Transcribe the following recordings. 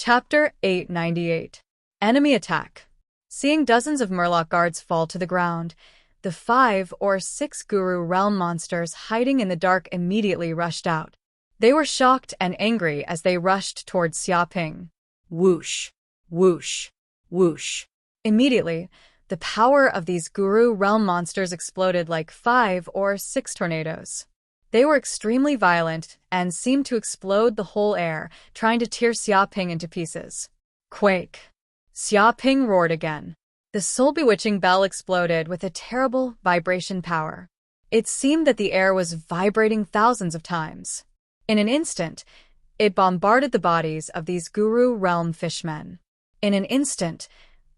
Chapter 898. Enemy Attack. Seeing dozens of Murloc guards fall to the ground, the 5 or 6 Guru Realm monsters hiding in the dark immediately rushed out. They were shocked and angry as they rushed towards Xiaoping. Whoosh, whoosh, whoosh. Immediately, the power of these Guru Realm monsters exploded like 5 or 6 tornadoes. They were extremely violent and seemed to explode the whole air, trying to tear Xiaoping into pieces. Quake. Xiaoping roared again. The soul-bewitching bell exploded with a terrible vibration power. It seemed that the air was vibrating thousands of times. In an instant, it bombarded the bodies of these Guru Realm fishmen. In an instant,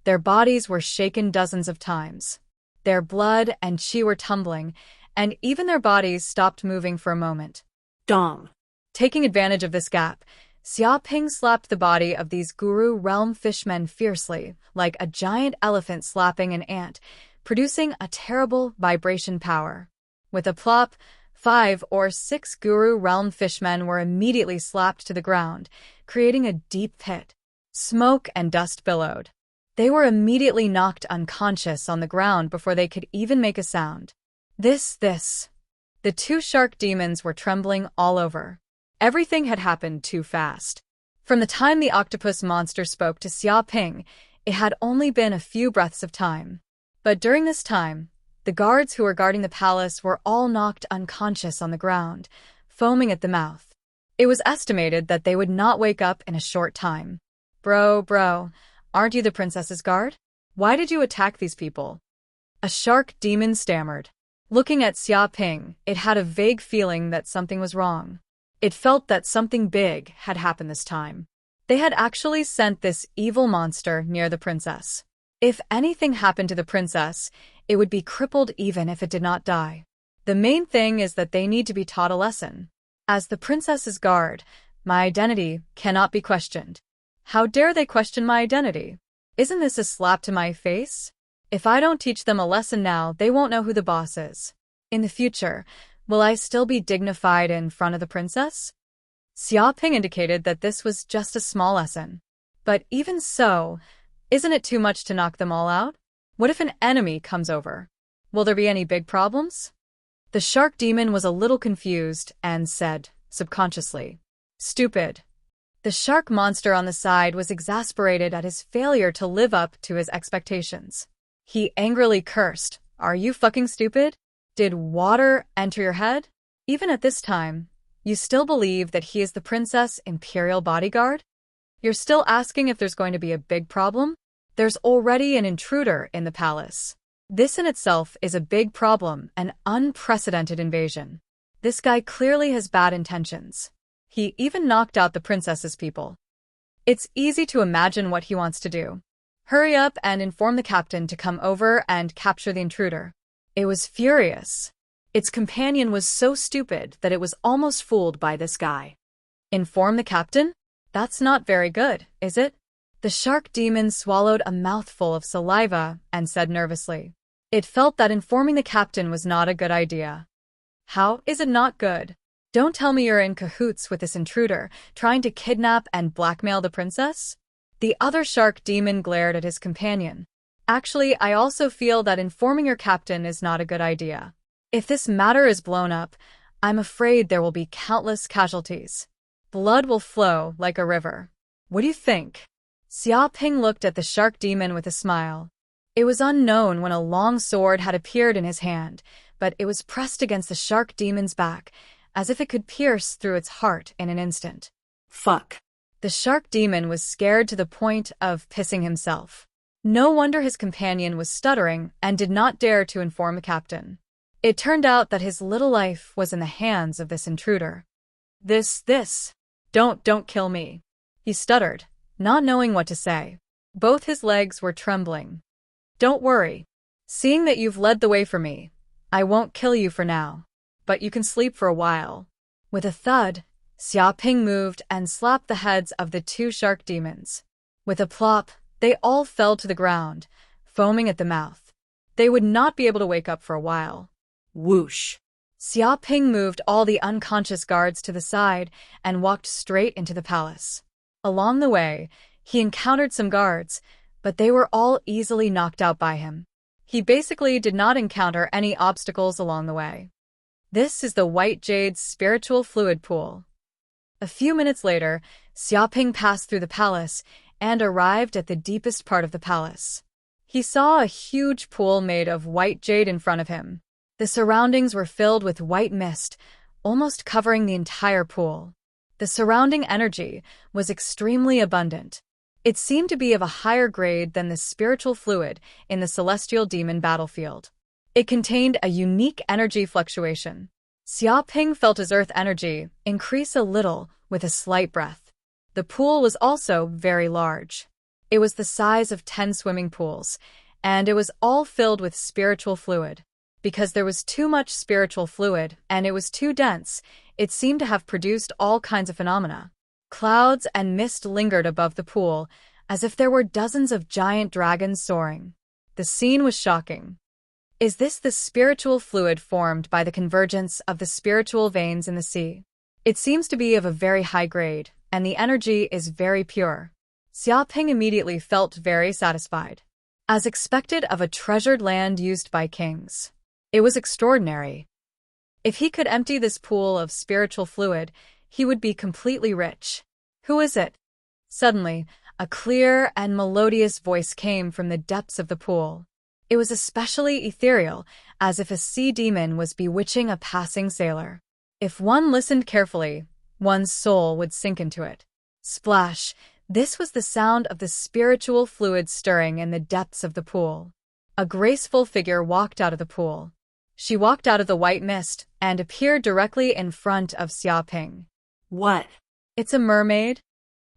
their bodies were shaken dozens of times. Their blood and chi were tumbling, and even their bodies stopped moving for a moment. Dong. Taking advantage of this gap, Xiaoping slapped the body of these Guru Realm fishmen fiercely, like a giant elephant slapping an ant, producing a terrible vibration power. With a plop, 5 or 6 Guru Realm fishmen were immediately slapped to the ground, creating a deep pit. Smoke and dust billowed. They were immediately knocked unconscious on the ground before they could even make a sound. This. The 2 shark demons were trembling all over. Everything had happened too fast. From the time the octopus monster spoke to Xiaoping, it had only been a few breaths of time. But during this time, the guards who were guarding the palace were all knocked unconscious on the ground, foaming at the mouth. It was estimated that they would not wake up in a short time. Bro, aren't you the princess's guard? Why did you attack these people? A shark demon stammered. Looking at Xiaoping, it had a vague feeling that something was wrong. It felt that something big had happened this time. They had actually sent this evil monster near the princess. If anything happened to the princess, it would be crippled even if it did not die. The main thing is that they need to be taught a lesson. As the princess's guard, my identity cannot be questioned. How dare they question my identity? Isn't this a slap to my face? If I don't teach them a lesson now, they won't know who the boss is. In the future, will I still be dignified in front of the princess? Xiaoping indicated that this was just a small lesson. But even so, isn't it too much to knock them all out? What if an enemy comes over? Will there be any big problems? The shark demon was a little confused and said, subconsciously, stupid. The shark monster on the side was exasperated at his failure to live up to his expectations. He angrily cursed, "Are you fucking stupid? Did water enter your head? Even at this time, you still believe that he is the princess' imperial bodyguard? You're still asking if there's going to be a big problem? There's already an intruder in the palace. This in itself is a big problem, an unprecedented invasion. This guy clearly has bad intentions. He even knocked out the princess's people. It's easy to imagine what he wants to do. Hurry up and inform the captain to come over and capture the intruder." It was furious. Its companion was so stupid that it was almost fooled by this guy. Inform the captain? That's not very good, is it? The shark demon swallowed a mouthful of saliva and said nervously. It felt that informing the captain was not a good idea. How is it not good? Don't tell me you're in cahoots with this intruder, trying to kidnap and blackmail the princess? The other shark demon glared at his companion. Actually, I also feel that informing your captain is not a good idea. If this matter is blown up, I'm afraid there will be countless casualties. Blood will flow like a river. What do you think? Xiaoping looked at the shark demon with a smile. It was unknown when a long sword had appeared in his hand, but it was pressed against the shark demon's back, as if it could pierce through its heart in an instant. Fuck. The shark demon was scared to the point of pissing himself. No wonder his companion was stuttering and did not dare to inform the captain. It turned out that his little life was in the hands of this intruder. Don't kill me. He stuttered, not knowing what to say. Both his legs were trembling. Don't worry. Seeing that you've led the way for me, I won't kill you for now. But you can sleep for a while. With a thud, Xiaoping moved and slapped the heads of the 2 shark demons. With a plop, they all fell to the ground, foaming at the mouth. They would not be able to wake up for a while. Whoosh! Xiaoping moved all the unconscious guards to the side and walked straight into the palace. Along the way, he encountered some guards, but they were all easily knocked out by him. He basically did not encounter any obstacles along the way. This is the White Jade's spiritual fluid pool. A few minutes later, Xiaoping passed through the palace and arrived at the deepest part of the palace. He saw a huge pool made of white jade in front of him. The surroundings were filled with white mist, almost covering the entire pool. The surrounding energy was extremely abundant. It seemed to be of a higher grade than the spiritual fluid in the celestial demon battlefield. It contained a unique energy fluctuation. Xiaoping felt his earth energy increase a little with a slight breath. The pool was also very large. It was the size of 10 swimming pools, and it was all filled with spiritual fluid. Because there was too much spiritual fluid and it was too dense, it seemed to have produced all kinds of phenomena. Clouds and mist lingered above the pool, as if there were dozens of giant dragons soaring. The scene was shocking. Is this the spiritual fluid formed by the convergence of the spiritual veins in the sea? It seems to be of a very high grade, and the energy is very pure. Xiaoping immediately felt very satisfied. As expected of a treasured land used by kings. It was extraordinary. If he could empty this pool of spiritual fluid, he would be completely rich. Who is it? Suddenly, a clear and melodious voice came from the depths of the pool. It was especially ethereal, as if a sea demon was bewitching a passing sailor. If one listened carefully, one's soul would sink into it. Splash! This was the sound of the spiritual fluid stirring in the depths of the pool. A graceful figure walked out of the pool. She walked out of the white mist and appeared directly in front of Xiaoping. What? It's a mermaid?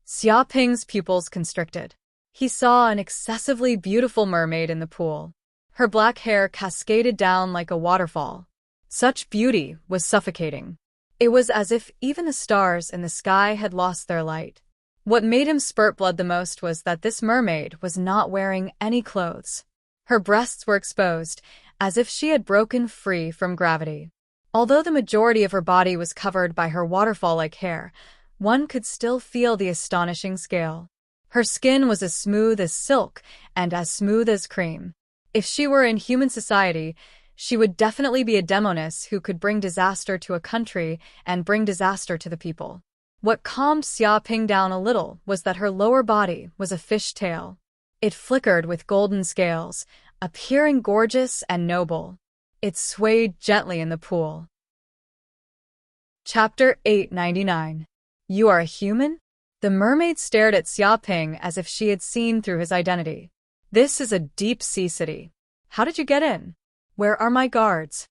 Xiaoping's pupils constricted. He saw an excessively beautiful mermaid in the pool. Her black hair cascaded down like a waterfall. Such beauty was suffocating. It was as if even the stars in the sky had lost their light. What made him spurt blood the most was that this mermaid was not wearing any clothes. Her breasts were exposed, as if she had broken free from gravity. Although the majority of her body was covered by her waterfall-like hair, one could still feel the astonishing scale. Her skin was as smooth as silk and as smooth as cream. If she were in human society, she would definitely be a demoness who could bring disaster to a country and bring disaster to the people. What calmed Xiaoping down a little was that her lower body was a fish tail. It flickered with golden scales, appearing gorgeous and noble. It swayed gently in the pool. Chapter 899. You are a human? The mermaid stared at Xiaoping as if she had seen through his identity. This is a deep-sea city. How did you get in? Where are my guards?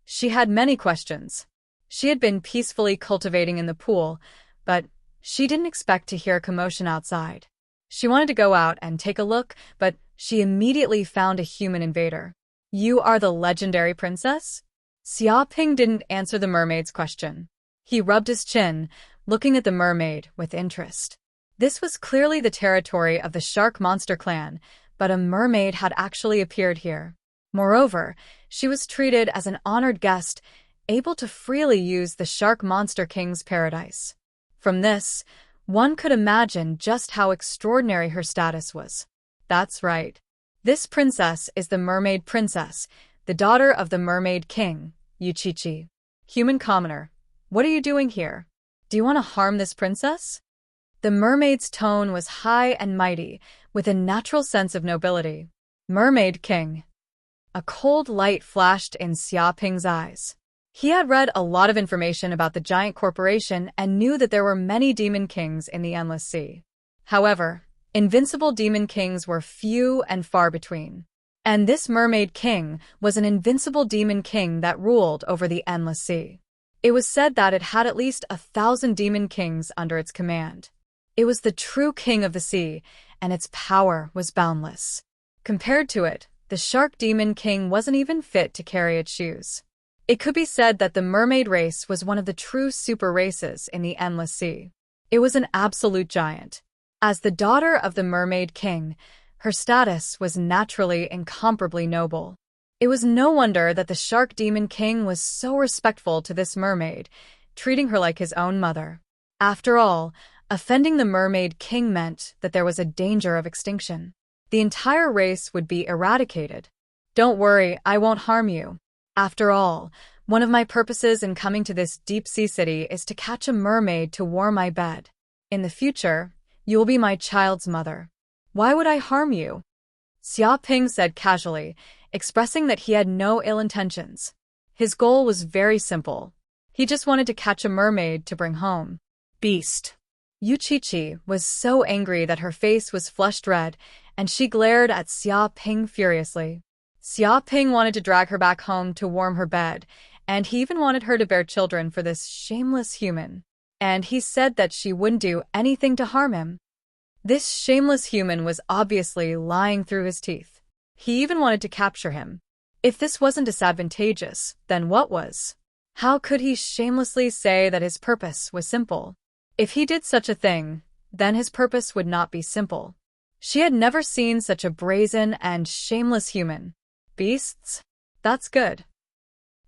She had many questions. She had been peacefully cultivating in the pool, but she didn't expect to hear a commotion outside. She wanted to go out and take a look, but she immediately found a human invader. You are the legendary princess? Xiaoping didn't answer the mermaid's question. He rubbed his chin, looking at the mermaid with interest. This was clearly the territory of the shark monster clan, but a mermaid had actually appeared here. Moreover, she was treated as an honored guest, able to freely use the Shark Monster King's paradise. From this, one could imagine just how extraordinary her status was. That's right. This princess is the Mermaid Princess, the daughter of the Mermaid King, Yuchichi. Human commoner, what are you doing here? Do you want to harm this princess? The mermaid's tone was high and mighty, with a natural sense of nobility. Mermaid King. A cold light flashed in Xiaoping's eyes. He had read a lot of information about the giant corporation and knew that there were many demon kings in the Endless Sea. However, invincible demon kings were few and far between. And this Mermaid King was an invincible demon king that ruled over the Endless Sea. It was said that it had at least 1,000 demon kings under its command. It was the true king of the sea, and its power was boundless. Compared to it, the Shark Demon King wasn't even fit to carry its shoes. It could be said that the mermaid race was one of the true super races in the Endless Sea. It was an absolute giant. As the daughter of the Mermaid King, her status was naturally incomparably noble. It was no wonder that the Shark Demon King was so respectful to this mermaid, treating her like his own mother. After all, Offending the mermaid king meant that there was a danger of extinction. The entire race would be eradicated. Don't worry, I won't harm you. After all, one of my purposes in coming to this deep-sea city is to catch a mermaid to warm my bed. In the future, you will be my child's mother. Why would I harm you? Xia Ping said casually, expressing that he had no ill intentions. His goal was very simple. He just wanted to catch a mermaid to bring home. Beast. Yu Qiqi was so angry that her face was flushed red, and she glared at Xia Ping furiously. Xia Ping wanted to drag her back home to warm her bed, and he even wanted her to bear children for this shameless human. And he said that she wouldn't do anything to harm him. This shameless human was obviously lying through his teeth. He even wanted to capture him. If this wasn't disadvantageous, then what was? How could he shamelessly say that his purpose was simple? If he did such a thing, then his purpose would not be simple. She had never seen such a brazen and shameless human. Beasts? That's good.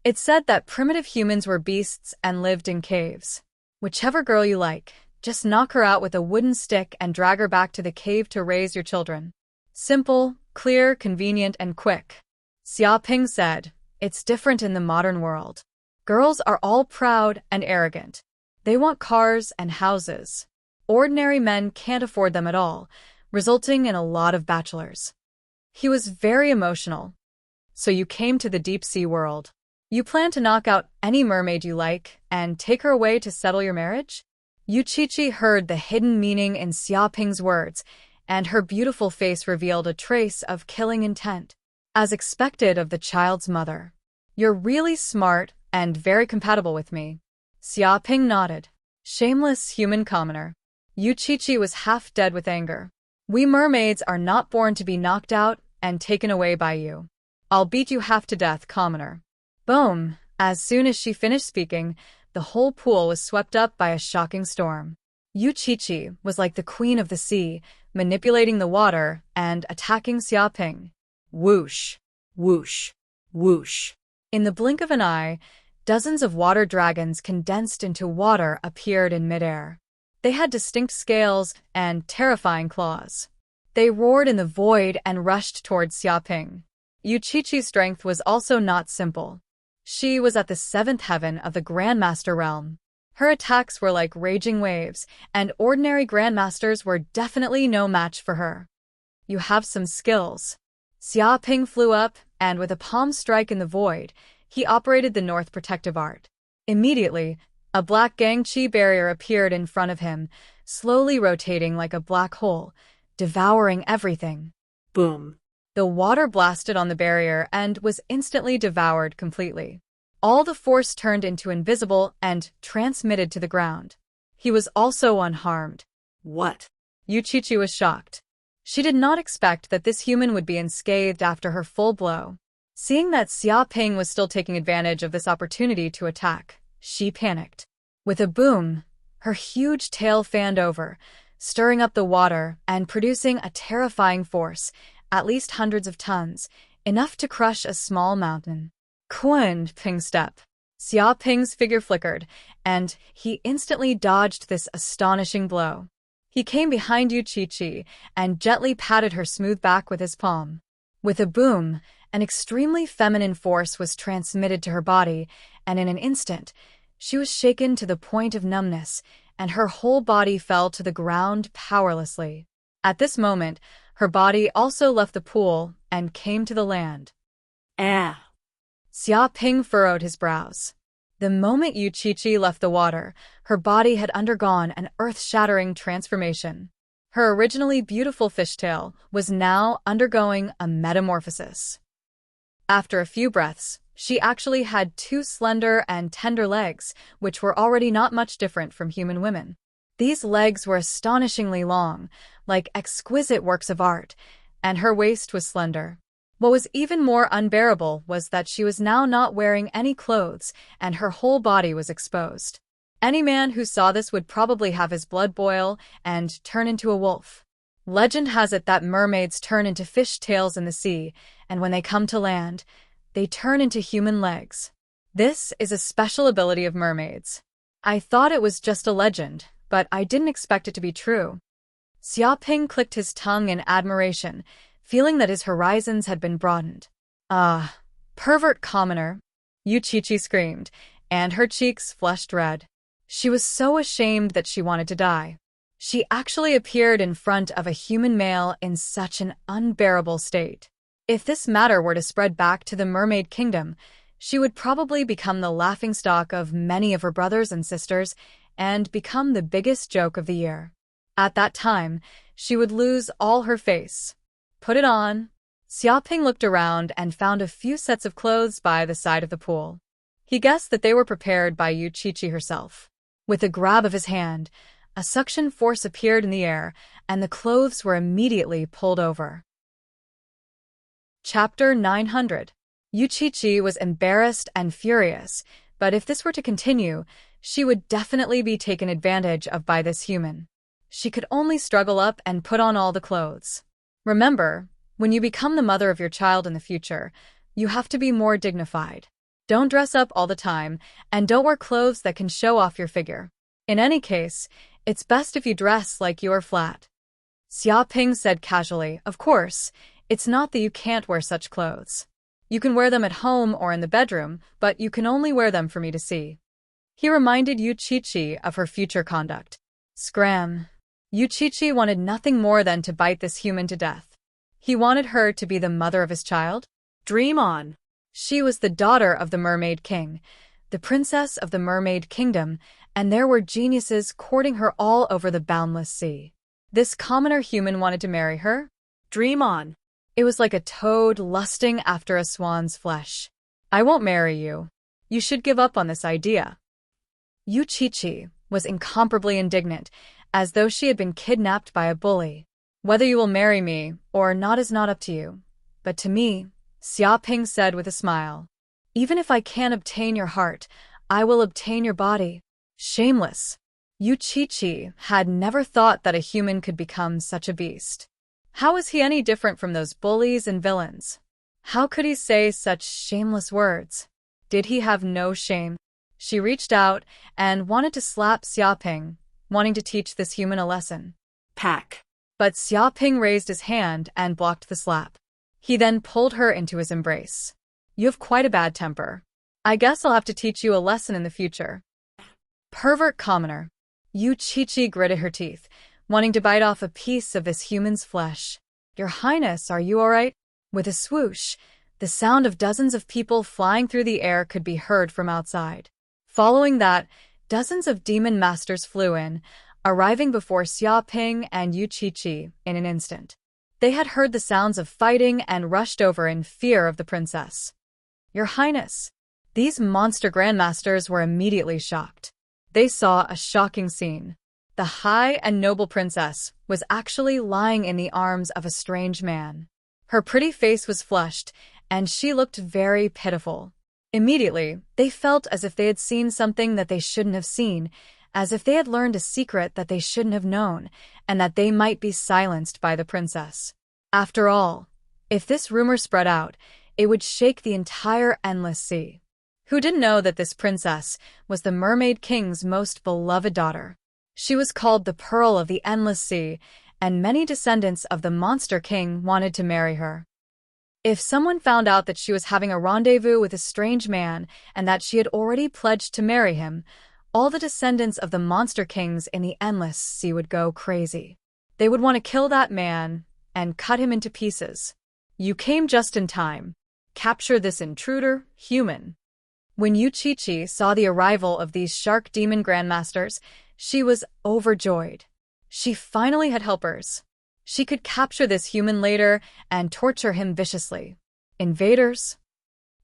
It said that primitive humans were beasts and lived in caves. Whichever girl you like, just knock her out with a wooden stick and drag her back to the cave to raise your children. Simple, clear, convenient, and quick. Xia Ping said, it's different in the modern world. Girls are all proud and arrogant. They want cars and houses. Ordinary men can't afford them at all, resulting in a lot of bachelors. He was very emotional. So you came to the deep-sea world. You plan to knock out any mermaid you like and take her away to settle your marriage? Yu Qiqi heard the hidden meaning in Xia Ping's words, and her beautiful face revealed a trace of killing intent. As expected of the child's mother. You're really smart and very compatible with me. Xia Ping nodded. Shameless human commoner. Yu Qiqi was half dead with anger. We mermaids are not born to be knocked out and taken away by you. I'll beat you half to death, commoner. Boom! As soon as she finished speaking, the whole pool was swept up by a shocking storm. Yu Qiqi was like the queen of the sea, manipulating the water and attacking Xia Ping. Whoosh! Whoosh! Whoosh! In the blink of an eye, dozens of water dragons condensed into water appeared in midair. They had distinct scales and terrifying claws. They roared in the void and rushed towards Xia Ping. Yu Qiqi's strength was also not simple. She was at the seventh heaven of the Grandmaster realm. Her attacks were like raging waves, and ordinary Grandmasters were definitely no match for her. You have some skills. Xia Ping flew up, and with a palm strike in the void, he operated the North Protective Art. Immediately, a black Gangqi barrier appeared in front of him, slowly rotating like a black hole, devouring everything. Boom! The water blasted on the barrier and was instantly devoured completely. All the force turned into invisible and transmitted to the ground. He was also unharmed. What? Yu Qiqi was shocked. She did not expect that this human would be unscathed after her full blow. Seeing that Xia Ping was still taking advantage of this opportunity to attack, she panicked. With a boom, her huge tail fanned over, stirring up the water and producing a terrifying force, at least hundreds of tons, enough to crush a small mountain. Kun Ping step. Xia Ping's figure flickered, and he instantly dodged this astonishing blow. He came behind Yu Qiqi and gently patted her smooth back with his palm. With a boom, an extremely feminine force was transmitted to her body, and in an instant, she was shaken to the point of numbness, and her whole body fell to the ground powerlessly. At this moment, her body also left the pool and came to the land. Ah! Xia Ping furrowed his brows. The moment Yu Qiqi left the water, her body had undergone an earth-shattering transformation. Her originally beautiful fishtail was now undergoing a metamorphosis. After a few breaths, she actually had 2 slender and tender legs, which were already not much different from human women. These legs were astonishingly long, like exquisite works of art, and her waist was slender. What was even more unbearable was that she was now not wearing any clothes, and her whole body was exposed. Any man who saw this would probably have his blood boil and turn into a wolf. Legend has it that mermaids turn into fish tails in the sea, and when they come to land, they turn into human legs. This is a special ability of mermaids. I thought it was just a legend, but I didn't expect it to be true. Xiaoping clicked his tongue in admiration, feeling that his horizons had been broadened. Ah, pervert commoner, Yu Qiqi screamed, and her cheeks flushed red. She was so ashamed that she wanted to die. She actually appeared in front of a human male in such an unbearable state. If this matter were to spread back to the Mermaid Kingdom, she would probably become the laughingstock of many of her brothers and sisters and become the biggest joke of the year. At that time, she would lose all her face. Put it on. Xiaoping looked around and found a few sets of clothes by the side of the pool. He guessed that they were prepared by Yu Qiqi herself. With a grab of his hand, a suction force appeared in the air, and the clothes were immediately pulled over. Chapter 900. Yu Qiqi was embarrassed and furious, but if this were to continue, she would definitely be taken advantage of by this human. She could only struggle up and put on all the clothes. Remember, when you become the mother of your child in the future, you have to be more dignified. Don't dress up all the time, and don't wear clothes that can show off your figure. In any case, it's best if you dress like you are flat. Xiaoping said casually, of course, it's not that you can't wear such clothes. You can wear them at home or in the bedroom, but you can only wear them for me to see. He reminded Yu Qiqi of her future conduct. Scram. Yu Qiqi wanted nothing more than to bite this human to death. He wanted her to be the mother of his child? Dream on. She was the daughter of the Mermaid King, the princess of the Mermaid Kingdom, and there were geniuses courting her all over the boundless sea. This commoner human wanted to marry her? Dream on. It was like a toad lusting after a swan's flesh. I won't marry you. You should give up on this idea. Yu Qiqi was incomparably indignant, as though she had been kidnapped by a bully. Whether you will marry me or not is not up to you. But to me, Xiaoping said with a smile, even if I can't obtain your heart, I will obtain your body. Shameless. Yu Qiqi had never thought that a human could become such a beast. How was he any different from those bullies and villains? How could he say such shameless words? Did he have no shame? She reached out and wanted to slap Xiaoping, wanting to teach this human a lesson. Pack. But Xiaoping raised his hand and blocked the slap. He then pulled her into his embrace. You have quite a bad temper. I guess I'll have to teach you a lesson in the future. Pervert commoner. Yu Qiqi gritted her teeth, wanting to bite off a piece of this human's flesh. Your Highness, are you all right? With a swoosh, the sound of dozens of people flying through the air could be heard from outside. Following that, dozens of demon masters flew in, arriving before Xiaoping and Yu Qiqi in an instant. They had heard the sounds of fighting and rushed over in fear of the princess. Your Highness. These monster grandmasters were immediately shocked. They saw a shocking scene. The high and noble princess was actually lying in the arms of a strange man. Her pretty face was flushed, and she looked very pitiful. Immediately, they felt as if they had seen something that they shouldn't have seen, as if they had learned a secret that they shouldn't have known, and that they might be silenced by the princess. After all, if this rumor spread out, it would shake the entire endless sea. Who didn't know that this princess was the Mermaid King's most beloved daughter? She was called the Pearl of the Endless Sea, and many descendants of the Monster King wanted to marry her. If someone found out that she was having a rendezvous with a strange man and that she had already pledged to marry him, all the descendants of the Monster Kings in the Endless Sea would go crazy. They would want to kill that man and cut him into pieces. You came just in time. Capture this intruder, human. When Yu Qiqi saw the arrival of these shark demon grandmasters, she was overjoyed. She finally had helpers. She could capture this human later and torture him viciously. Invaders?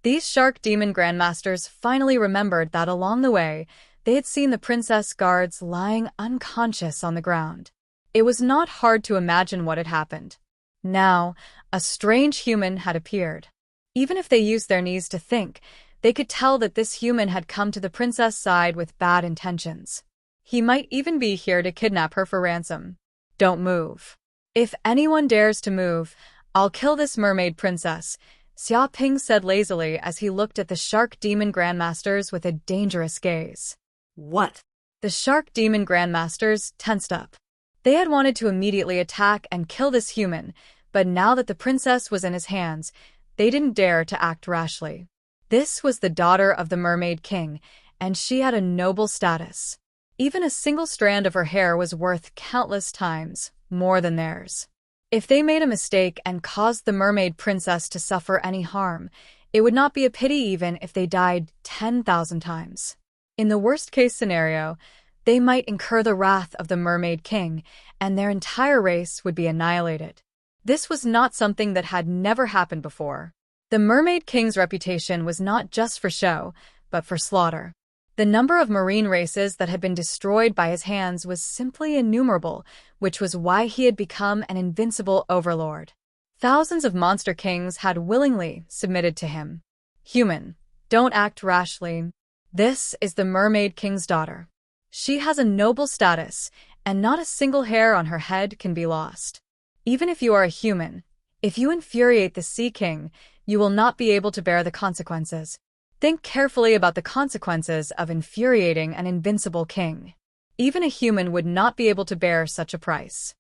These shark demon grandmasters finally remembered that along the way, they had seen the princess guards lying unconscious on the ground. It was not hard to imagine what had happened. Now, a strange human had appeared. Even if they used their knees to think, they could tell that this human had come to the princess' side with bad intentions. He might even be here to kidnap her for ransom. Don't move. If anyone dares to move, I'll kill this mermaid princess, Xiaoping said lazily as he looked at the shark demon grandmasters with a dangerous gaze. What? The shark demon grandmasters tensed up. They had wanted to immediately attack and kill this human, but now that the princess was in his hands, they didn't dare to act rashly. This was the daughter of the Mermaid King, and she had a noble status. Even a single strand of her hair was worth countless times more than theirs. If they made a mistake and caused the mermaid princess to suffer any harm, it would not be a pity even if they died 10,000 times. In the worst-case scenario, they might incur the wrath of the Mermaid King, and their entire race would be annihilated. This was not something that had never happened before. The Mermaid King's reputation was not just for show, but for slaughter. The number of marine races that had been destroyed by his hands was simply innumerable, which was why he had become an invincible overlord. Thousands of monster kings had willingly submitted to him. Human, don't act rashly. This is the Mermaid King's daughter. She has a noble status, and not a single hair on her head can be lost. Even if you are a human, if you infuriate the Sea King, you will not be able to bear the consequences. Think carefully about the consequences of infuriating an invincible king. Even a human would not be able to bear such a price.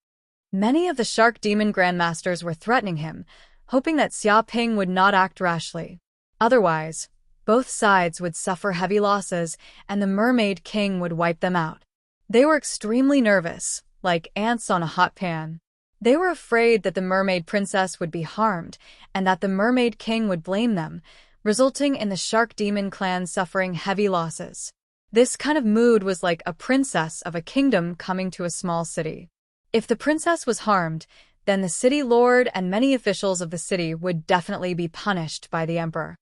Many of the shark demon grandmasters were threatening him, hoping that Xia Ping would not act rashly. Otherwise, both sides would suffer heavy losses, and the Mermaid King would wipe them out. They were extremely nervous, like ants on a hot pan. They were afraid that the Mermaid Princess would be harmed, and that the Mermaid King would blame them, resulting in the Shark Demon clan suffering heavy losses. This kind of mood was like a princess of a kingdom coming to a small city. If the princess was harmed, then the city lord and many officials of the city would definitely be punished by the emperor.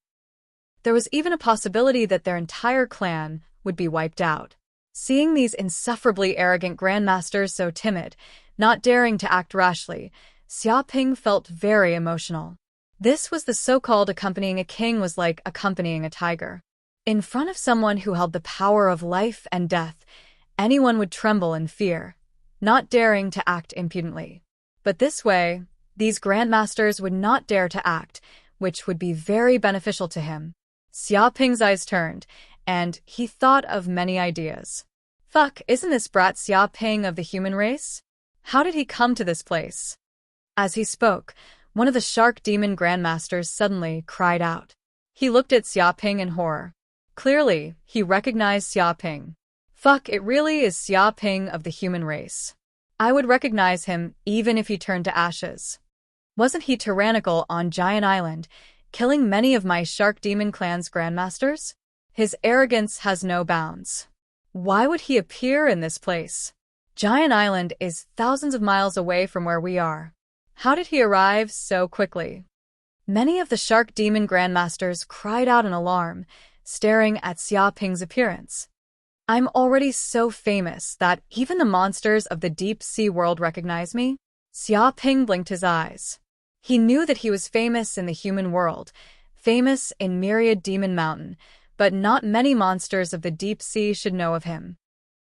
There was even a possibility that their entire clan would be wiped out. Seeing these insufferably arrogant grandmasters so timid, not daring to act rashly, Xia Ping felt very emotional. This was the so-called accompanying a king was like accompanying a tiger. In front of someone who held the power of life and death, anyone would tremble in fear, not daring to act impudently. But this way, these grandmasters would not dare to act, which would be very beneficial to him. Xia Ping's eyes turned, and he thought of many ideas. Fuck, isn't this brat Xia Ping of the human race? How did he come to this place? As he spoke, one of the shark demon grandmasters suddenly cried out. He looked at Xia Ping in horror. Clearly, he recognized Xia Ping. Fuck, it really is Xia Ping of the human race. I would recognize him even if he turned to ashes. Wasn't he tyrannical on Giant Island, killing many of my shark demon clan's grandmasters? His arrogance has no bounds. Why would he appear in this place? Giant Island is thousands of miles away from where we are. How did he arrive so quickly? Many of the shark demon grandmasters cried out in alarm, staring at Xia Ping's appearance. I'm already so famous that even the monsters of the deep sea world recognize me? Xia Ping blinked his eyes. He knew that he was famous in the human world, famous in Myriad Demon Mountain, but not many monsters of the deep sea should know of him.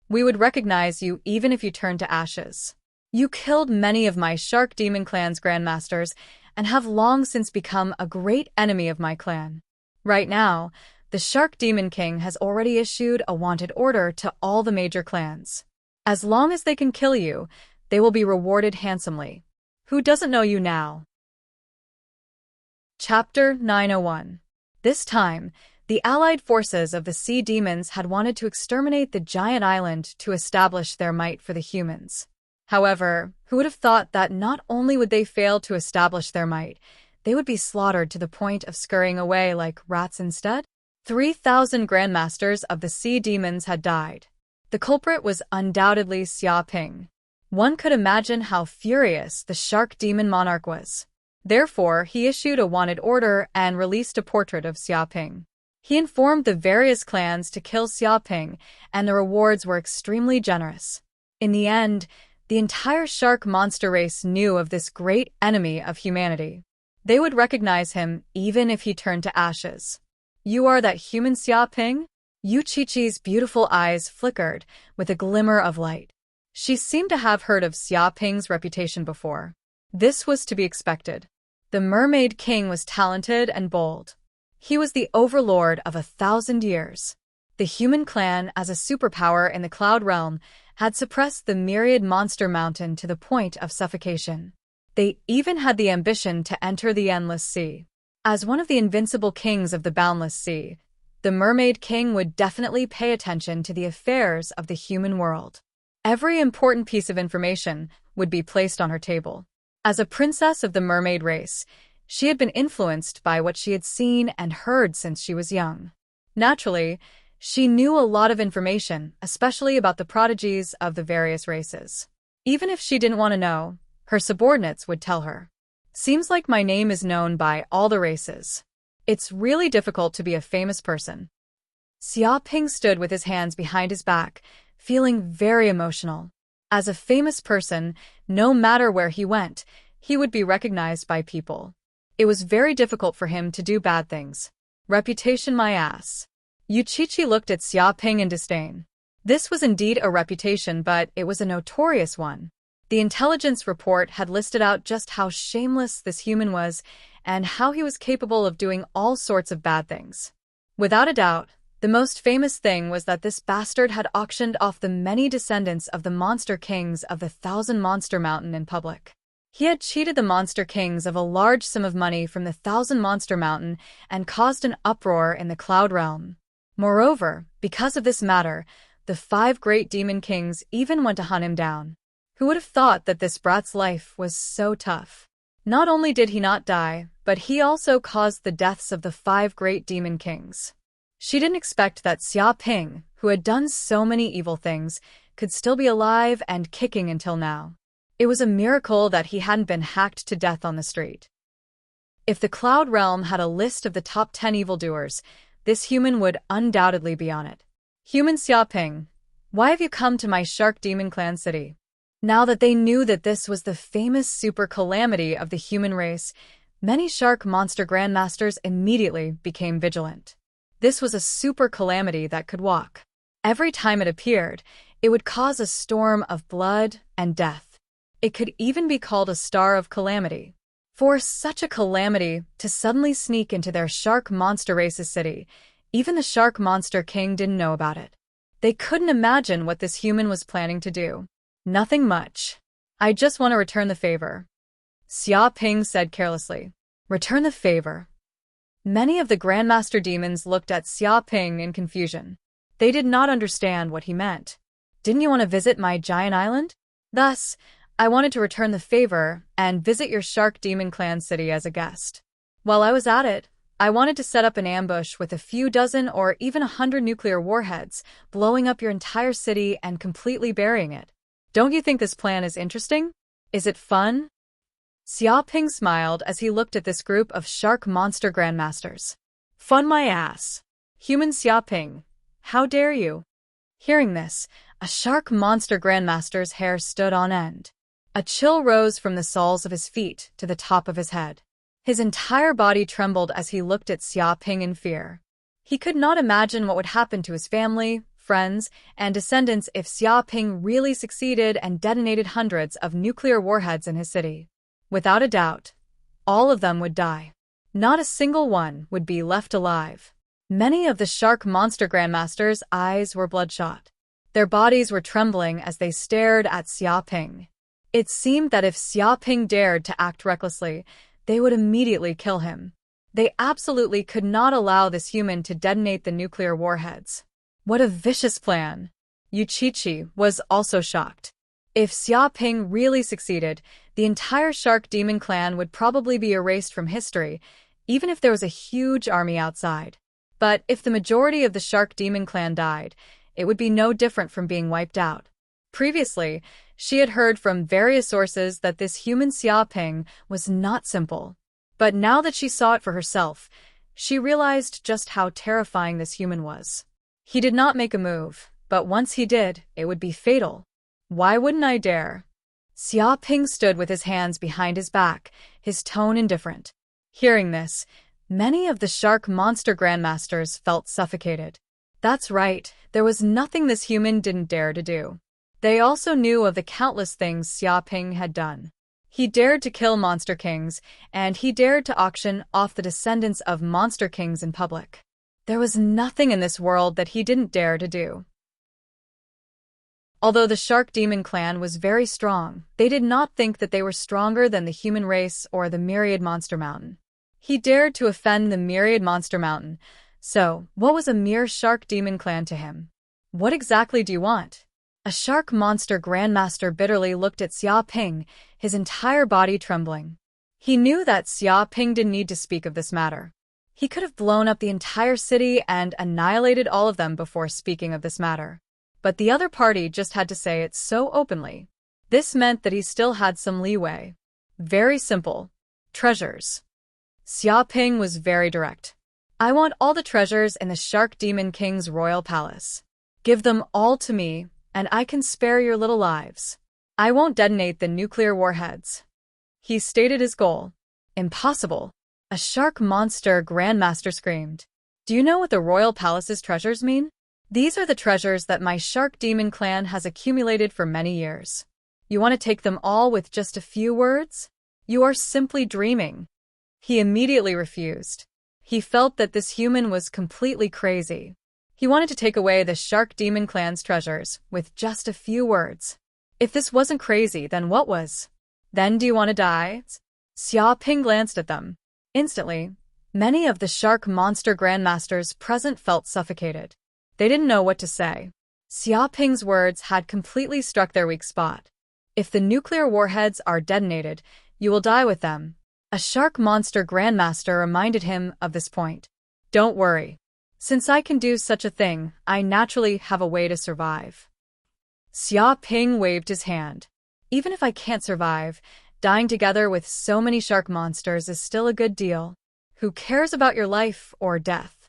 We would recognize you even if you turned to ashes. You killed many of my Shark Demon clan's grandmasters and have long since become a great enemy of my clan. Right now, the Shark Demon King has already issued a wanted order to all the major clans. As long as they can kill you, they will be rewarded handsomely. Who doesn't know you now? Chapter 901. This time, the allied forces of the sea demons had wanted to exterminate the giant island to establish their might for the humans. However, who would have thought that not only would they fail to establish their might, they would be slaughtered to the point of scurrying away like rats instead? 3,000 grandmasters of the sea demons had died. The culprit was undoubtedly Xia Ping. One could imagine how furious the shark demon monarch was. Therefore, he issued a wanted order and released a portrait of Xia Ping. He informed the various clans to kill Xia Ping, and the rewards were extremely generous. In the end, the entire shark monster race knew of this great enemy of humanity. They would recognize him even if he turned to ashes. You are that human Xia Ping? Yu Qiqi's beautiful eyes flickered with a glimmer of light. She seemed to have heard of Xia Ping's reputation before. This was to be expected. The Mermaid King was talented and bold. He was the overlord of 1,000 years. The human clan, as a superpower in the Cloud Realm, had suppressed the myriad monster mountain to the point of suffocation. They even had the ambition to enter the Endless Sea. As one of the invincible kings of the Boundless Sea, the Mermaid King would definitely pay attention to the affairs of the human world. Every important piece of information would be placed on her table. As a princess of the mermaid race, she had been influenced by what she had seen and heard since she was young. Naturally, she knew a lot of information, especially about the prodigies of the various races. Even if she didn't want to know, her subordinates would tell her. Seems like my name is known by all the races. It's really difficult to be a famous person. Xia Ping stood with his hands behind his back, feeling very emotional. As a famous person, no matter where he went, he would be recognized by people. It was very difficult for him to do bad things. Reputation my ass. Wuxia looked at Xia Ping in disdain. This was indeed a reputation, but it was a notorious one. The intelligence report had listed out just how shameless this human was and how he was capable of doing all sorts of bad things. Without a doubt, the most famous thing was that this bastard had auctioned off the many descendants of the monster kings of the Thousand Monster Mountain in public. He had cheated the monster kings of a large sum of money from the Thousand Monster Mountain and caused an uproar in the Cloud Realm. Moreover, because of this matter, the 5 great demon kings even went to hunt him down. Who would have thought that this brat's life was so tough? Not only did he not die, but he also caused the deaths of the 5 great demon kings. She didn't expect that Xia Ping, who had done so many evil things, could still be alive and kicking until now. It was a miracle that he hadn't been hacked to death on the street. If the Cloud Realm had a list of the top 10 evildoers, this human would undoubtedly be on it. Human Xia Ping, why have you come to my Shark Demon Clan city? Now that they knew that this was the famous super calamity of the human race, many shark monster grandmasters immediately became vigilant. This was a super calamity that could walk. Every time it appeared, it would cause a storm of blood and death. It could even be called a star of calamity. For such a calamity to suddenly sneak into their shark monster race's city, even the Shark Monster King didn't know about it. They couldn't imagine what this human was planning to do. Nothing much. I just want to return the favor. Xia Ping said carelessly. Return the favor. Many of the Grandmaster demons looked at Xia Ping in confusion. They did not understand what he meant. Didn't you want to visit my giant island? Thus, I wanted to return the favor and visit your Shark Demon Clan city as a guest. While I was at it, I wanted to set up an ambush with a few dozen or even 100 nuclear warheads, blowing up your entire city and completely burying it. Don't you think this plan is interesting? Is it fun? Xia Ping smiled as he looked at this group of shark monster grandmasters. Fun my ass. Human Xia Ping, how dare you? Hearing this, a shark monster grandmaster's hair stood on end. A chill rose from the soles of his feet to the top of his head. His entire body trembled as he looked at Xia Ping in fear. He could not imagine what would happen to his family, friends, and descendants if Xia Ping really succeeded and detonated hundreds of nuclear warheads in his city. Without a doubt, all of them would die. Not a single one would be left alive. Many of the shark monster grandmasters' eyes were bloodshot. Their bodies were trembling as they stared at Xia Ping. It seemed that if Xia Ping dared to act recklessly, they would immediately kill him. They absolutely could not allow this human to detonate the nuclear warheads. What a vicious plan! Wuxia was also shocked. If Xia Ping really succeeded, the entire Shark Demon Clan would probably be erased from history, even if there was a huge army outside. But if the majority of the Shark Demon Clan died, it would be no different from being wiped out. Previously, she had heard from various sources that this human Xia Ping was not simple. But now that she saw it for herself, she realized just how terrifying this human was. He did not make a move, but once he did, it would be fatal. Why wouldn't I dare? Xia Ping stood with his hands behind his back, his tone indifferent. Hearing this, many of the shark monster grandmasters felt suffocated. That's right, there was nothing this human didn't dare to do. They also knew of the countless things Xia Ping had done. He dared to kill monster kings, and he dared to auction off the descendants of monster kings in public. There was nothing in this world that he didn't dare to do. Although the Shark Demon clan was very strong, they did not think that they were stronger than the human race or the Myriad Monster Mountain. He dared to offend the Myriad Monster Mountain, so what was a mere Shark Demon clan to him? What exactly do you want? A Shark Monster Grandmaster bitterly looked at Xia Ping, his entire body trembling. He knew that Xia Ping didn't need to speak of this matter. He could have blown up the entire city and annihilated all of them before speaking of this matter. But the other party just had to say it so openly. This meant that he still had some leeway. Very simple. Treasures. Xia Ping was very direct. I want all the treasures in the Shark Demon King's royal palace. Give them all to me, and I can spare your little lives. I won't detonate the nuclear warheads. He stated his goal. Impossible. A Shark Monster Grandmaster screamed. Do you know what the royal palace's treasures mean? These are the treasures that my Shark Demon clan has accumulated for many years. You want to take them all with just a few words? You are simply dreaming. He immediately refused. He felt that this human was completely crazy. He wanted to take away the Shark Demon clan's treasures with just a few words. If this wasn't crazy, then what was? Then do you want to die? Xia Ping glanced at them. Instantly, many of the Shark Monster Grandmasters present felt suffocated. They didn't know what to say. Xia Ping's words had completely struck their weak spot. If the nuclear warheads are detonated, you will die with them. A Shark Monster Grandmaster reminded him of this point. Don't worry. Since I can do such a thing, I naturally have a way to survive. Xia Ping waved his hand. Even if I can't survive, dying together with so many shark monsters is still a good deal. Who cares about your life or death?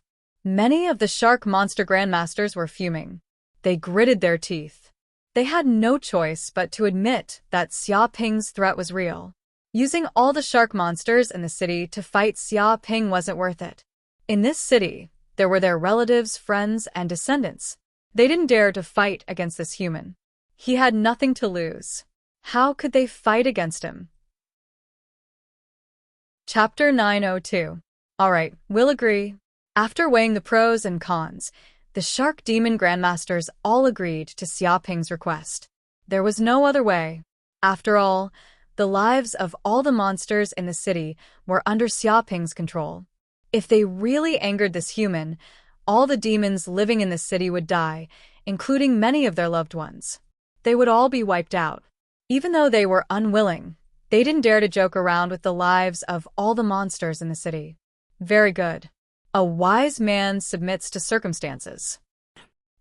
Many of the Shark Monster Grandmasters were fuming. They gritted their teeth. They had no choice but to admit that Xia Ping's threat was real. Using all the shark monsters in the city to fight Xia Ping wasn't worth it. In this city, there were their relatives, friends, and descendants. They didn't dare to fight against this human. He had nothing to lose. How could they fight against him? Chapter 902. Alright, we'll agree. After weighing the pros and cons, the Shark Demon Grandmasters all agreed to Xia Ping's request. There was no other way. After all, the lives of all the monsters in the city were under Xia Ping's control. If they really angered this human, all the demons living in the city would die, including many of their loved ones. They would all be wiped out. Even though they were unwilling, they didn't dare to joke around with the lives of all the monsters in the city. Very good. A wise man submits to circumstances.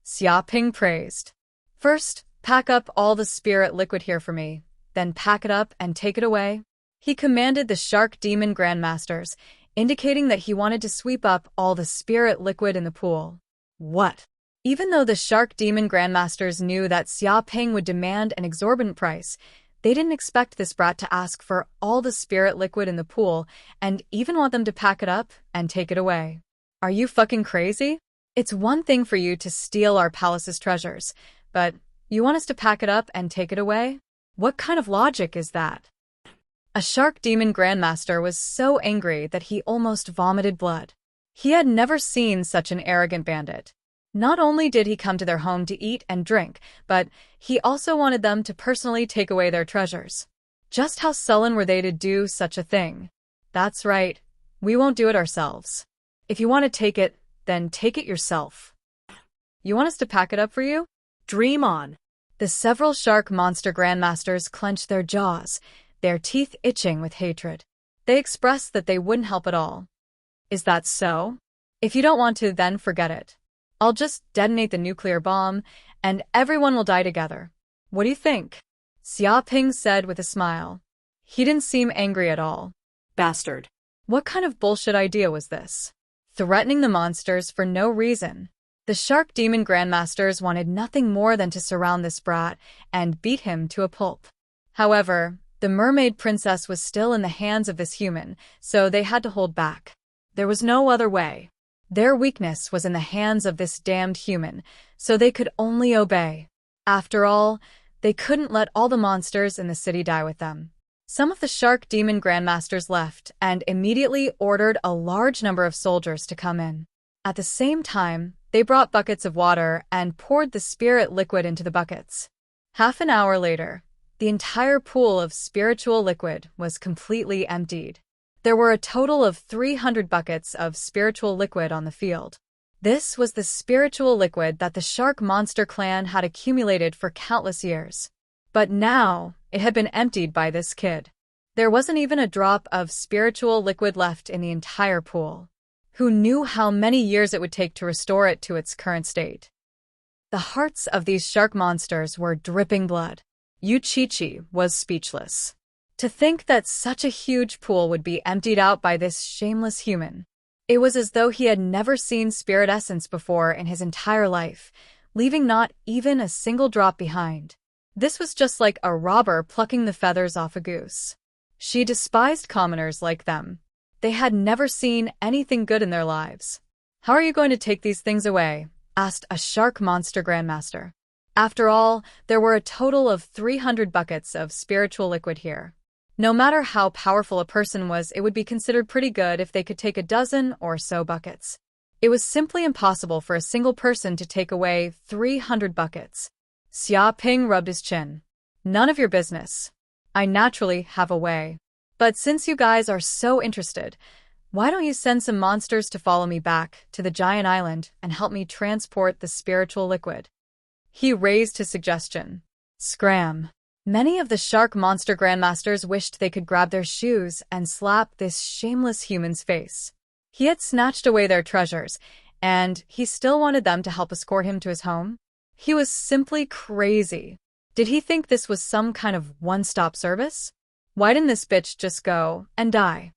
Xia Ping praised. First, pack up all the spirit liquid here for me, then pack it up and take it away. He commanded the Shark Demon Grandmasters, indicating that he wanted to sweep up all the spirit liquid in the pool. What? Even though the Shark Demon Grandmasters knew that Xia Ping would demand an exorbitant price, they didn't expect this brat to ask for all the spirit liquid in the pool and even want them to pack it up and take it away. Are you fucking crazy? It's one thing for you to steal our palace's treasures, but you want us to pack it up and take it away? What kind of logic is that? A Shark Demon Grandmaster was so angry that he almost vomited blood. He had never seen such an arrogant bandit. Not only did he come to their home to eat and drink, but he also wanted them to personally take away their treasures. Just how sullen were they to do such a thing? That's right, we won't do it ourselves. If you want to take it, then take it yourself. You want us to pack it up for you? Dream on. The several Shark Monster Grandmasters clenched their jaws, their teeth itching with hatred. They expressed that they wouldn't help at all. Is that so? If you don't want to, then forget it. I'll just detonate the nuclear bomb, and everyone will die together. What do you think? Xia Ping said with a smile. He didn't seem angry at all. Bastard. What kind of bullshit idea was this? Threatening the monsters for no reason. The Shark Demon Grandmasters wanted nothing more than to surround this brat and beat him to a pulp. However, the mermaid princess was still in the hands of this human, so they had to hold back. There was no other way. Their weakness was in the hands of this damned human, so they could only obey. After all, they couldn't let all the monsters in the city die with them. Some of the Shark Demon Grandmasters left and immediately ordered a large number of soldiers to come in. At the same time, they brought buckets of water and poured the spirit liquid into the buckets. Half an hour later, the entire pool of spiritual liquid was completely emptied. There were a total of 300 buckets of spiritual liquid on the field. This was the spiritual liquid that the shark monster clan had accumulated for countless years. But now, it had been emptied by this kid. There wasn't even a drop of spiritual liquid left in the entire pool. Who knew how many years it would take to restore it to its current state? The hearts of these shark monsters were dripping blood. Yuchichi was speechless. To think that such a huge pool would be emptied out by this shameless human. It was as though he had never seen spirit essence before in his entire life, leaving not even a single drop behind. This was just like a robber plucking the feathers off a goose. She despised commoners like them. They had never seen anything good in their lives. "How are you going to take these things away?" asked a shark monster grandmaster. After all, there were a total of 300 buckets of spiritual liquid here. No matter how powerful a person was, it would be considered pretty good if they could take a dozen or so buckets. It was simply impossible for a single person to take away 300 buckets. Xia Ping rubbed his chin. "None of your business. I naturally have a way. But since you guys are so interested, why don't you send some monsters to follow me back to the giant island and help me transport the spiritual liquid?" He raised his suggestion. Scram. Many of the shark monster grandmasters wished they could grab their shoes and slap this shameless human's face. He had snatched away their treasures, and he still wanted them to help escort him to his home? He was simply crazy. Did he think this was some kind of one-stop service? Why didn't this bitch just go and die?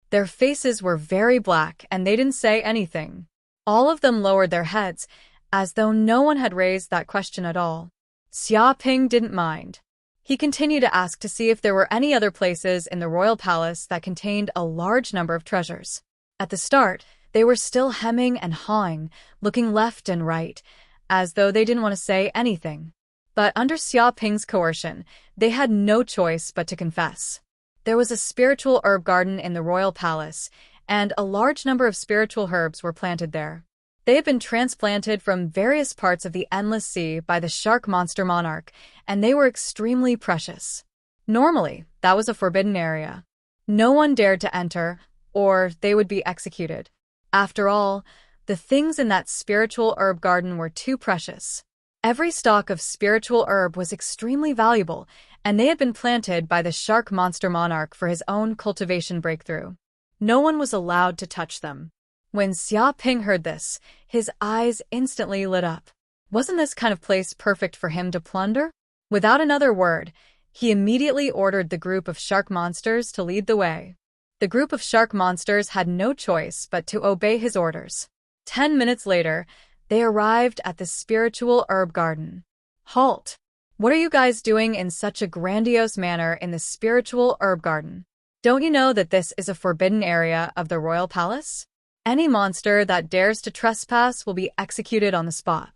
Their faces were very black and they didn't say anything. All of them lowered their heads, as though no one had raised that question at all. Xia Ping didn't mind. He continued to ask to see if there were any other places in the royal palace that contained a large number of treasures. At the start, they were still hemming and hawing, looking left and right, as though they didn't want to say anything. But under Xia Ping's coercion, they had no choice but to confess. There was a spiritual herb garden in the royal palace, and a large number of spiritual herbs were planted there. They had been transplanted from various parts of the Endless Sea by the shark monster monarch, and they were extremely precious. Normally, that was a forbidden area. No one dared to enter, or they would be executed. After all, the things in that spiritual herb garden were too precious. Every stalk of spiritual herb was extremely valuable, and they had been planted by the shark monster monarch for his own cultivation breakthrough. No one was allowed to touch them. When Xia Ping heard this, his eyes instantly lit up. Wasn't this kind of place perfect for him to plunder? Without another word, he immediately ordered the group of shark monsters to lead the way. The group of shark monsters had no choice but to obey his orders. 10 minutes later, they arrived at the spiritual herb garden. "Halt! What are you guys doing in such a grandiose manner in the spiritual herb garden? Don't you know that this is a forbidden area of the royal palace? Any monster that dares to trespass will be executed on the spot."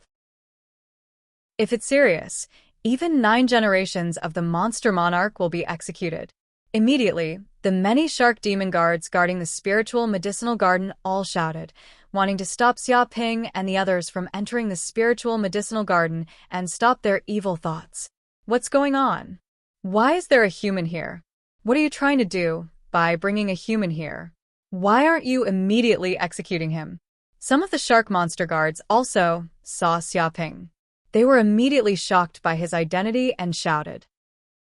If it's serious, even 9 generations of the monster monarch will be executed. Immediately, the many shark demon guards guarding the spiritual medicinal garden all shouted, wanting to stop Xia Ping and the others from entering the spiritual medicinal garden and stop their evil thoughts. What's going on? Why is there a human here? What are you trying to do by bringing a human here? Why aren't you immediately executing him? Some of the shark monster guards also saw Xia Ping. They were immediately shocked by his identity and shouted,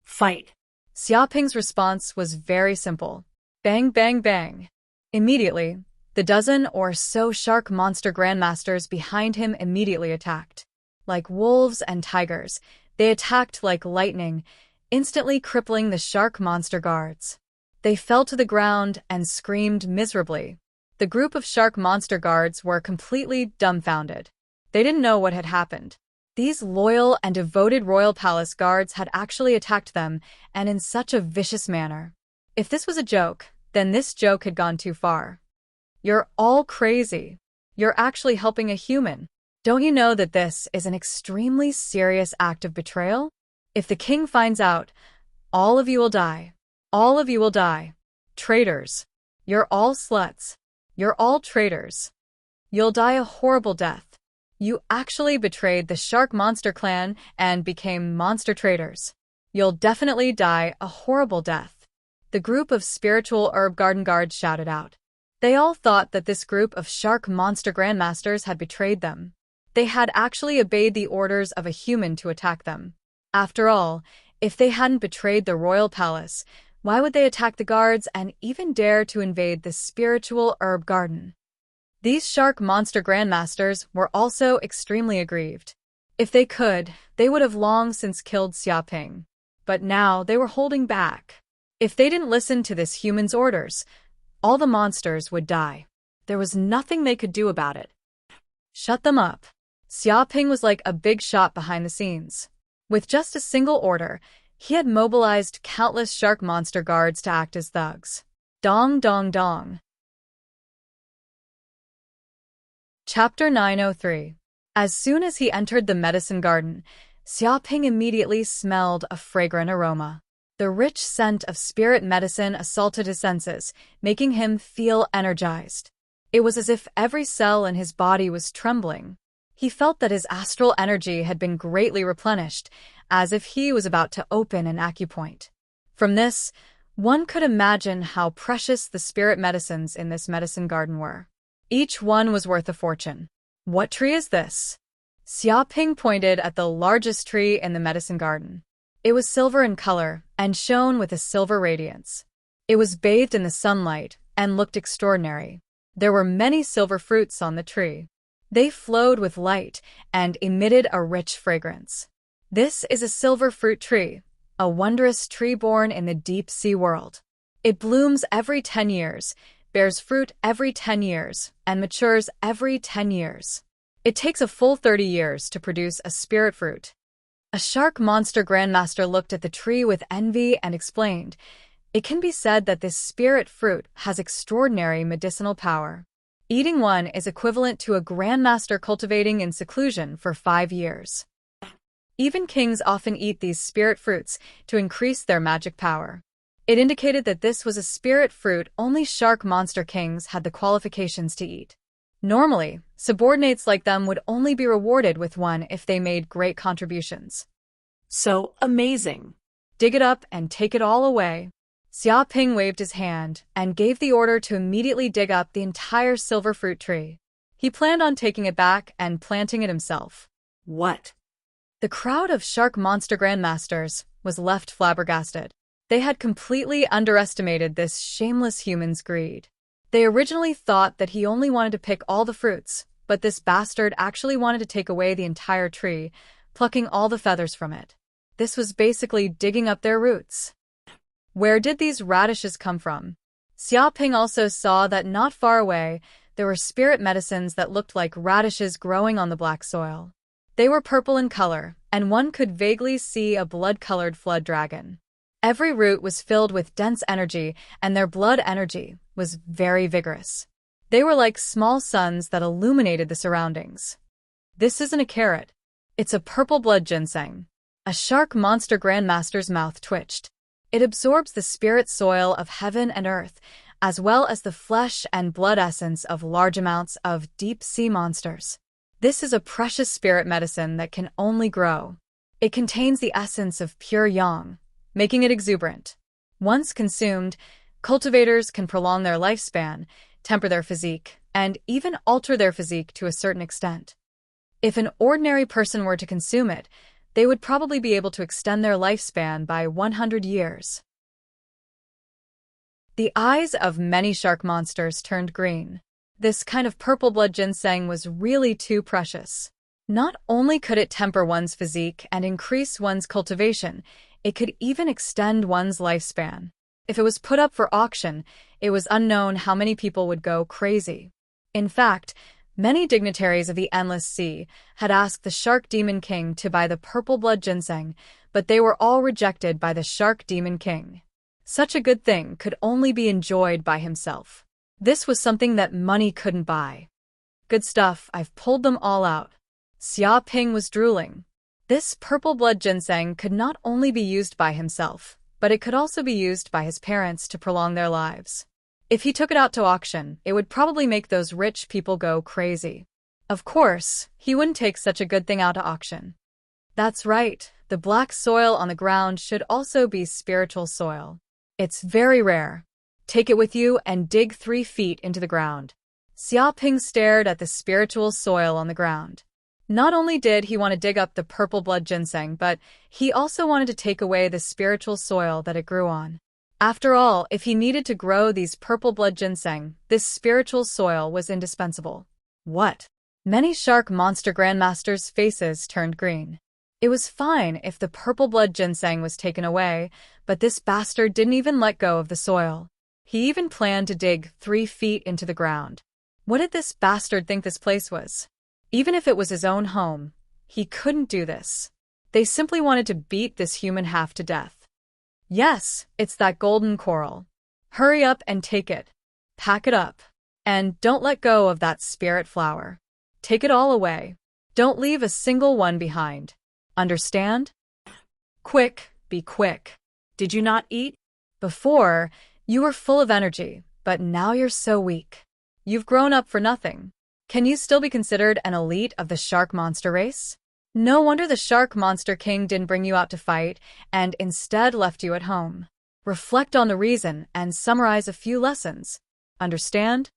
"Fight!" Xia Ping's response was very simple. Bang, bang, bang. Immediately, the dozen or so shark monster grandmasters behind him immediately attacked. Like wolves and tigers, they attacked like lightning, instantly crippling the shark monster guards. They fell to the ground and screamed miserably. The group of shark monster guards were completely dumbfounded. They didn't know what had happened. These loyal and devoted royal palace guards had actually attacked them, and in such a vicious manner. If this was a joke, then this joke had gone too far. "You're all crazy. You're actually helping a human. Don't you know that this is an extremely serious act of betrayal? If the king finds out, all of you will die. All of you will die. Traitors. You're all sluts. You're all traitors." You'll die a horrible death. You actually betrayed the shark monster clan and became monster traders. You'll definitely die a horrible death. The group of spiritual herb garden guards shouted out. They all thought that this group of shark monster grandmasters had betrayed them. They had actually obeyed the orders of a human to attack them. After all, if they hadn't betrayed the royal palace, why would they attack the guards and even dare to invade the spiritual herb garden? These shark monster grandmasters were also extremely aggrieved. If they could, they would have long since killed Xiaoping. But now they were holding back. If they didn't listen to this human's orders, all the monsters would die. There was nothing they could do about it. Shut them up. Xiaoping was like a big shot behind the scenes. With just a single order, he had mobilized countless shark monster guards to act as thugs. Dong dong dong. Chapter 903. As soon as he entered the medicine garden, Xiaoping immediately smelled a fragrant aroma. The rich scent of spirit medicine assaulted his senses, making him feel energized. It was as if every cell in his body was trembling. He felt that his astral energy had been greatly replenished, as if he was about to open an acupoint. From this, one could imagine how precious the spirit medicines in this medicine garden were. Each one was worth a fortune. What tree is this? Xiaoping pointed at the largest tree in the medicine garden. It was silver in color and shone with a silver radiance. It was bathed in the sunlight and looked extraordinary. There were many silver fruits on the tree. They flowed with light and emitted a rich fragrance. This is a silver fruit tree, a wondrous tree born in the deep sea world. It blooms every 10 years, bears fruit every 10 years, and matures every 10 years. It takes a full 30 years to produce a spirit fruit. A shark monster grandmaster looked at the tree with envy and explained, "It can be said that this spirit fruit has extraordinary medicinal power. Eating one is equivalent to a grandmaster cultivating in seclusion for 5 years. Even kings often eat these spirit fruits to increase their magic power." It indicated that this was a spirit fruit only shark monster kings had the qualifications to eat. Normally, subordinates like them would only be rewarded with one if they made great contributions. So amazing. Dig it up and take it all away. Xiaoping waved his hand and gave the order to immediately dig up the entire silver fruit tree. He planned on taking it back and planting it himself. What? The crowd of shark monster grandmasters was left flabbergasted. They had completely underestimated this shameless human's greed. They originally thought that he only wanted to pick all the fruits, but this bastard actually wanted to take away the entire tree, plucking all the feathers from it. This was basically digging up their roots. Where did these radishes come from? Xiaoping also saw that not far away, there were spirit medicines that looked like radishes growing on the black soil. They were purple in color, and one could vaguely see a blood-colored flood dragon. Every root was filled with dense energy, and their blood energy was very vigorous. They were like small suns that illuminated the surroundings. This isn't a carrot. It's a purple blood ginseng. A shark monster grandmaster's mouth twitched. It absorbs the spirit soil of heaven and earth, as well as the flesh and blood essence of large amounts of deep-sea monsters. This is a precious spirit medicine that can only grow. It contains the essence of pure yang, making it exuberant. Once consumed, cultivators can prolong their lifespan, temper their physique, and even alter their physique to a certain extent. If an ordinary person were to consume it, they would probably be able to extend their lifespan by 100 years. The eyes of many shark monsters turned green. This kind of purple blood ginseng was really too precious. Not only could it temper one's physique and increase one's cultivation, it could even extend one's lifespan. If it was put up for auction, it was unknown how many people would go crazy. In fact, many dignitaries of the Endless Sea had asked the Shark Demon King to buy the purple blood ginseng, but they were all rejected by the Shark Demon King. Such a good thing could only be enjoyed by himself. This was something that money couldn't buy. Good stuff, I've pulled them all out. Xiaoping was drooling. This purple blood ginseng could not only be used by himself, but it could also be used by his parents to prolong their lives. If he took it out to auction, it would probably make those rich people go crazy. Of course, he wouldn't take such a good thing out to auction. That's right, the black soil on the ground should also be spiritual soil. It's very rare. Take it with you and dig 3 feet into the ground. Xiaoping stared at the spiritual soil on the ground. Not only did he want to dig up the purple blood ginseng, but he also wanted to take away the spiritual soil that it grew on. After all, if he needed to grow these purple blood ginseng, this spiritual soil was indispensable. What? Many shark monster grandmasters' faces turned green. It was fine if the purple blood ginseng was taken away, but this bastard didn't even let go of the soil. He even planned to dig 3 feet into the ground. What did this bastard think this place was? Even if it was his own home, he couldn't do this. They simply wanted to beat this human half to death. Yes, it's that golden coral. Hurry up and take it. Pack it up. And don't let go of that spirit flower. Take it all away. Don't leave a single one behind. Understand? Quick, be quick. Did you not eat? Before, you were full of energy, but now you're so weak. You've grown up for nothing. Can you still be considered an elite of the shark monster race? No wonder the shark monster king didn't bring you out to fight and instead left you at home. Reflect on the reason and summarize a few lessons. Understand?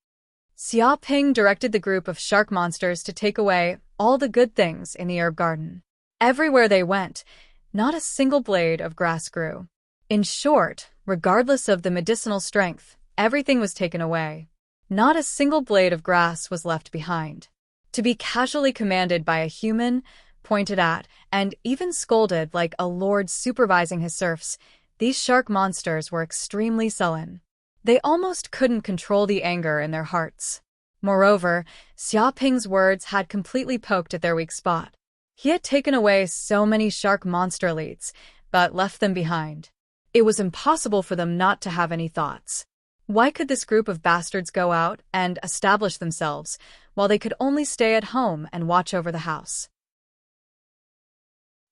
Xiaoping directed the group of shark monsters to take away all the good things in the herb garden. Everywhere they went, not a single blade of grass grew. In short, regardless of the medicinal strength, everything was taken away. Not a single blade of grass was left behind. To be casually commanded by a human, pointed at, and even scolded like a lord supervising his serfs, these shark monsters were extremely sullen. They almost couldn't control the anger in their hearts. Moreover, Xiaoping's words had completely poked at their weak spot. He had taken away so many shark monster elites, but left them behind. It was impossible for them not to have any thoughts. Why could this group of bastards go out and establish themselves, while they could only stay at home and watch over the house?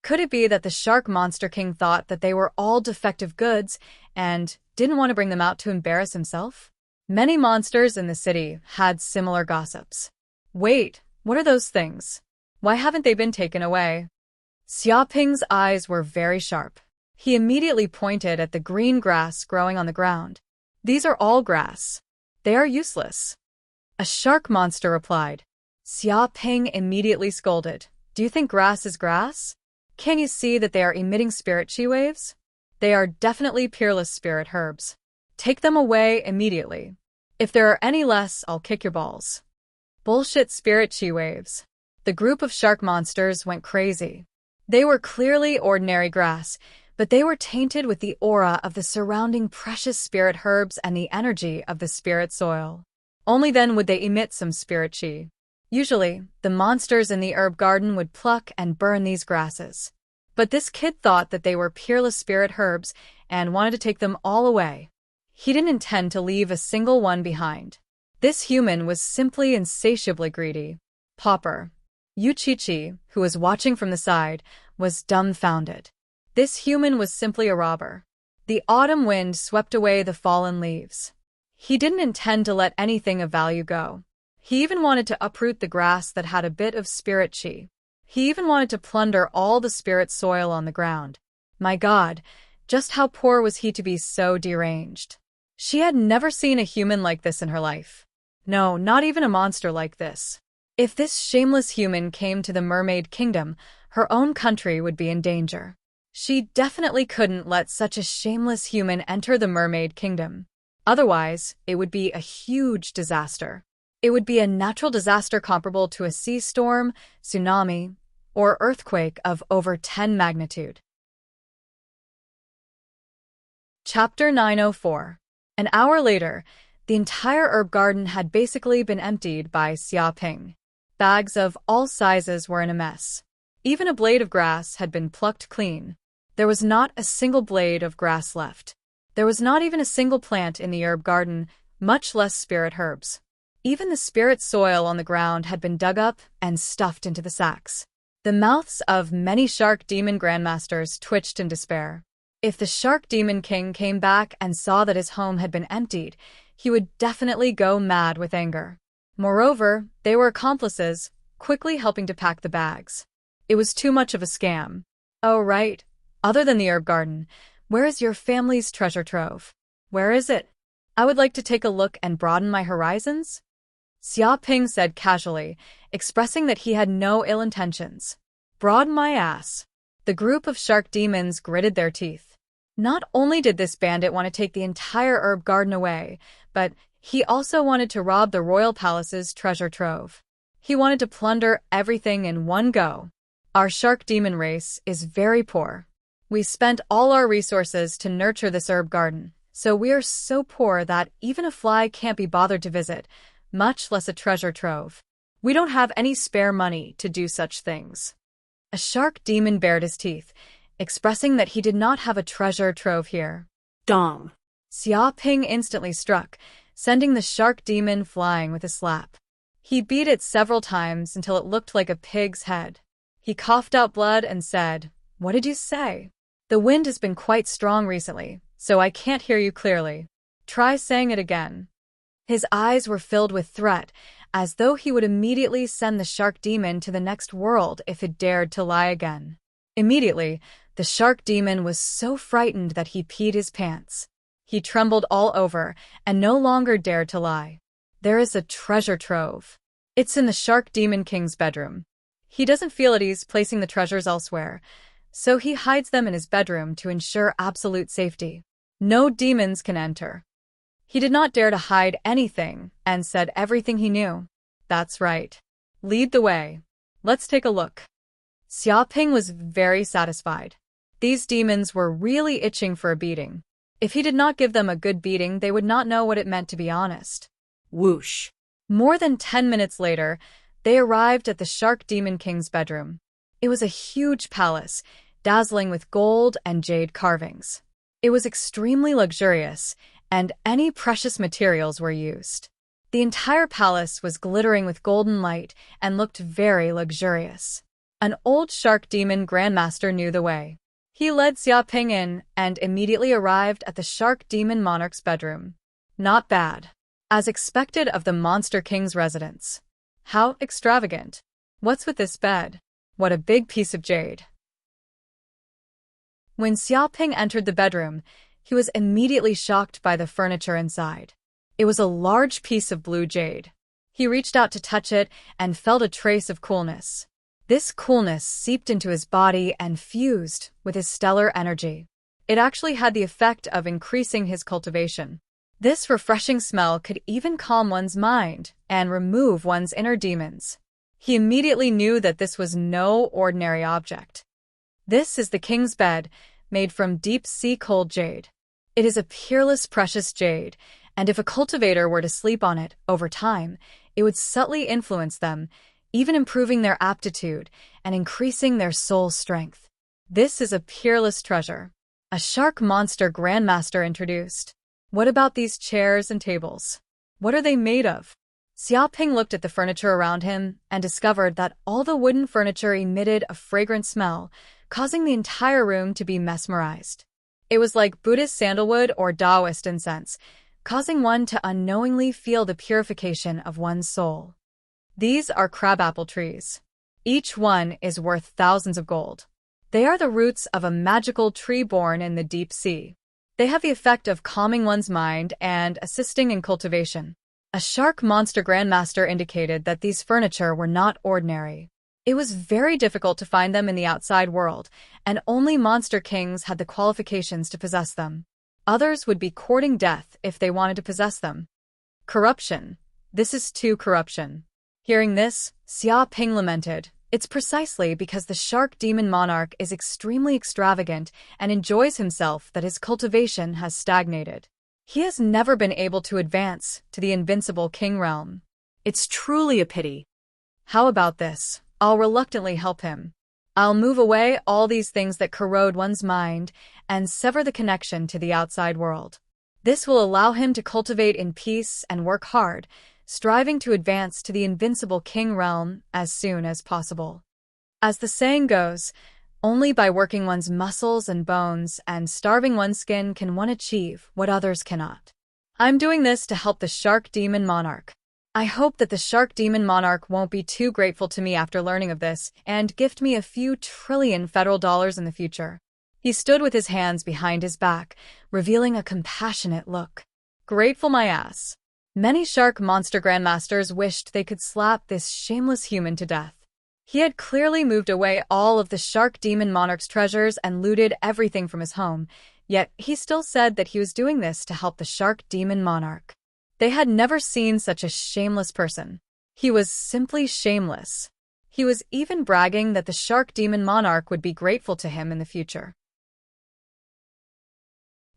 Could it be that the shark monster king thought that they were all defective goods and didn't want to bring them out to embarrass himself? Many monsters in the city had similar gossips. Wait, what are those things? Why haven't they been taken away? Xiaoping's eyes were very sharp. He immediately pointed at the green grass growing on the ground. These are all grass. They are useless. A shark monster replied. Xiaoping immediately scolded. Do you think grass is grass? Can't you see that they are emitting spirit chi waves? They are definitely peerless spirit herbs. Take them away immediately. If there are any less, I'll kick your balls. Bullshit spirit chi waves. The group of shark monsters went crazy. They were clearly ordinary grass, but they were tainted with the aura of the surrounding precious spirit herbs and the energy of the spirit soil. Only then would they emit some spirit chi. Usually, the monsters in the herb garden would pluck and burn these grasses. But this kid thought that they were peerless spirit herbs and wanted to take them all away. He didn't intend to leave a single one behind. This human was simply insatiably greedy. Pauper. Yuchichi, who was watching from the side, was dumbfounded. This human was simply a robber. The autumn wind swept away the fallen leaves. He didn't intend to let anything of value go. He even wanted to uproot the grass that had a bit of spirit chi. He even wanted to plunder all the spirit soil on the ground. My God, just how poor was he to be so deranged? She had never seen a human like this in her life. No, not even a monster like this. If this shameless human came to the mermaid kingdom, her own country would be in danger. She definitely couldn't let such a shameless human enter the mermaid kingdom. Otherwise, it would be a huge disaster. It would be a natural disaster comparable to a sea storm, tsunami, or earthquake of over 10 magnitude. Chapter 904. An hour later, the entire herb garden had basically been emptied by Xiaoping. Bags of all sizes were in a mess. Even a blade of grass had been plucked clean. There was not a single blade of grass left. There was not even a single plant in the herb garden, much less spirit herbs. Even the spirit soil on the ground had been dug up and stuffed into the sacks. The mouths of many shark demon grandmasters twitched in despair. If the Shark Demon King came back and saw that his home had been emptied, he would definitely go mad with anger. Moreover, they were accomplices, quickly helping to pack the bags. It was too much of a scam. Oh, right. Other than the herb garden, where is your family's treasure trove? Where is it? I would like to take a look and broaden my horizons. Xiaoping said casually, expressing that he had no ill intentions. Broaden my ass. The group of shark demons gritted their teeth. Not only did this bandit want to take the entire herb garden away, but he also wanted to rob the royal palace's treasure trove. He wanted to plunder everything in one go. Our shark demon race is very poor. We spent all our resources to nurture this herb garden, so we are so poor that even a fly can't be bothered to visit, much less a treasure trove. We don't have any spare money to do such things. A shark demon bared his teeth, expressing that he did not have a treasure trove here. Dong. Xiaoping instantly struck, sending the shark demon flying with a slap. He beat it several times until it looked like a pig's head. He coughed out blood and said, "What did you say? The wind has been quite strong recently, so I can't hear you clearly. Try saying it again." His eyes were filled with threat, as though he would immediately send the shark demon to the next world if it dared to lie again. Immediately, the shark demon was so frightened that he peed his pants. He trembled all over and no longer dared to lie. There is a treasure trove. It's in the Shark Demon King's bedroom. He doesn't feel at ease placing the treasures elsewhere, so he hides them in his bedroom to ensure absolute safety. No demons can enter. He did not dare to hide anything and said everything he knew. That's right. Lead the way. Let's take a look. Xiaoping was very satisfied. These demons were really itching for a beating. If he did not give them a good beating, they would not know what it meant to be honest. Whoosh. More than 10 minutes later, they arrived at the Shark Demon King's bedroom. It was a huge palace, dazzling with gold and jade carvings. It was extremely luxurious, and any precious materials were used. The entire palace was glittering with golden light and looked very luxurious. An old shark demon grandmaster knew the way. He led Xiaoping in and immediately arrived at the Shark Demon Monarch's bedroom. Not bad. As expected of the Monster King's residence. How extravagant. What's with this bed? What a big piece of jade. When Xiaoping entered the bedroom, he was immediately shocked by the furniture inside. It was a large piece of blue jade. He reached out to touch it and felt a trace of coolness. This coolness seeped into his body and fused with his stellar energy. It actually had the effect of increasing his cultivation. This refreshing smell could even calm one's mind and remove one's inner demons. He immediately knew that this was no ordinary object. This is the king's bed, made from deep-sea cold jade. It is a peerless precious jade, and if a cultivator were to sleep on it over time, it would subtly influence them, even improving their aptitude and increasing their soul strength. This is a peerless treasure. A shark monster grandmaster introduced. What about these chairs and tables? What are they made of? Xiaoping looked at the furniture around him and discovered that all the wooden furniture emitted a fragrant smell, causing the entire room to be mesmerized. It was like Buddhist sandalwood or Taoist incense, causing one to unknowingly feel the purification of one's soul. These are crabapple trees. Each one is worth thousands of gold. They are the roots of a magical tree born in the deep sea. They have the effect of calming one's mind and assisting in cultivation. A shark monster grandmaster indicated that these furniture were not ordinary. It was very difficult to find them in the outside world, and only monster kings had the qualifications to possess them. Others would be courting death if they wanted to possess them. Corruption. This is too corruption. Hearing this, Xiaoping lamented. It's precisely because the Shark Demon Monarch is extremely extravagant and enjoys himself that his cultivation has stagnated. He has never been able to advance to the invincible king realm. It's truly a pity. How about this? I'll reluctantly help him. I'll move away all these things that corrode one's mind and sever the connection to the outside world. This will allow him to cultivate in peace and work hard, striving to advance to the invincible king realm as soon as possible. As the saying goes, Only by working one's muscles and bones and starving one's skin can one achieve what others cannot. I'm doing this to help the Shark Demon Monarch. I hope that the Shark Demon Monarch won't be too grateful to me after learning of this and gift me a few trillion federal dollars in the future. He stood with his hands behind his back, revealing a compassionate look. Grateful my ass. Many shark monster grandmasters wished they could slap this shameless human to death. He had clearly moved away all of the Shark Demon Monarch's treasures and looted everything from his home, yet he still said that he was doing this to help the Shark Demon Monarch. They had never seen such a shameless person. He was simply shameless. He was even bragging that the Shark Demon Monarch would be grateful to him in the future.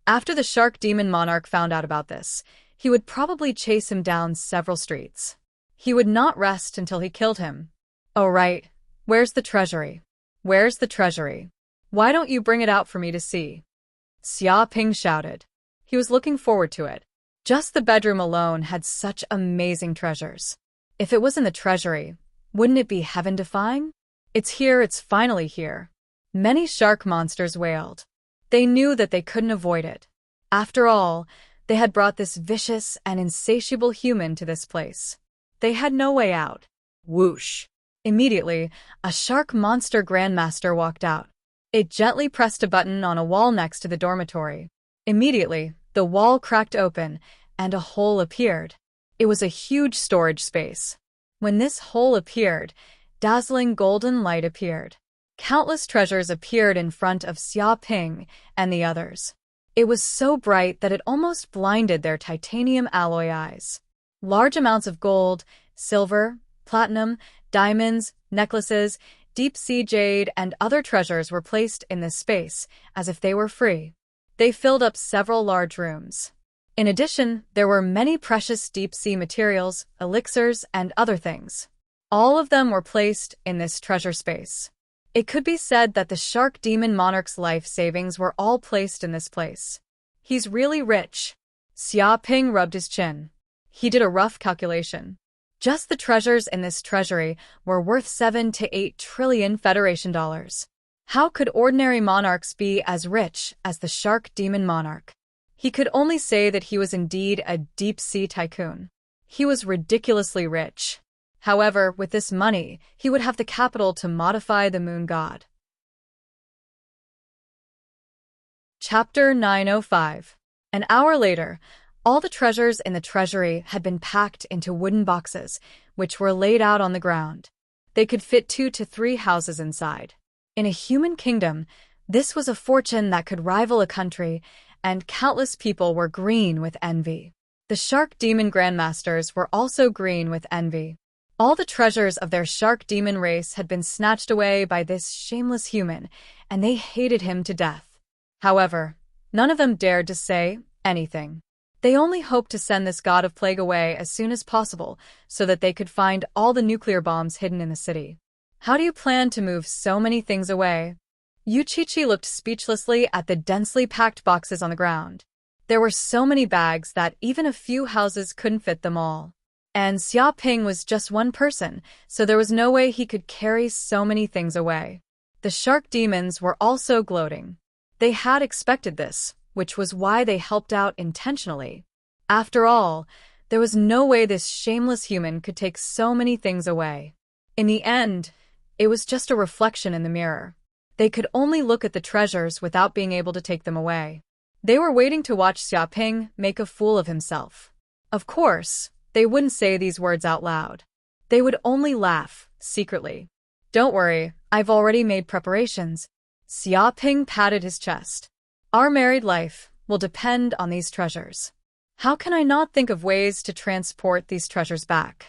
After the Shark Demon Monarch found out about this, he would probably chase him down several streets. He would not rest until he killed him. Oh right, where's the treasury? Where's the treasury? Why don't you bring it out for me to see? Xia Ping shouted. He was looking forward to it. Just the bedroom alone had such amazing treasures. If it was in the treasury, wouldn't it be heaven-defying? It's here, it's finally here. Many shark monsters wailed. They knew that they couldn't avoid it. After all, they had brought this vicious and insatiable human to this place. They had no way out. Whoosh! Immediately, a shark monster grandmaster walked out. It gently pressed a button on a wall next to the dormitory. Immediately, the wall cracked open, and a hole appeared. It was a huge storage space. When this hole appeared, dazzling golden light appeared. Countless treasures appeared in front of Xia Ping and the others. It was so bright that it almost blinded their titanium alloy eyes. Large amounts of gold, silver, platinum, diamonds, necklaces, deep-sea jade, and other treasures were placed in this space, as if they were free. They filled up several large rooms. In addition, there were many precious deep-sea materials, elixirs, and other things. All of them were placed in this treasure space. It could be said that the Shark Demon Monarch's life savings were all placed in this place. He's really rich. Xia Ping rubbed his chin. He did a rough calculation. Just the treasures in this treasury were worth 7 to 8 trillion Federation dollars. How could ordinary monarchs be as rich as the Shark Demon Monarch? He could only say that he was indeed a deep-sea tycoon. He was ridiculously rich. However, with this money, he would have the capital to modify the moon god. Chapter 905. An hour later, all the treasures in the treasury had been packed into wooden boxes, which were laid out on the ground. They could fit 2 to 3 houses inside. In a human kingdom, this was a fortune that could rival a country, and countless people were green with envy. The Shark Demon Grandmasters were also green with envy. All the treasures of their shark demon race had been snatched away by this shameless human, and they hated him to death. However, none of them dared to say anything. They only hoped to send this god of plague away as soon as possible so that they could find all the nuclear bombs hidden in the city. How do you plan to move so many things away? Yuchichi looked speechlessly at the densely packed boxes on the ground. There were so many bags that even a few houses couldn't fit them all. And Xia Ping was just one person, so there was no way he could carry so many things away. The shark demons were also gloating. They had expected this, which was why they helped out intentionally. After all, there was no way this shameless human could take so many things away. In the end, it was just a reflection in the mirror. They could only look at the treasures without being able to take them away. They were waiting to watch Xia Ping make a fool of himself. Of course, they wouldn't say these words out loud. They would only laugh, secretly. Don't worry, I've already made preparations. Xia Ping patted his chest. Our married life will depend on these treasures. How can I not think of ways to transport these treasures back?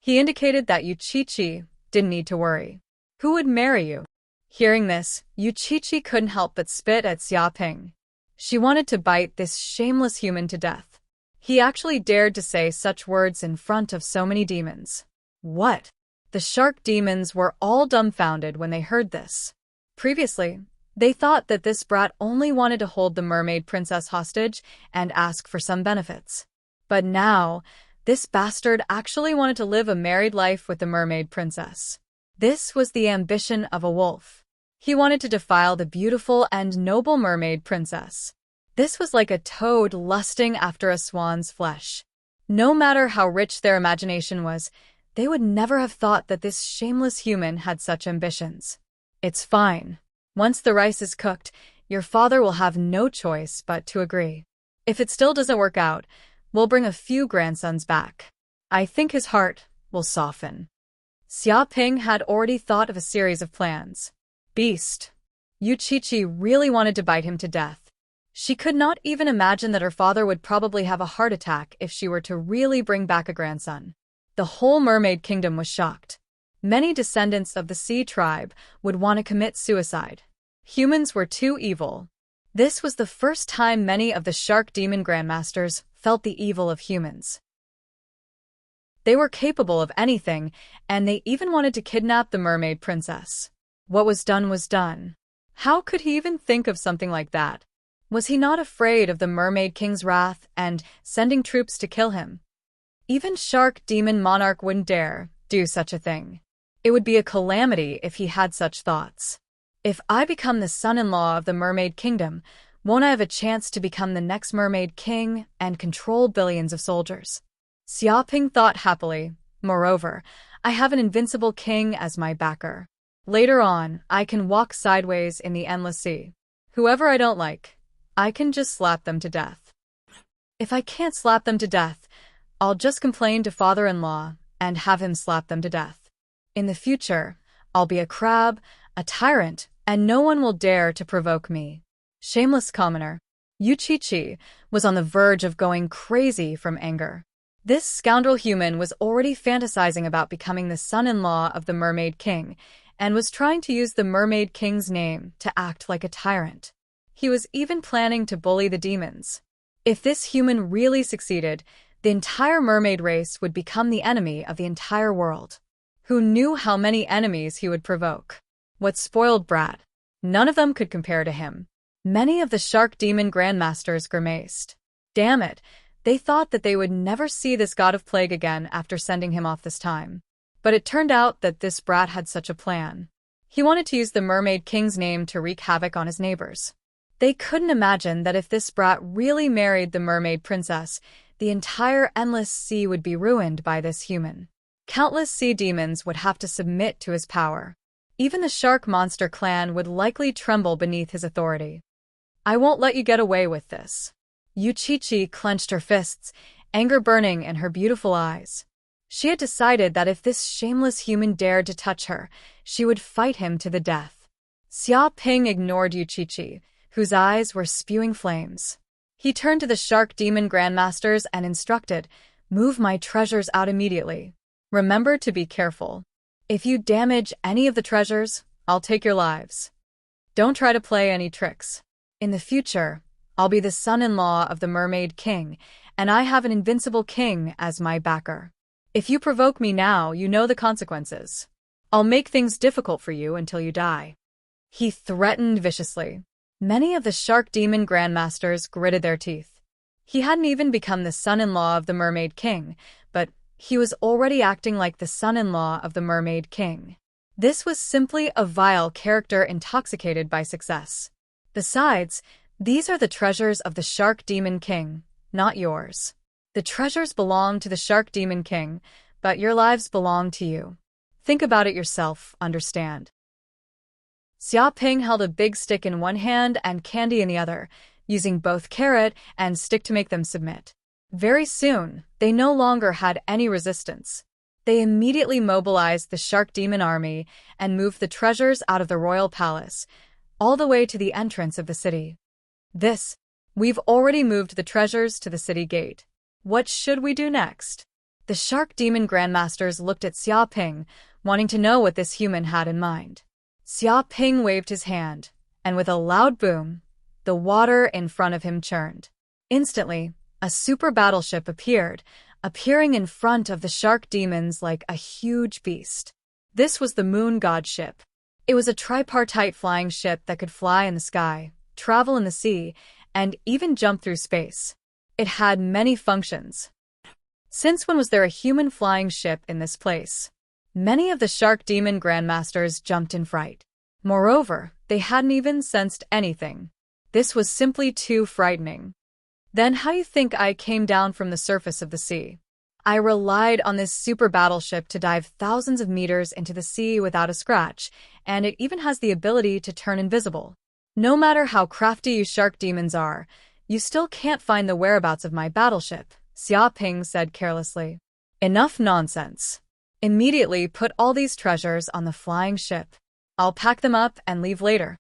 He indicated that Yuchichi didn't need to worry. Who would marry you? Hearing this, Yuchichi couldn't help but spit at Xia Ping. She wanted to bite this shameless human to death. He actually dared to say such words in front of so many demons. What? The shark demons were all dumbfounded when they heard this. Previously, they thought that this brat only wanted to hold the mermaid princess hostage and ask for some benefits. But now, this bastard actually wanted to live a married life with the mermaid princess. This was the ambition of a wolf. He wanted to defile the beautiful and noble mermaid princess. This was like a toad lusting after a swan's flesh. No matter how rich their imagination was, they would never have thought that this shameless human had such ambitions. It's fine. Once the rice is cooked, your father will have no choice but to agree. If it still doesn't work out, we'll bring a few grandsons back. I think his heart will soften. Xia Ping had already thought of a series of plans. Beast. Yuqiqi really wanted to bite him to death. She could not even imagine that her father would probably have a heart attack if she were to really bring back a grandson. The whole mermaid kingdom was shocked. Many descendants of the sea tribe would want to commit suicide. Humans were too evil. This was the first time many of the shark demon grandmasters felt the evil of humans. They were capable of anything, and they even wanted to kidnap the mermaid princess. What was done was done. How could he even think of something like that? Was he not afraid of the Mermaid King's wrath and sending troops to kill him? Even Shark Demon Monarch wouldn't dare do such a thing. It would be a calamity if he had such thoughts. If I become the son-in-law of the Mermaid Kingdom, won't I have a chance to become the next Mermaid King and control billions of soldiers? Xia Ping thought happily. Moreover, I have an invincible king as my backer. Later on, I can walk sideways in the endless sea. Whoever I don't like, I can just slap them to death. If I can't slap them to death, I'll just complain to father-in-law and have him slap them to death. In the future, I'll be a crab, a tyrant, and no one will dare to provoke me. Shameless commoner. Yuqiqi was on the verge of going crazy from anger. This scoundrel human was already fantasizing about becoming the son-in-law of the Mermaid King, and was trying to use the Mermaid King's name to act like a tyrant. He was even planning to bully the demons. If this human really succeeded, the entire mermaid race would become the enemy of the entire world. Who knew how many enemies he would provoke? What spoiled brat! None of them could compare to him. Many of the shark demon grandmasters grimaced. Damn it, they thought that they would never see this god of plague again after sending him off this time. But it turned out that this brat had such a plan. He wanted to use the Mermaid King's name to wreak havoc on his neighbors. They couldn't imagine that if this brat really married the mermaid princess, the entire endless sea would be ruined by this human. Countless sea demons would have to submit to his power. Even the shark monster clan would likely tremble beneath his authority. I won't let you get away with this. Yuqiqi clenched her fists, anger burning in her beautiful eyes. She had decided that if this shameless human dared to touch her, she would fight him to the death. Xia Ping ignored Yuqiqi, whose eyes were spewing flames. He turned to the shark demon grandmasters and instructed, "Move my treasures out immediately. Remember to be careful. If you damage any of the treasures, I'll take your lives. Don't try to play any tricks. In the future, I'll be the son-in-law of the Mermaid King, and I have an invincible king as my backer. If you provoke me now, you know the consequences. I'll make things difficult for you until you die." He threatened viciously. Many of the shark demon grandmasters gritted their teeth. He hadn't even become the son-in-law of the Mermaid King, but he was already acting like the son-in-law of the Mermaid King. This was simply a vile character intoxicated by success. Besides, these are the treasures of the Shark Demon King, not yours. The treasures belong to the Shark Demon King, but your lives belong to you. Think about it yourself, understand? Xia Ping held a big stick in one hand and candy in the other, using both carrot and stick to make them submit. Very soon, they no longer had any resistance. They immediately mobilized the Shark Demon army and moved the treasures out of the royal palace, all the way to the entrance of the city. We've already moved the treasures to the city gate. What should we do next? The Shark Demon Grandmasters looked at Xia Ping, wanting to know what this human had in mind. Xia Ping waved his hand, and with a loud boom, the water in front of him churned. Instantly, a super battleship appeared, appearing in front of the shark demons like a huge beast. This was the Moon God ship. It was a tripartite flying ship that could fly in the sky, travel in the sea, and even jump through space. It had many functions. Since when was there a human flying ship in this place? Many of the Shark Demon Grandmasters jumped in fright. Moreover, they hadn't even sensed anything. This was simply too frightening. Then how do you think I came down from the surface of the sea? I relied on this super battleship to dive thousands of meters into the sea without a scratch, and it even has the ability to turn invisible. No matter how crafty you shark demons are, you still can't find the whereabouts of my battleship, Xia Ping said carelessly. Enough nonsense. Immediately put all these treasures on the flying ship. I'll pack them up and leave later.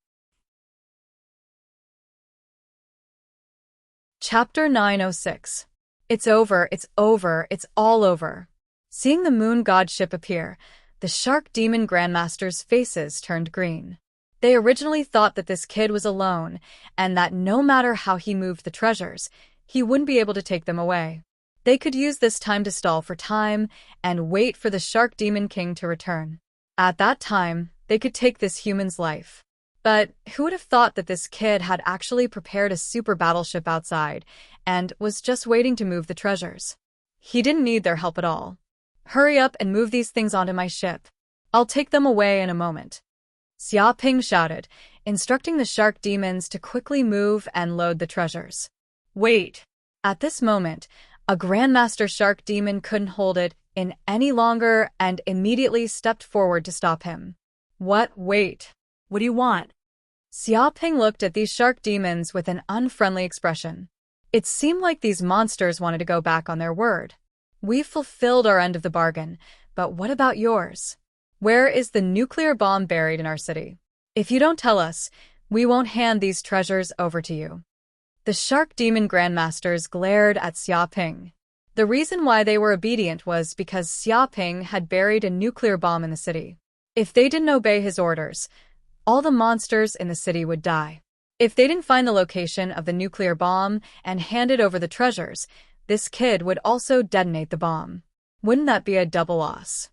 Chapter 906. It's over, it's over, it's all over. Seeing the moon god ship appear, the shark demon grandmasters' faces turned green. They originally thought that this kid was alone, and that no matter how he moved the treasures, he wouldn't be able to take them away. They could use this time to stall for time and wait for the shark demon king to return. At that time, they could take this human's life. But who would have thought that this kid had actually prepared a super battleship outside and was just waiting to move the treasures? He didn't need their help at all. Hurry up and move these things onto my ship. I'll take them away in a moment. Xia Ping shouted, instructing the shark demons to quickly move and load the treasures. Wait! At this moment, a Grandmaster Shark Demon couldn't hold it in any longer and immediately stepped forward to stop him. What? Wait. What do you want? Xia Ping looked at these shark demons with an unfriendly expression. It seemed like these monsters wanted to go back on their word. We've fulfilled our end of the bargain, but what about yours? Where is the nuclear bomb buried in our city? If you don't tell us, we won't hand these treasures over to you. The shark demon grandmasters glared at Xia Ping. The reason why they were obedient was because Xia Ping had buried a nuclear bomb in the city. If they didn't obey his orders, all the monsters in the city would die. If they didn't find the location of the nuclear bomb and handed over the treasures, this kid would also detonate the bomb. Wouldn't that be a double loss?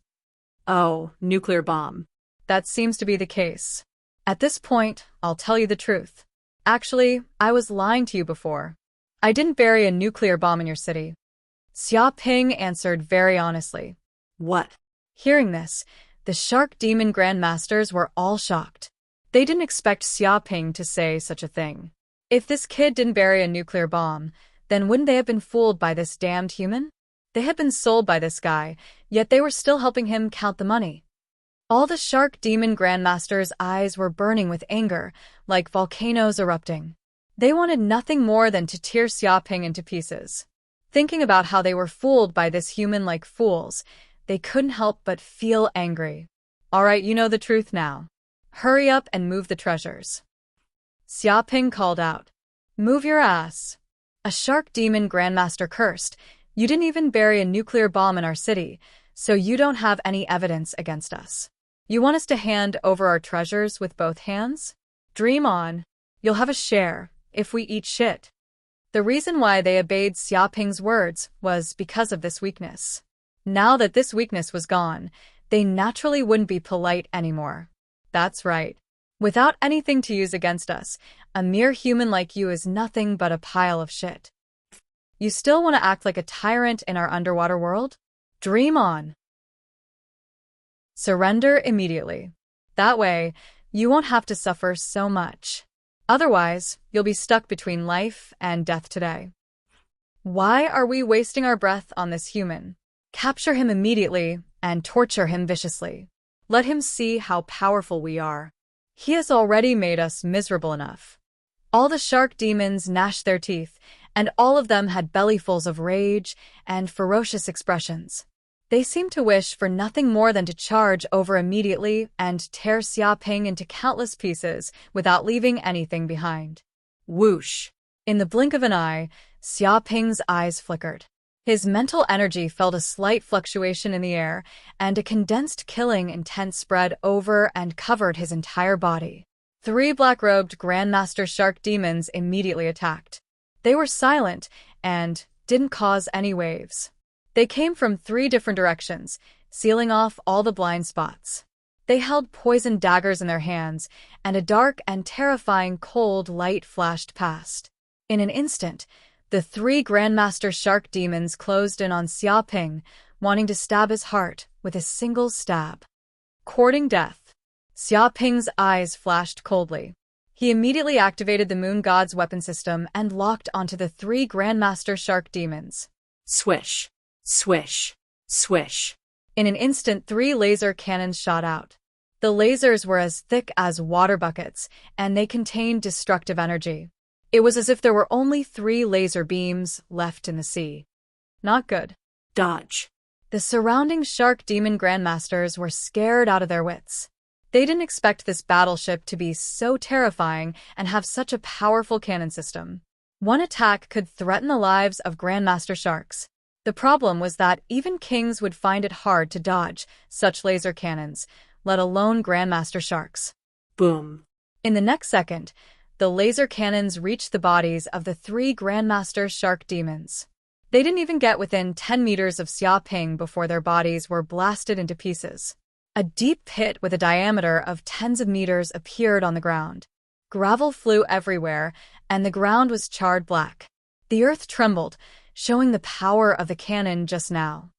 Oh, nuclear bomb. That seems to be the case. At this point, I'll tell you the truth. Actually, I was lying to you before. I didn't bury a nuclear bomb in your city. Xia Ping answered very honestly. What? Hearing this, the shark demon grandmasters were all shocked. They didn't expect Xia Ping to say such a thing. If this kid didn't bury a nuclear bomb, then wouldn't they have been fooled by this damned human? They had been sold by this guy, yet they were still helping him count the money. All the shark demon grandmasters' eyes were burning with anger, like volcanoes erupting. They wanted nothing more than to tear Xia Ping into pieces. Thinking about how they were fooled by this human like fools, they couldn't help but feel angry. All right, you know the truth now. Hurry up and move the treasures. Xia Ping called out. Move your ass. A shark demon grandmaster cursed. You didn't even bury a nuclear bomb in our city, so you don't have any evidence against us. You want us to hand over our treasures with both hands? Dream on. You'll have a share, if we eat shit. The reason why they obeyed Xia Ping's words was because of this weakness. Now that this weakness was gone, they naturally wouldn't be polite anymore. That's right. Without anything to use against us, a mere human like you is nothing but a pile of shit. You still want to act like a tyrant in our underwater world? Dream on. Surrender immediately. That way, you won't have to suffer so much. Otherwise, you'll be stuck between life and death today. Why are we wasting our breath on this human? Capture him immediately and torture him viciously. Let him see how powerful we are. He has already made us miserable enough. All the shark demons gnashed their teeth, and all of them had bellyfuls of rage and ferocious expressions. They seemed to wish for nothing more than to charge over immediately and tear Xia Ping into countless pieces without leaving anything behind. Whoosh! In the blink of an eye, Xia Ping's eyes flickered. His mental energy felt a slight fluctuation in the air, and a condensed killing intent spread over and covered his entire body. 3 black-robed Grandmaster Shark Demons immediately attacked. They were silent and didn't cause any waves. They came from 3 different directions, sealing off all the blind spots. They held poisoned daggers in their hands, and a dark and terrifying cold light flashed past. In an instant, the 3 Grandmaster Shark Demons closed in on Xia Ping, wanting to stab his heart with a single stab. Courting death. Xia Ping's eyes flashed coldly. He immediately activated the moon god's weapon system and locked onto the 3 Grandmaster Shark Demons. Swish, swish, swish. In an instant, 3 laser cannons shot out. The lasers were as thick as water buckets, and they contained destructive energy. It was as if there were only 3 laser beams left in the sea. Not good. Dodge. The surrounding Shark Demon Grandmasters were scared out of their wits. They didn't expect this battleship to be so terrifying and have such a powerful cannon system. One attack could threaten the lives of Grandmaster Sharks. The problem was that even kings would find it hard to dodge such laser cannons, let alone Grandmaster Sharks. Boom. In the next second, the laser cannons reached the bodies of the 3 Grandmaster Shark Demons. They didn't even get within 10 meters of Xia Ping before their bodies were blasted into pieces. A deep pit with a diameter of tens of meters appeared on the ground. Gravel flew everywhere, and the ground was charred black. The earth trembled, showing the power of the cannon just now.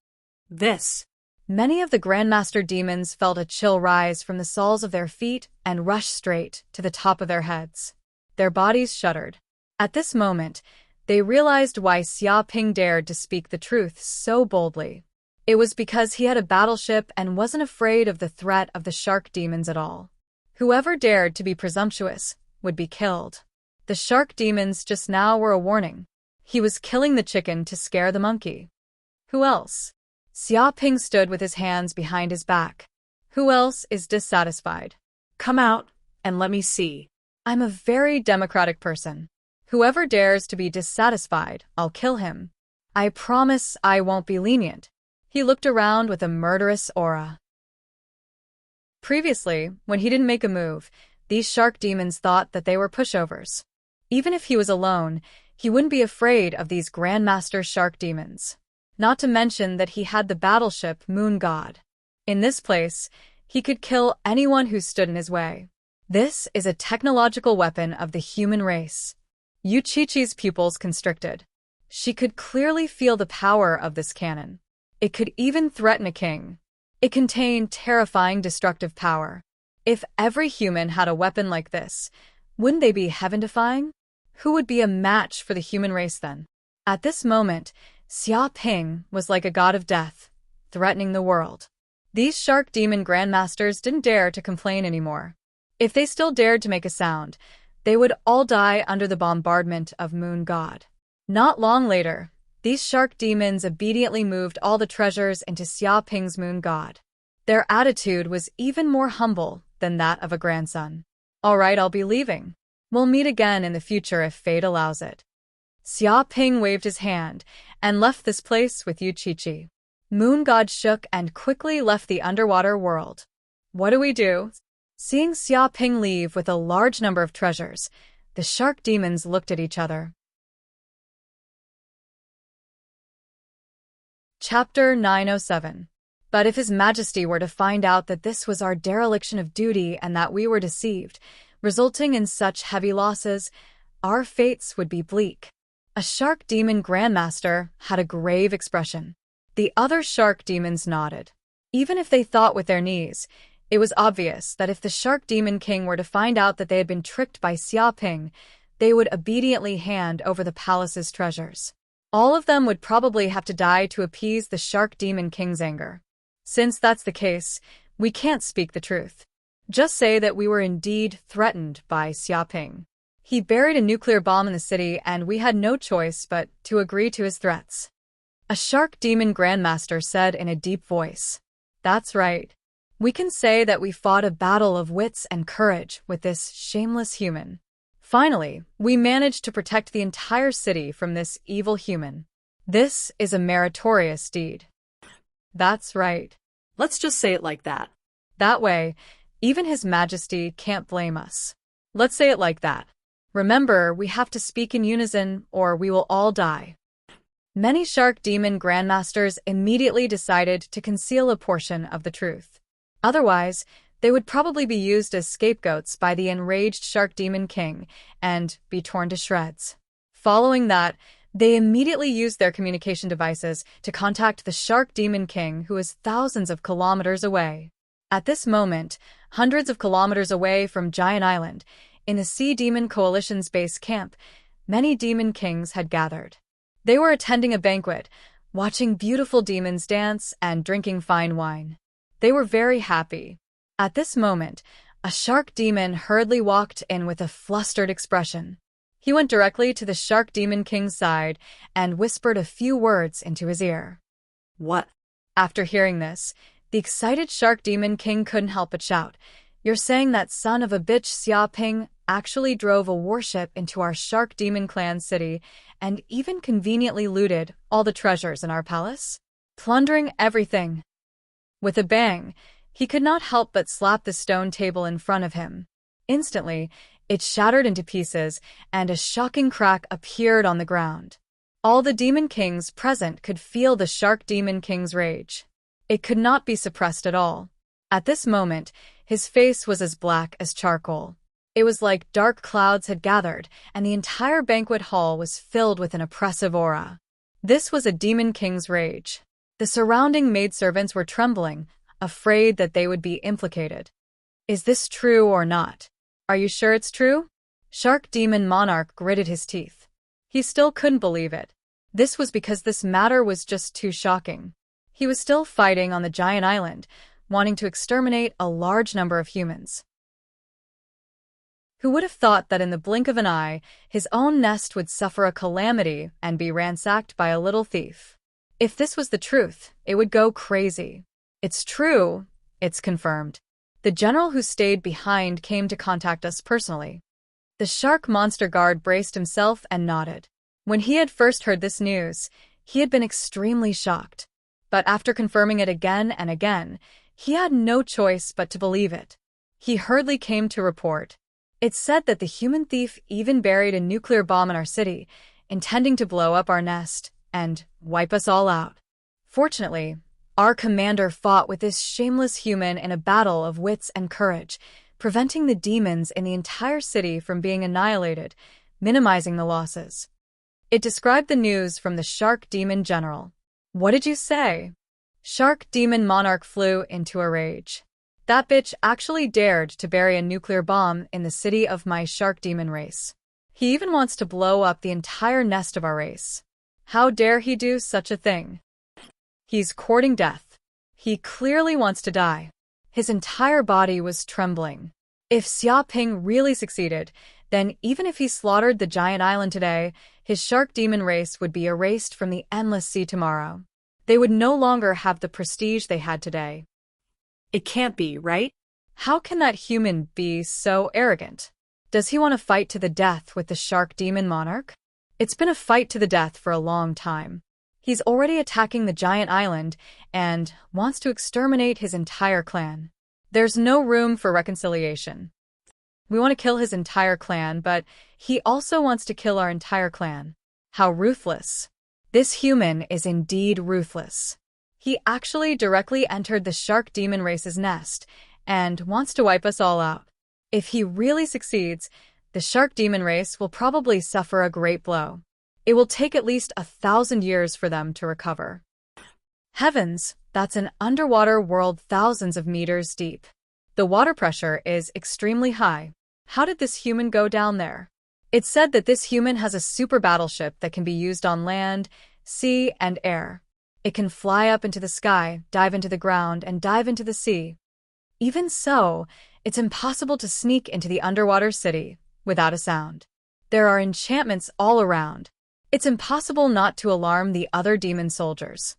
Many of the Grandmaster Demons felt a chill rise from the soles of their feet and rushed straight to the top of their heads. Their bodies shuddered. At this moment, they realized why Xia Ping dared to speak the truth so boldly. It was because he had a battleship and wasn't afraid of the threat of the Shark Demons at all. Whoever dared to be presumptuous would be killed. The Shark Demons just now were a warning. He was killing the chicken to scare the monkey. Who else? Xia Ping stood with his hands behind his back. Who else is dissatisfied? Come out and let me see. I'm a very democratic person. Whoever dares to be dissatisfied, I'll kill him. I promise I won't be lenient. He looked around with a murderous aura. Previously, when he didn't make a move, these Shark Demons thought that they were pushovers. Even if he was alone, he wouldn't be afraid of these Grandmaster Shark Demons. Not to mention that he had the battleship Moon God. In this place, he could kill anyone who stood in his way. This is a technological weapon of the human race. Yu Qiqi's pupils constricted. She could clearly feel the power of this cannon. It could even threaten a king. It contained terrifying destructive power. If every human had a weapon like this, wouldn't they be heaven-defying? Who would be a match for the human race then? At this moment, Xia Ping was like a god of death, threatening the world. These Shark Demon Grandmasters didn't dare to complain anymore. If they still dared to make a sound, they would all die under the bombardment of Moon God. Not long later, these Shark Demons obediently moved all the treasures into Xia Ping's Moon God. Their attitude was even more humble than that of a grandson. All right, I'll be leaving. We'll meet again in the future if fate allows it. Xia Ping waved his hand and left this place with Yu Qiqi. Moon God shook and quickly left the underwater world. What do we do? Seeing Xia Ping leave with a large number of treasures, the Shark Demons looked at each other. Chapter 907. But if His Majesty were to find out that this was our dereliction of duty and that we were deceived, resulting in such heavy losses, our fates would be bleak. A Shark Demon Grandmaster had a grave expression. The other Shark Demons nodded. Even if they thought with their knees, it was obvious that if the Shark Demon King were to find out that they had been tricked by Xia Ping, they would obediently hand over the palace's treasures. All of them would probably have to die to appease the Shark Demon King's anger. Since that's the case, we can't speak the truth. Just say that we were indeed threatened by Xia Ping. He buried a nuclear bomb in the city and we had no choice but to agree to his threats. A Shark Demon Grandmaster said in a deep voice. That's right. We can say that we fought a battle of wits and courage with this shameless human. Finally, we managed to protect the entire city from this evil human. This is a meritorious deed. That's right. Let's just say it like that. That way, even His Majesty can't blame us. Let's say it like that. Remember, we have to speak in unison or we will all die. Many Shark Demon Grandmasters immediately decided to conceal a portion of the truth. Otherwise, they would probably be used as scapegoats by the enraged Shark Demon King and be torn to shreds. Following that, they immediately used their communication devices to contact the Shark Demon King, who is thousands of kilometers away. At this moment, hundreds of kilometers away from Giant Island, in the Sea Demon Coalition's base camp, many demon kings had gathered. They were attending a banquet, watching beautiful demons dance and drinking fine wine. They were very happy. At this moment, a shark demon hurriedly walked in with a flustered expression. He went directly to the shark demon king's side and whispered a few words into his ear. What? After hearing this, the excited shark demon king couldn't help but shout, "You're saying that son of a bitch Xiaoping actually drove a warship into our shark demon clan city and even conveniently looted all the treasures in our palace? Plundering everything." With a bang, he could not help but slap the stone table in front of him. Instantly, it shattered into pieces, and a shocking crack appeared on the ground. All the demon kings present could feel the shark demon king's rage. It could not be suppressed at all. At this moment, his face was as black as charcoal. It was like dark clouds had gathered, and the entire banquet hall was filled with an oppressive aura. This was a demon king's rage. The surrounding maidservants were trembling, afraid that they would be implicated. Is this true or not? Are you sure it's true? Shark Demon Monarch gritted his teeth. He still couldn't believe it. This was because this matter was just too shocking. He was still fighting on the giant island, wanting to exterminate a large number of humans. Who would have thought that in the blink of an eye, his own nest would suffer a calamity and be ransacked by a little thief? If this was the truth, it would go crazy. It's true. It's confirmed. The general who stayed behind came to contact us personally. The shark monster guard braced himself and nodded. When he had first heard this news, he had been extremely shocked. But after confirming it again and again, he had no choice but to believe it. He hurriedly came to report. It said that the human thief even buried a nuclear bomb in our city, intending to blow up our nest and wipe us all out. Fortunately, our commander fought with this shameless human in a battle of wits and courage, preventing the demons in the entire city from being annihilated, minimizing the losses. It described the news from the Shark Demon General. What did you say? Shark Demon Monarch flew into a rage. That bitch actually dared to bury a nuclear bomb in the city of my Shark Demon race. He even wants to blow up the entire nest of our race. How dare he do such a thing? He's courting death. He clearly wants to die. His entire body was trembling. If Xiaoping really succeeded, then even if he slaughtered the giant island today, his shark demon race would be erased from the endless sea tomorrow. They would no longer have the prestige they had today. It can't be, right? How can that human be so arrogant? Does he want to fight to the death with the shark demon monarch? It's been a fight to the death for a long time. He's already attacking the giant island and wants to exterminate his entire clan. There's no room for reconciliation. We want to kill his entire clan, but he also wants to kill our entire clan. How ruthless. This human is indeed ruthless. He actually directly entered the shark demon race's nest and wants to wipe us all out. If he really succeeds, the shark demon race will probably suffer a great blow. It will take at least 1,000 years for them to recover. Heavens, that's an underwater world thousands of meters deep. The water pressure is extremely high. How did this human go down there? It's said that this human has a super battleship that can be used on land, sea, and air. It can fly up into the sky, dive into the ground, and dive into the sea. Even so, it's impossible to sneak into the underwater city without a sound. There are enchantments all around. It's impossible not to alarm the other demon soldiers.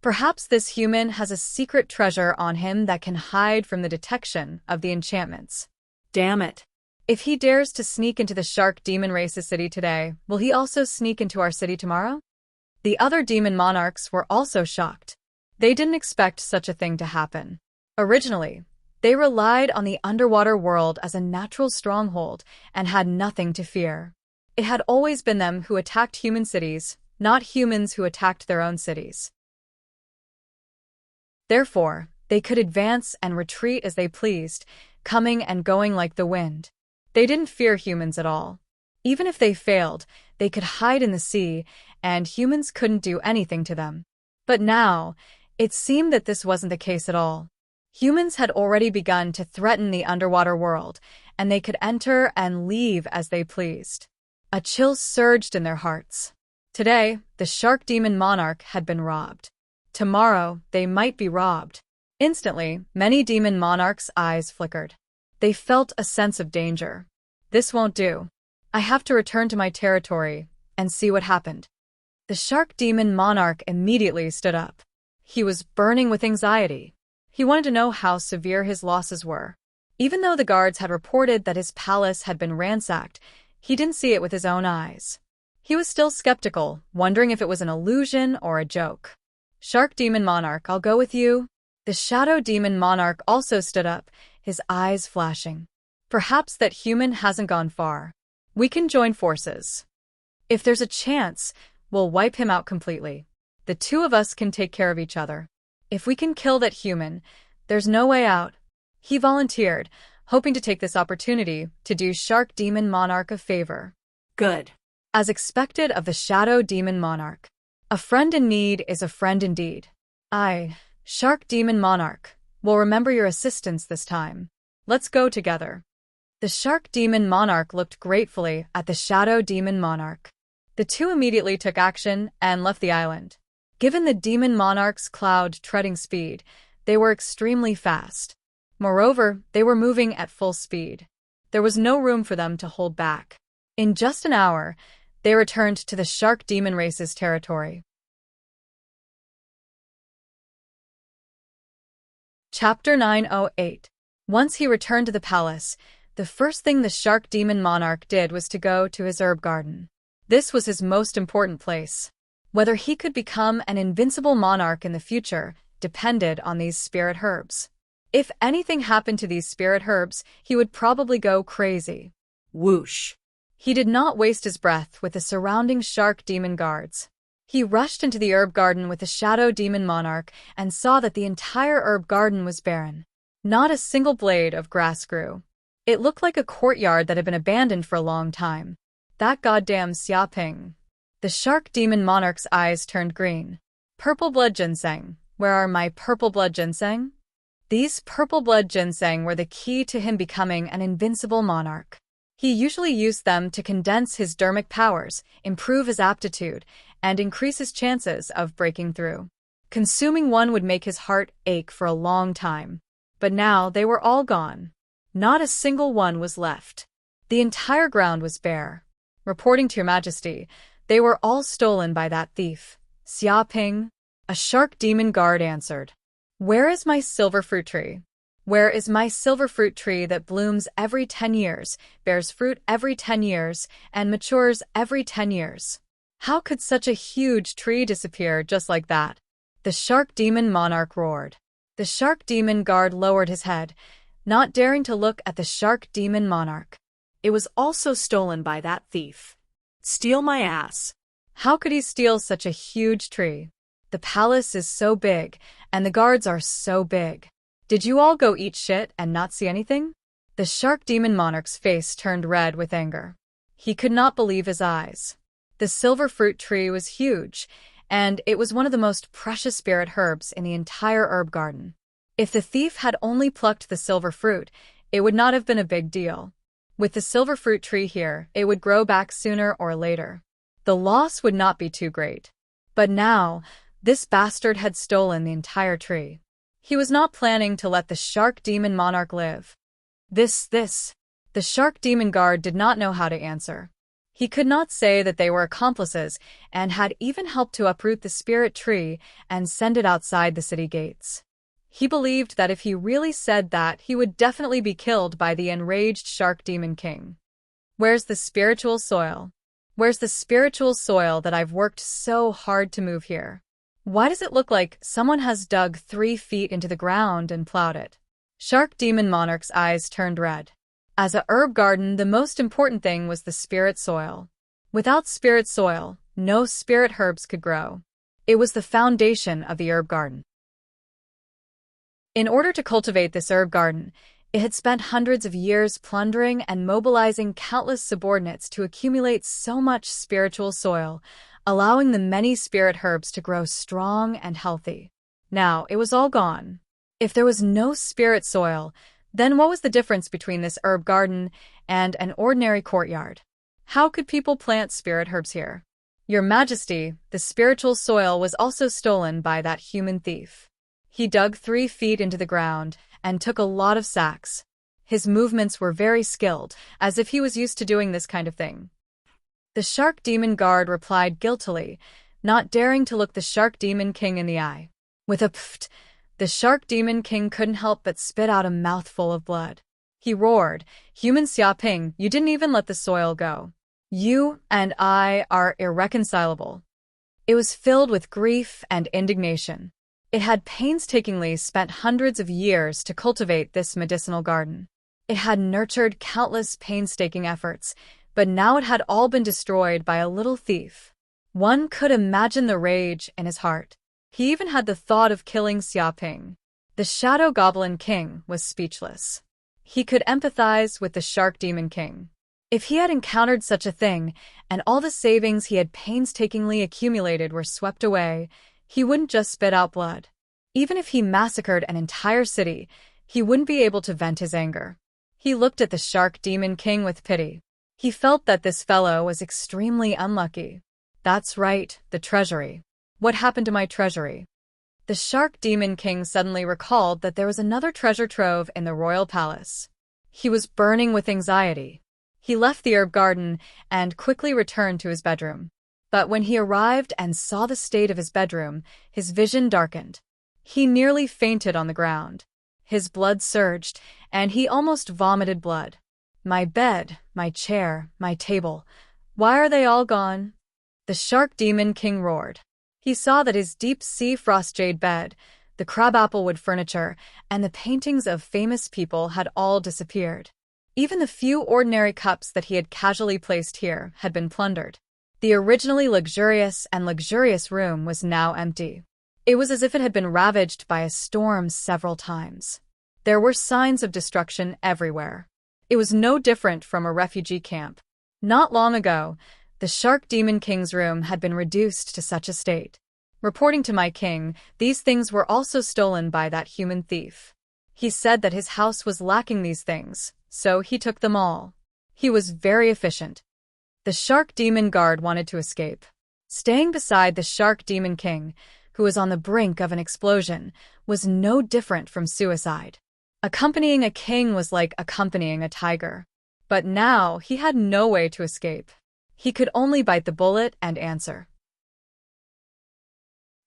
Perhaps this human has a secret treasure on him that can hide from the detection of the enchantments. Damn it. If he dares to sneak into the shark demon race's city today, will he also sneak into our city tomorrow? The other demon monarchs were also shocked. They didn't expect such a thing to happen. Originally, they relied on the underwater world as a natural stronghold and had nothing to fear. It had always been them who attacked human cities, not humans who attacked their own cities. Therefore, they could advance and retreat as they pleased, coming and going like the wind. They didn't fear humans at all. Even if they failed, they could hide in the sea, and humans couldn't do anything to them. But now, it seemed that this wasn't the case at all. Humans had already begun to threaten the underwater world, and they could enter and leave as they pleased. A chill surged in their hearts. Today, the shark demon monarch had been robbed. Tomorrow, they might be robbed. Instantly, many demon monarchs' eyes flickered. They felt a sense of danger. This won't do. I have to return to my territory and see what happened. The shark demon monarch immediately stood up. He was burning with anxiety. He wanted to know how severe his losses were. Even though the guards had reported that his palace had been ransacked, he didn't see it with his own eyes. He was still skeptical, wondering if it was an illusion or a joke. Shark demon monarch, I'll go with you. The shadow demon monarch also stood up, his eyes flashing. Perhaps that human hasn't gone far. We can join forces. If there's a chance, we'll wipe him out completely. The two of us can take care of each other. If we can kill that human, there's no way out. He volunteered, hoping to take this opportunity to do Shark Demon Monarch a favor. Good. As expected of the Shadow Demon Monarch. A friend in need is a friend indeed. I, Shark Demon Monarch, will remember your assistance this time. Let's go together. The Shark Demon Monarch looked gratefully at the Shadow Demon Monarch. The two immediately took action and left the island. Given the Demon Monarch's cloud-treading speed, they were extremely fast. Moreover, they were moving at full speed. There was no room for them to hold back. In just an hour, they returned to the Shark Demon race's territory. Chapter 908. Once he returned to the palace, the first thing the Shark Demon Monarch did was to go to his herb garden. This was his most important place. Whether he could become an invincible monarch in the future depended on these spirit herbs. If anything happened to these spirit herbs, he would probably go crazy. Whoosh. He did not waste his breath with the surrounding shark demon guards. He rushed into the herb garden with the shadow demon monarch and saw that the entire herb garden was barren. Not a single blade of grass grew. It looked like a courtyard that had been abandoned for a long time. That goddamn Xiaoping. The shark demon monarch's eyes turned green. Purple blood ginseng. Where are my purple blood ginseng? These purple blood ginseng were the key to him becoming an invincible monarch. He usually used them to condense his dermic powers, improve his aptitude, and increase his chances of breaking through. Consuming one would make his heart ache for a long time. But now they were all gone. Not a single one was left. The entire ground was bare. Reporting to your majesty, they were all stolen by that thief. Xiaoping, a shark demon guard answered. Where is my silver fruit tree? Where is my silver fruit tree that blooms every 10 years, bears fruit every 10 years, and matures every 10 years? How could such a huge tree disappear just like that? The shark demon monarch roared. The shark demon guard lowered his head, not daring to look at the shark demon monarch. It was also stolen by that thief. Steal my ass. How could he steal such a huge tree? The palace is so big, and the guards are so big. Did you all go eat shit and not see anything? The shark demon monarch's face turned red with anger. He could not believe his eyes. The silver fruit tree was huge, and it was one of the most precious spirit herbs in the entire herb garden. If the thief had only plucked the silver fruit, it would not have been a big deal. With the silver fruit tree here, it would grow back sooner or later. The loss would not be too great. But now, this bastard had stolen the entire tree. He was not planning to let the shark demon monarch live. The shark demon guard did not know how to answer. He could not say that they were accomplices and had even helped to uproot the spirit tree and send it outside the city gates. He believed that if he really said that, he would definitely be killed by the enraged shark demon king. Where's the spiritual soil? Where's the spiritual soil that I've worked so hard to move here? Why does it look like someone has dug 3 feet into the ground and plowed it? Shark demon monarch's eyes turned red. As a herb garden, the most important thing was the spirit soil. Without spirit soil, no spirit herbs could grow. It was the foundation of the herb garden. In order to cultivate this herb garden, it had spent hundreds of years plundering and mobilizing countless subordinates to accumulate so much spiritual soil, allowing the many spirit herbs to grow strong and healthy. Now, it was all gone. If there was no spirit soil, then what was the difference between this herb garden and an ordinary courtyard? How could people plant spirit herbs here? Your Majesty, the spiritual soil was also stolen by that human thief. He dug 3 feet into the ground and took a lot of sacks. His movements were very skilled, as if he was used to doing this kind of thing. The Shark Demon Guard replied guiltily, not daring to look the Shark Demon King in the eye. With a pft, the Shark Demon King couldn't help but spit out a mouthful of blood. He roared, "Human Xiaoping, you didn't even let the soil go. You and I are irreconcilable." It was filled with grief and indignation. It had painstakingly spent hundreds of years to cultivate this medicinal garden. It had nurtured countless painstaking efforts, but now it had all been destroyed by a little thief. One could imagine the rage in his heart. He even had the thought of killing Xiaoping. The Shadow Goblin King was speechless. He could empathize with the Shark Demon King. If he had encountered such a thing, and all the savings he had painstakingly accumulated were swept away, he wouldn't just spit out blood. Even if he massacred an entire city, he wouldn't be able to vent his anger. He looked at the Shark Demon King with pity. He felt that this fellow was extremely unlucky. That's right, the treasury. What happened to my treasury? The Shark Demon King suddenly recalled that there was another treasure trove in the royal palace. He was burning with anxiety. He left the herb garden and quickly returned to his bedroom. But when he arrived and saw the state of his bedroom, his vision darkened. He nearly fainted on the ground. His blood surged, and he almost vomited blood. My bed, my chair, my table. Why are they all gone? The Shark Demon King roared. He saw that his deep-sea frost jade bed, the crab-apple-wood furniture, and the paintings of famous people had all disappeared. Even the few ordinary cups that he had casually placed here had been plundered. The originally luxurious room was now empty. It was as if it had been ravaged by a storm several times. There were signs of destruction everywhere. It was no different from a refugee camp. Not long ago, the Shark Demon King's room had been reduced to such a state. Reporting to my king, these things were also stolen by that human thief. He said that his house was lacking these things, so he took them all. He was very efficient. The Shark Demon Guard wanted to escape. Staying beside the Shark Demon King, who was on the brink of an explosion, was no different from suicide. Accompanying a king was like accompanying a tiger. But now he had no way to escape. He could only bite the bullet and answer.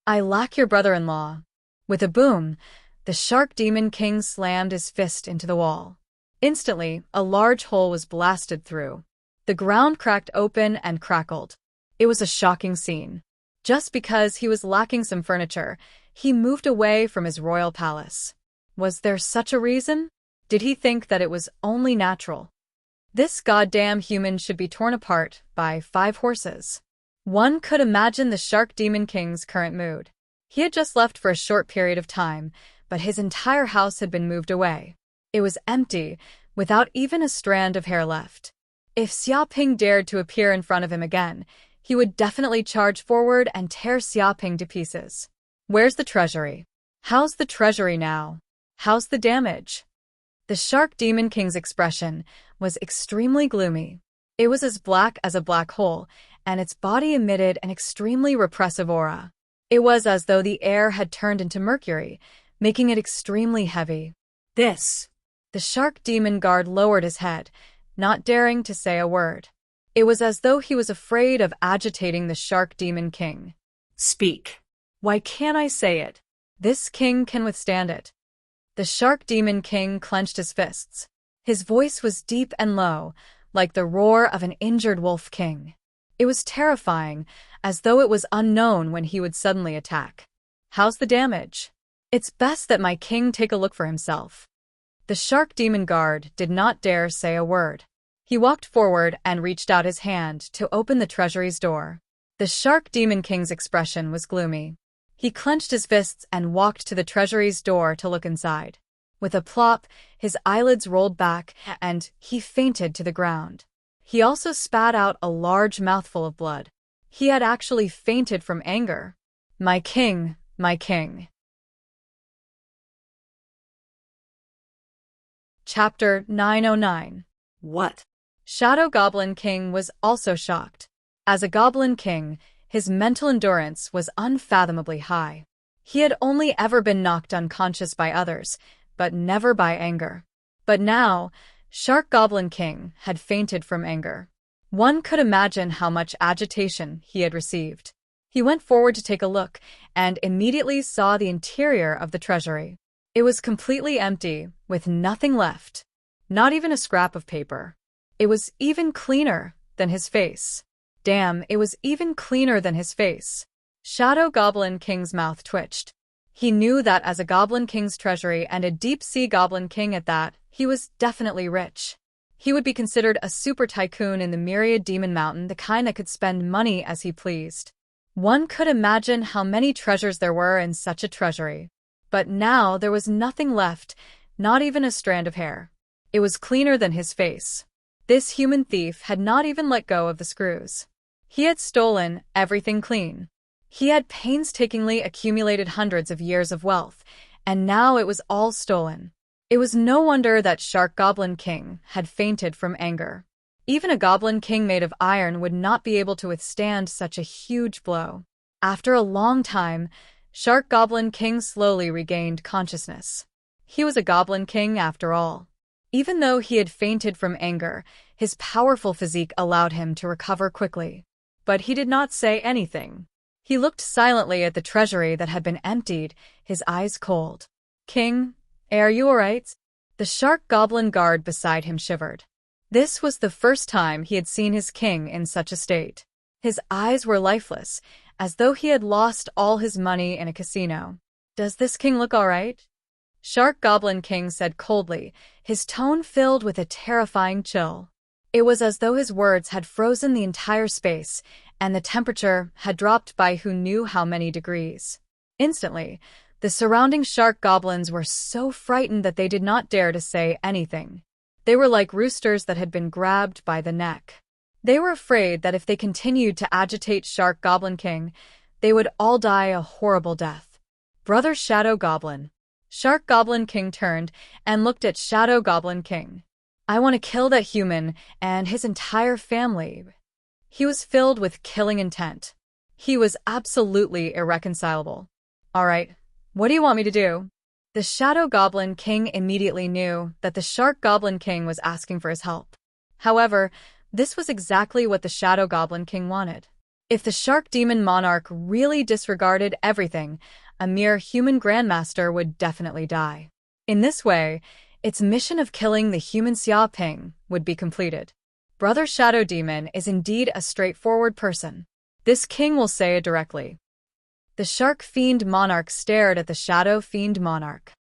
I lack your brother-in-law. With a boom, the Shark Demon King slammed his fist into the wall. Instantly, a large hole was blasted through. The ground cracked open and crackled. It was a shocking scene. Just because he was lacking some furniture, he moved away from his royal palace. Was there such a reason? Did he think that it was only natural? This goddamn human should be torn apart by 5 horses. One could imagine the Shark Demon King's current mood. He had just left for a short period of time, but his entire house had been moved away. It was empty, without even a strand of hair left. If Xiaoping dared to appear in front of him again, he would definitely charge forward and tear Xiaoping to pieces. Where's the treasury? How's the treasury now? How's the damage? The Shark Demon King's expression was extremely gloomy. It was as black as a black hole, and its body emitted an extremely repressive aura. It was as though the air had turned into mercury, making it extremely heavy. This. The Shark Demon Guard lowered his head, not daring to say a word. It was as though he was afraid of agitating the Shark Demon King. Speak. Why can't I say it? This king can withstand it. The Shark Demon King clenched his fists. His voice was deep and low, like the roar of an injured wolf king. It was terrifying, as though it was unknown when he would suddenly attack. How's the damage? It's best that my king take a look for himself. The Shark Demon Guard did not dare say a word. He walked forward and reached out his hand to open the treasury's door. The Shark Demon King's expression was gloomy. He clenched his fists and walked to the treasury's door to look inside. With a plop, his eyelids rolled back, and he fainted to the ground. He also spat out a large mouthful of blood. He had actually fainted from anger. My king, my king. Chapter 909. What? Shadow Goblin King was also shocked. As a Goblin King, his mental endurance was unfathomably high. He had only ever been knocked unconscious by others, but never by anger. But now, Shark Goblin King had fainted from anger. One could imagine how much agitation he had received. He went forward to take a look, and immediately saw the interior of the treasury. It was completely empty, with nothing left. Not even a scrap of paper. It was even cleaner than his face. Damn, it was even cleaner than his face. Shadow Goblin King's mouth twitched. He knew that as a Goblin King's treasury and a deep-sea Goblin King at that, he was definitely rich. He would be considered a super tycoon in the Myriad Demon Mountain, the kind that could spend money as he pleased. One could imagine how many treasures there were in such a treasury. But now there was nothing left, not even a strand of hair. It was cleaner than his face. This human thief had not even let go of the screws. He had stolen everything clean. He had painstakingly accumulated hundreds of years of wealth, and now it was all stolen. It was no wonder that Shark Goblin King had fainted from anger. Even a Goblin King made of iron would not be able to withstand such a huge blow. After a long time, Shark Goblin King slowly regained consciousness. He was a Goblin King after all. Even though he had fainted from anger, his powerful physique allowed him to recover quickly. But he did not say anything. He looked silently at the treasury that had been emptied, his eyes cold. "King, are you all right?" The Shark Goblin guard beside him shivered. This was the first time he had seen his king in such a state. His eyes were lifeless, as though he had lost all his money in a casino. "Does this king look all right?" Shark Goblin King said coldly, his tone filled with a terrifying chill. It was as though his words had frozen the entire space, and the temperature had dropped by who knew how many degrees. Instantly, the surrounding shark goblins were so frightened that they did not dare to say anything. They were like roosters that had been grabbed by the neck. They were afraid that if they continued to agitate Shark Goblin King, they would all die a horrible death. "Brother Shadow Goblin." Shark Goblin King turned and looked at Shadow Goblin King. "I want to kill that human and his entire family." He was filled with killing intent. He was absolutely irreconcilable. "All right, what do you want me to do?" The Shadow Goblin King immediately knew that the Shark Goblin King was asking for his help. However, this was exactly what the Shadow Goblin King wanted. If the Shark Demon Monarch really disregarded everything, a mere human Grandmaster would definitely die. In this way, its mission of killing the human Xia Ping would be completed. Brother Shadow Demon is indeed a straightforward person. This king will say it directly. The Shark Fiend Monarch stared at the Shadow Fiend Monarch.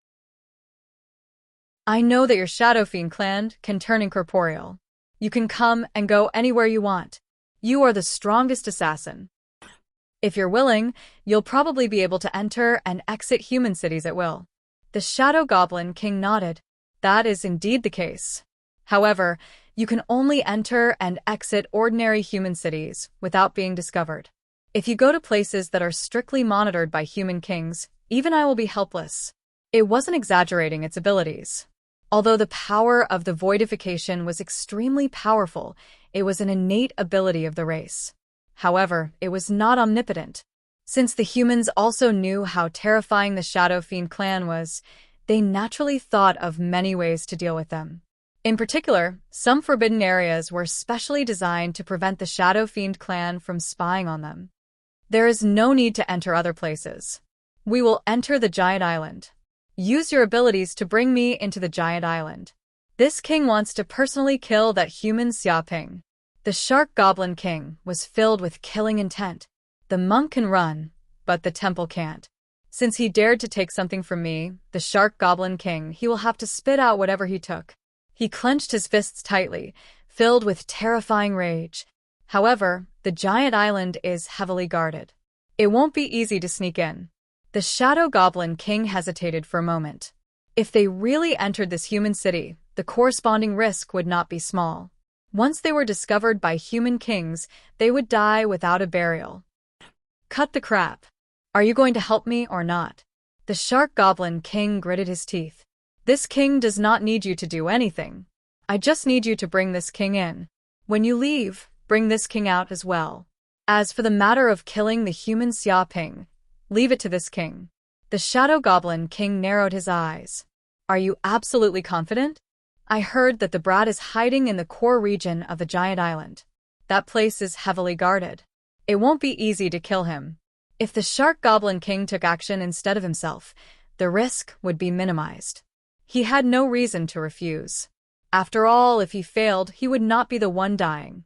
"I know that your Shadow Fiend clan can turn incorporeal. You can come and go anywhere you want. You are the strongest assassin. If you're willing, you'll probably be able to enter and exit human cities at will." The Shadow Goblin King nodded. That is indeed the case. However, you can only enter and exit ordinary human cities without being discovered. If you go to places that are strictly monitored by human kings, even I will be helpless. It wasn't exaggerating its abilities. Although the power of the voidification was extremely powerful, it was an innate ability of the race. However, it was not omnipotent. Since the humans also knew how terrifying the Shadow Fiend clan was, they naturally thought of many ways to deal with them. In particular, some forbidden areas were specially designed to prevent the Shadow Fiend clan from spying on them. "There is no need to enter other places. We will enter the giant island. Use your abilities to bring me into the giant island. This king wants to personally kill that human Xia Ping." The Shark Goblin King was filled with killing intent. "The monk can run, but the temple can't. Since he dared to take something from me, the Shark Goblin King, he will have to spit out whatever he took." He clenched his fists tightly, filled with terrifying rage. However, the giant island is heavily guarded. It won't be easy to sneak in. The Shadow Goblin King hesitated for a moment. If they really entered this human city, the corresponding risk would not be small. Once they were discovered by human kings, they would die without a burial. "Cut the crap. Are you going to help me or not?" The Shark Goblin King gritted his teeth. This king does not need you to do anything. I just need you to bring this king in. When you leave, bring this king out as well. As for the matter of killing the human Xiaoping, leave it to this king." The Shadow Goblin King narrowed his eyes. "Are you absolutely confident? I heard that the brat is hiding in the core region of the giant island. That place is heavily guarded. It won't be easy to kill him. If the Shark Goblin King took action instead of himself, the risk would be minimized." He had no reason to refuse. After all, if he failed, he would not be the one dying.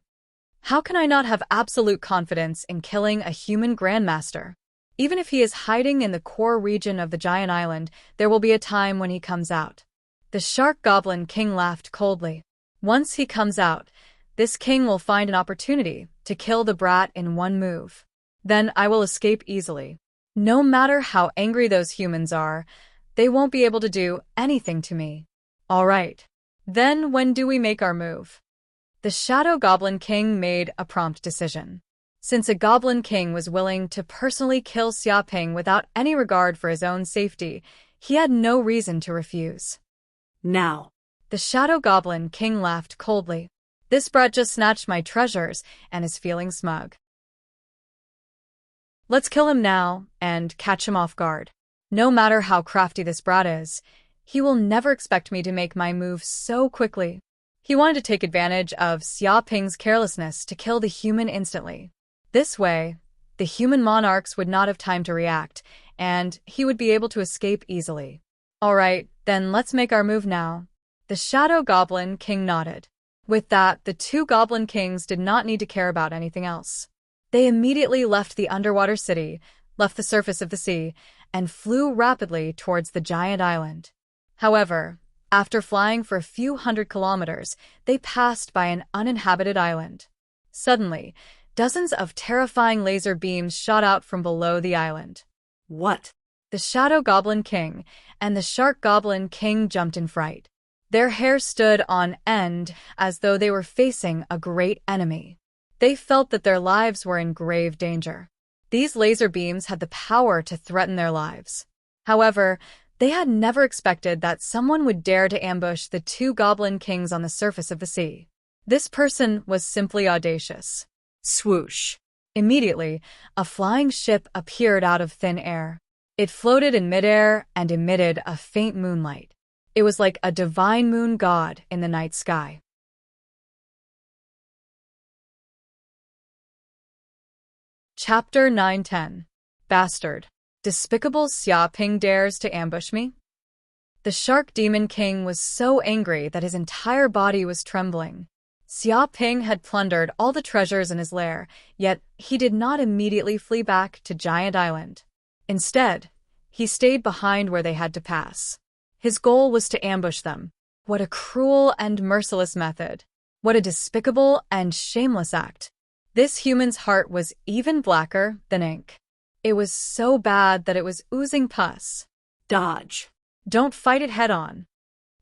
How can I not have absolute confidence in killing a human grandmaster? Even if he is hiding in the core region of the giant island, there will be a time when he comes out. The Shark Goblin King laughed coldly. Once he comes out, this king will find an opportunity to kill the brat in one move. Then I will escape easily. No matter how angry those humans are, they won't be able to do anything to me. All right. Then when do we make our move? The Shadow Goblin King made a prompt decision. Since a Goblin King was willing to personally kill Xiaoping without any regard for his own safety, he had no reason to refuse. Now. The Shadow Goblin King laughed coldly. This brat just snatched my treasures and is feeling smug. Let's kill him now and catch him off guard. No matter how crafty this brat is, he will never expect me to make my move so quickly. He wanted to take advantage of Xiaoping's carelessness to kill the human instantly. This way, the human monarchs would not have time to react, and he would be able to escape easily. All right, then let's make our move now. The Shadow Goblin King nodded. With that, the two Goblin Kings did not need to care about anything else. They immediately left the underwater city, left the surface of the sea, and flew rapidly towards the giant island. However, after flying for a few hundred kilometers, they passed by an uninhabited island. Suddenly, dozens of terrifying laser beams shot out from below the island. What? The Shadow Goblin King and the Shark Goblin King jumped in fright. Their hair stood on end as though they were facing a great enemy. They felt that their lives were in grave danger. These laser beams had the power to threaten their lives. However, they had never expected that someone would dare to ambush the two Goblin Kings on the surface of the sea. This person was simply audacious. Swoosh. Immediately, a flying ship appeared out of thin air. It floated in midair and emitted a faint moonlight. It was like a divine moon god in the night sky. Chapter 910. Bastard. Despicable Xiaoping dares to ambush me? The Shark Demon King was so angry that his entire body was trembling. Xiaoping had plundered all the treasures in his lair, yet he did not immediately flee back to Giant Island. Instead, he stayed behind where they had to pass. His goal was to ambush them. What a cruel and merciless method. What a despicable and shameless act. This human's heart was even blacker than ink. It was so bad that it was oozing pus. Dodge. Don't fight it head-on.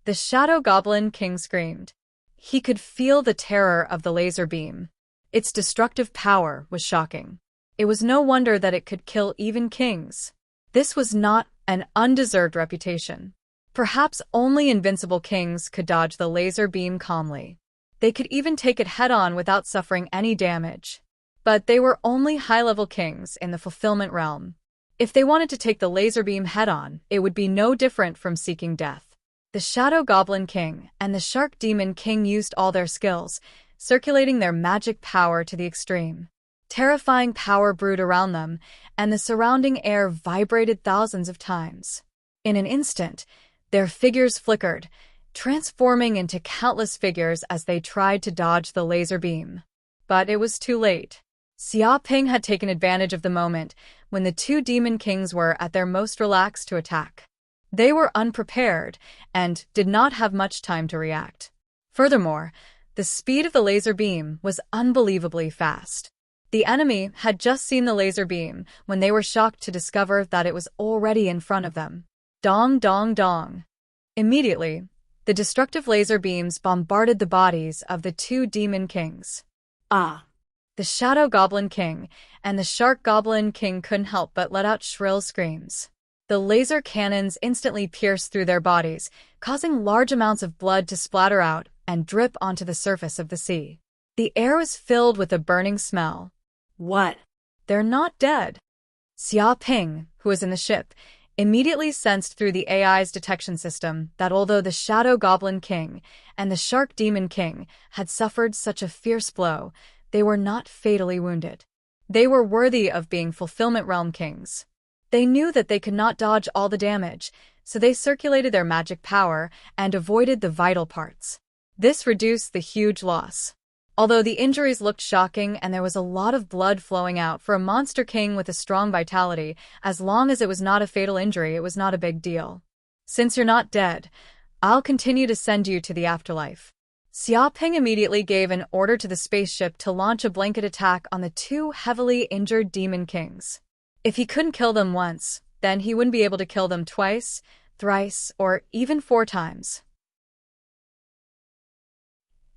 The Shadow Goblin King screamed. He could feel the terror of the laser beam. Its destructive power was shocking. It was no wonder that it could kill even kings. This was not an undeserved reputation. Perhaps only invincible kings could dodge the laser beam calmly. They could even take it head-on without suffering any damage. But they were only high-level kings in the fulfillment realm. If they wanted to take the laser beam head-on, it would be no different from seeking death. The Shadow Goblin King and the Shark Demon King used all their skills, circulating their magic power to the extreme. Terrifying power brewed around them, and the surrounding air vibrated thousands of times. In an instant, their figures flickered, transforming into countless figures as they tried to dodge the laser beam. But it was too late. Xiaoping had taken advantage of the moment when the two demon kings were at their most relaxed to attack. They were unprepared and did not have much time to react. Furthermore, the speed of the laser beam was unbelievably fast. The enemy had just seen the laser beam when they were shocked to discover that it was already in front of them. Dong, dong, dong. Immediately, the destructive laser beams bombarded the bodies of the two demon kings. Ah! The Shadow Goblin King and the Shark Goblin King couldn't help but let out shrill screams. The laser cannons instantly pierced through their bodies, causing large amounts of blood to splatter out and drip onto the surface of the sea. The air was filled with a burning smell. What? They're not dead. Xia Ping, who was in the ship, immediately sensed through the AI's detection system that although the Shadow Goblin King and the Shark Demon King had suffered such a fierce blow, they were not fatally wounded. They were worthy of being Fulfillment Realm Kings. They knew that they could not dodge all the damage, so they circulated their magic power and avoided the vital parts. This reduced the huge loss. Although the injuries looked shocking and there was a lot of blood flowing out for a monster king with a strong vitality, as long as it was not a fatal injury, it was not a big deal. Since you're not dead, I'll continue to send you to the afterlife. Xia Ping immediately gave an order to the spaceship to launch a blanket attack on the two heavily injured demon kings. If he couldn't kill them once, then he wouldn't be able to kill them twice, thrice, or even 4 times.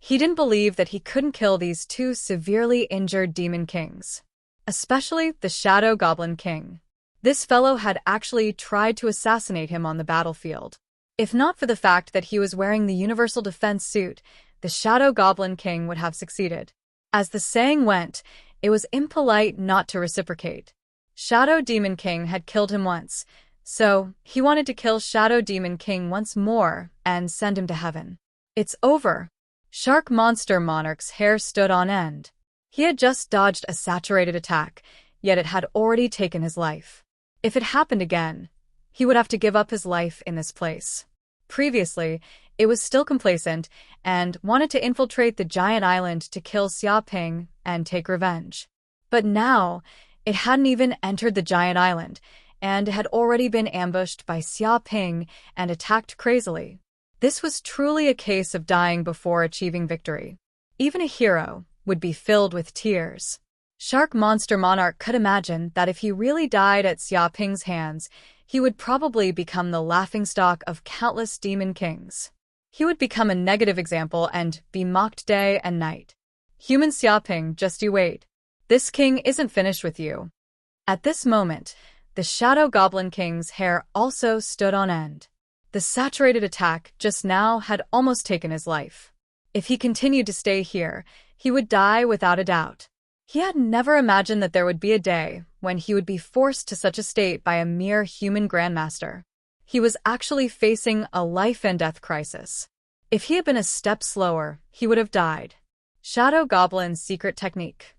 He didn't believe that he couldn't kill these two severely injured demon kings, especially the Shadow Goblin King. This fellow had actually tried to assassinate him on the battlefield. If not for the fact that he was wearing the universal defense suit, the Shadow Goblin King would have succeeded. As the saying went, it was impolite not to reciprocate. Shadow Demon King had killed him once, so he wanted to kill Shadow Demon King once more and send him to heaven. It's over. Shark Monster Monarch's hair stood on end. He had just dodged a saturated attack, yet it had already taken his life. If it happened again, he would have to give up his life in this place. Previously, it was still complacent and wanted to infiltrate the giant island to kill Xia Ping and take revenge. But now, it hadn't even entered the giant island, and had already been ambushed by Xia Ping and attacked crazily. This was truly a case of dying before achieving victory. Even a hero would be filled with tears. Shark Monster Monarch could imagine that if he really died at Xia Ping's hands, he would probably become the laughingstock of countless demon kings. He would become a negative example and be mocked day and night. Human Xia Ping, just you wait. This king isn't finished with you. At this moment, the Shadow Goblin King's hair also stood on end. The saturated attack just now had almost taken his life. If he continued to stay here, he would die without a doubt. He had never imagined that there would be a day when he would be forced to such a state by a mere human grandmaster. He was actually facing a life-and-death crisis. If he had been a step slower, he would have died. Shadow Goblin's secret technique.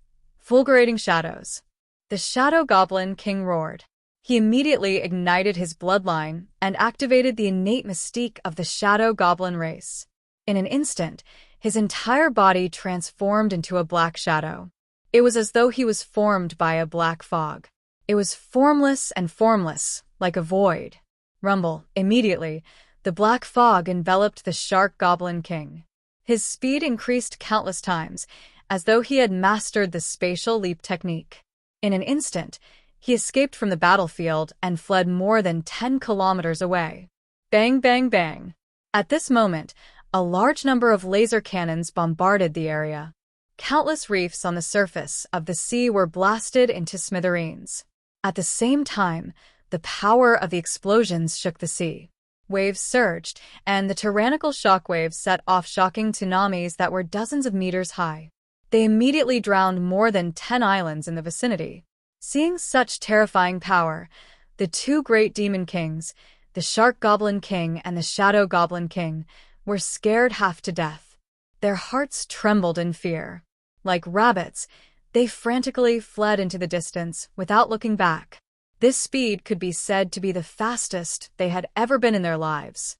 Fulgurating shadows. The Shadow Goblin King roared. He immediately ignited his bloodline and activated the innate mystique of the Shadow Goblin race. In an instant, his entire body transformed into a black shadow. It was as though he was formed by a black fog. It was formless and formless, like a void. Rumble, immediately, the black fog enveloped the Shark Goblin King. His speed increased countless times, as though he had mastered the spatial leap technique. In an instant, he escaped from the battlefield and fled more than 10 kilometers away. Bang, bang, bang. At this moment, a large number of laser cannons bombarded the area. Countless reefs on the surface of the sea were blasted into smithereens. At the same time, the power of the explosions shook the sea. Waves surged, and the tyrannical shockwaves set off shocking tsunamis that were dozens of meters high. They immediately drowned more than 10 islands in the vicinity. Seeing such terrifying power, the two great demon kings, the Shark Goblin King and the Shadow Goblin King, were scared half to death. Their hearts trembled in fear. Like rabbits, they frantically fled into the distance without looking back. This speed could be said to be the fastest they had ever been in their lives.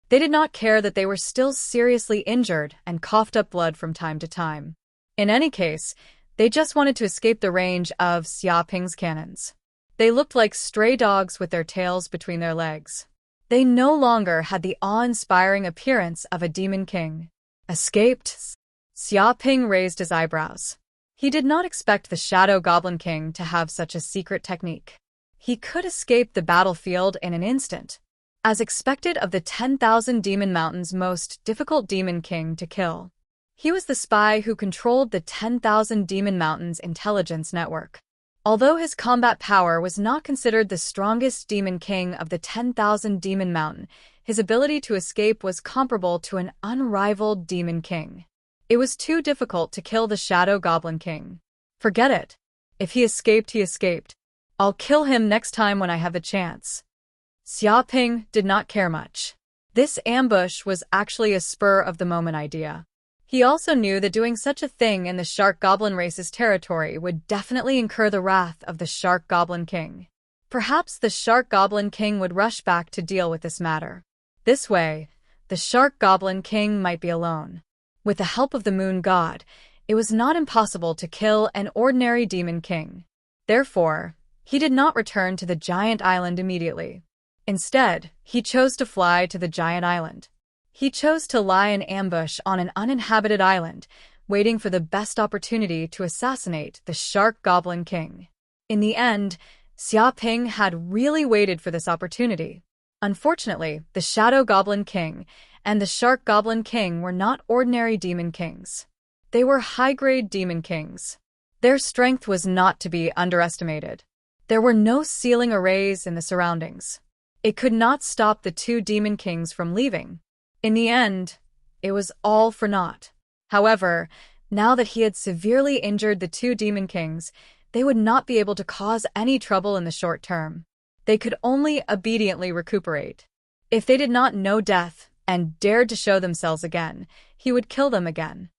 They did not care that they were still seriously injured and coughed up blood from time to time. In any case, they just wanted to escape the range of Xia Ping's cannons. They looked like stray dogs with their tails between their legs. They no longer had the awe-inspiring appearance of a demon king. Escaped? Xia Ping raised his eyebrows. He did not expect the Shadow Goblin King to have such a secret technique. He could escape the battlefield in an instant. As expected of the 10,000 Demon Mountain's most difficult demon king to kill. He was the spy who controlled the 10,000 Demon Mountain's intelligence network. Although his combat power was not considered the strongest demon king of the 10,000 Demon Mountain, his ability to escape was comparable to an unrivaled demon king. It was too difficult to kill the Shadow Goblin King. Forget it. If he escaped, he escaped. I'll kill him next time when I have the chance. Xiaoping did not care much. This ambush was actually a spur-of-the-moment idea. He also knew that doing such a thing in the Shark Goblin race's territory would definitely incur the wrath of the Shark Goblin King. Perhaps the Shark Goblin King would rush back to deal with this matter. This way, the Shark Goblin King might be alone. With the help of the Moon God, it was not impossible to kill an ordinary demon king. Therefore, he did not return to the giant island immediately. Instead, he chose to fly to the giant island. He chose to lie in ambush on an uninhabited island, waiting for the best opportunity to assassinate the Shark Goblin King. In the end, Xiaoping had really waited for this opportunity. Unfortunately, the Shadow Goblin King and the Shark Goblin King were not ordinary demon kings. They were high-grade demon kings. Their strength was not to be underestimated. There were no ceiling arrays in the surroundings. It could not stop the two demon kings from leaving. In the end, it was all for naught. However, now that he had severely injured the two demon kings, they would not be able to cause any trouble in the short term. They could only obediently recuperate. If they did not know death and dared to show themselves again, he would kill them again.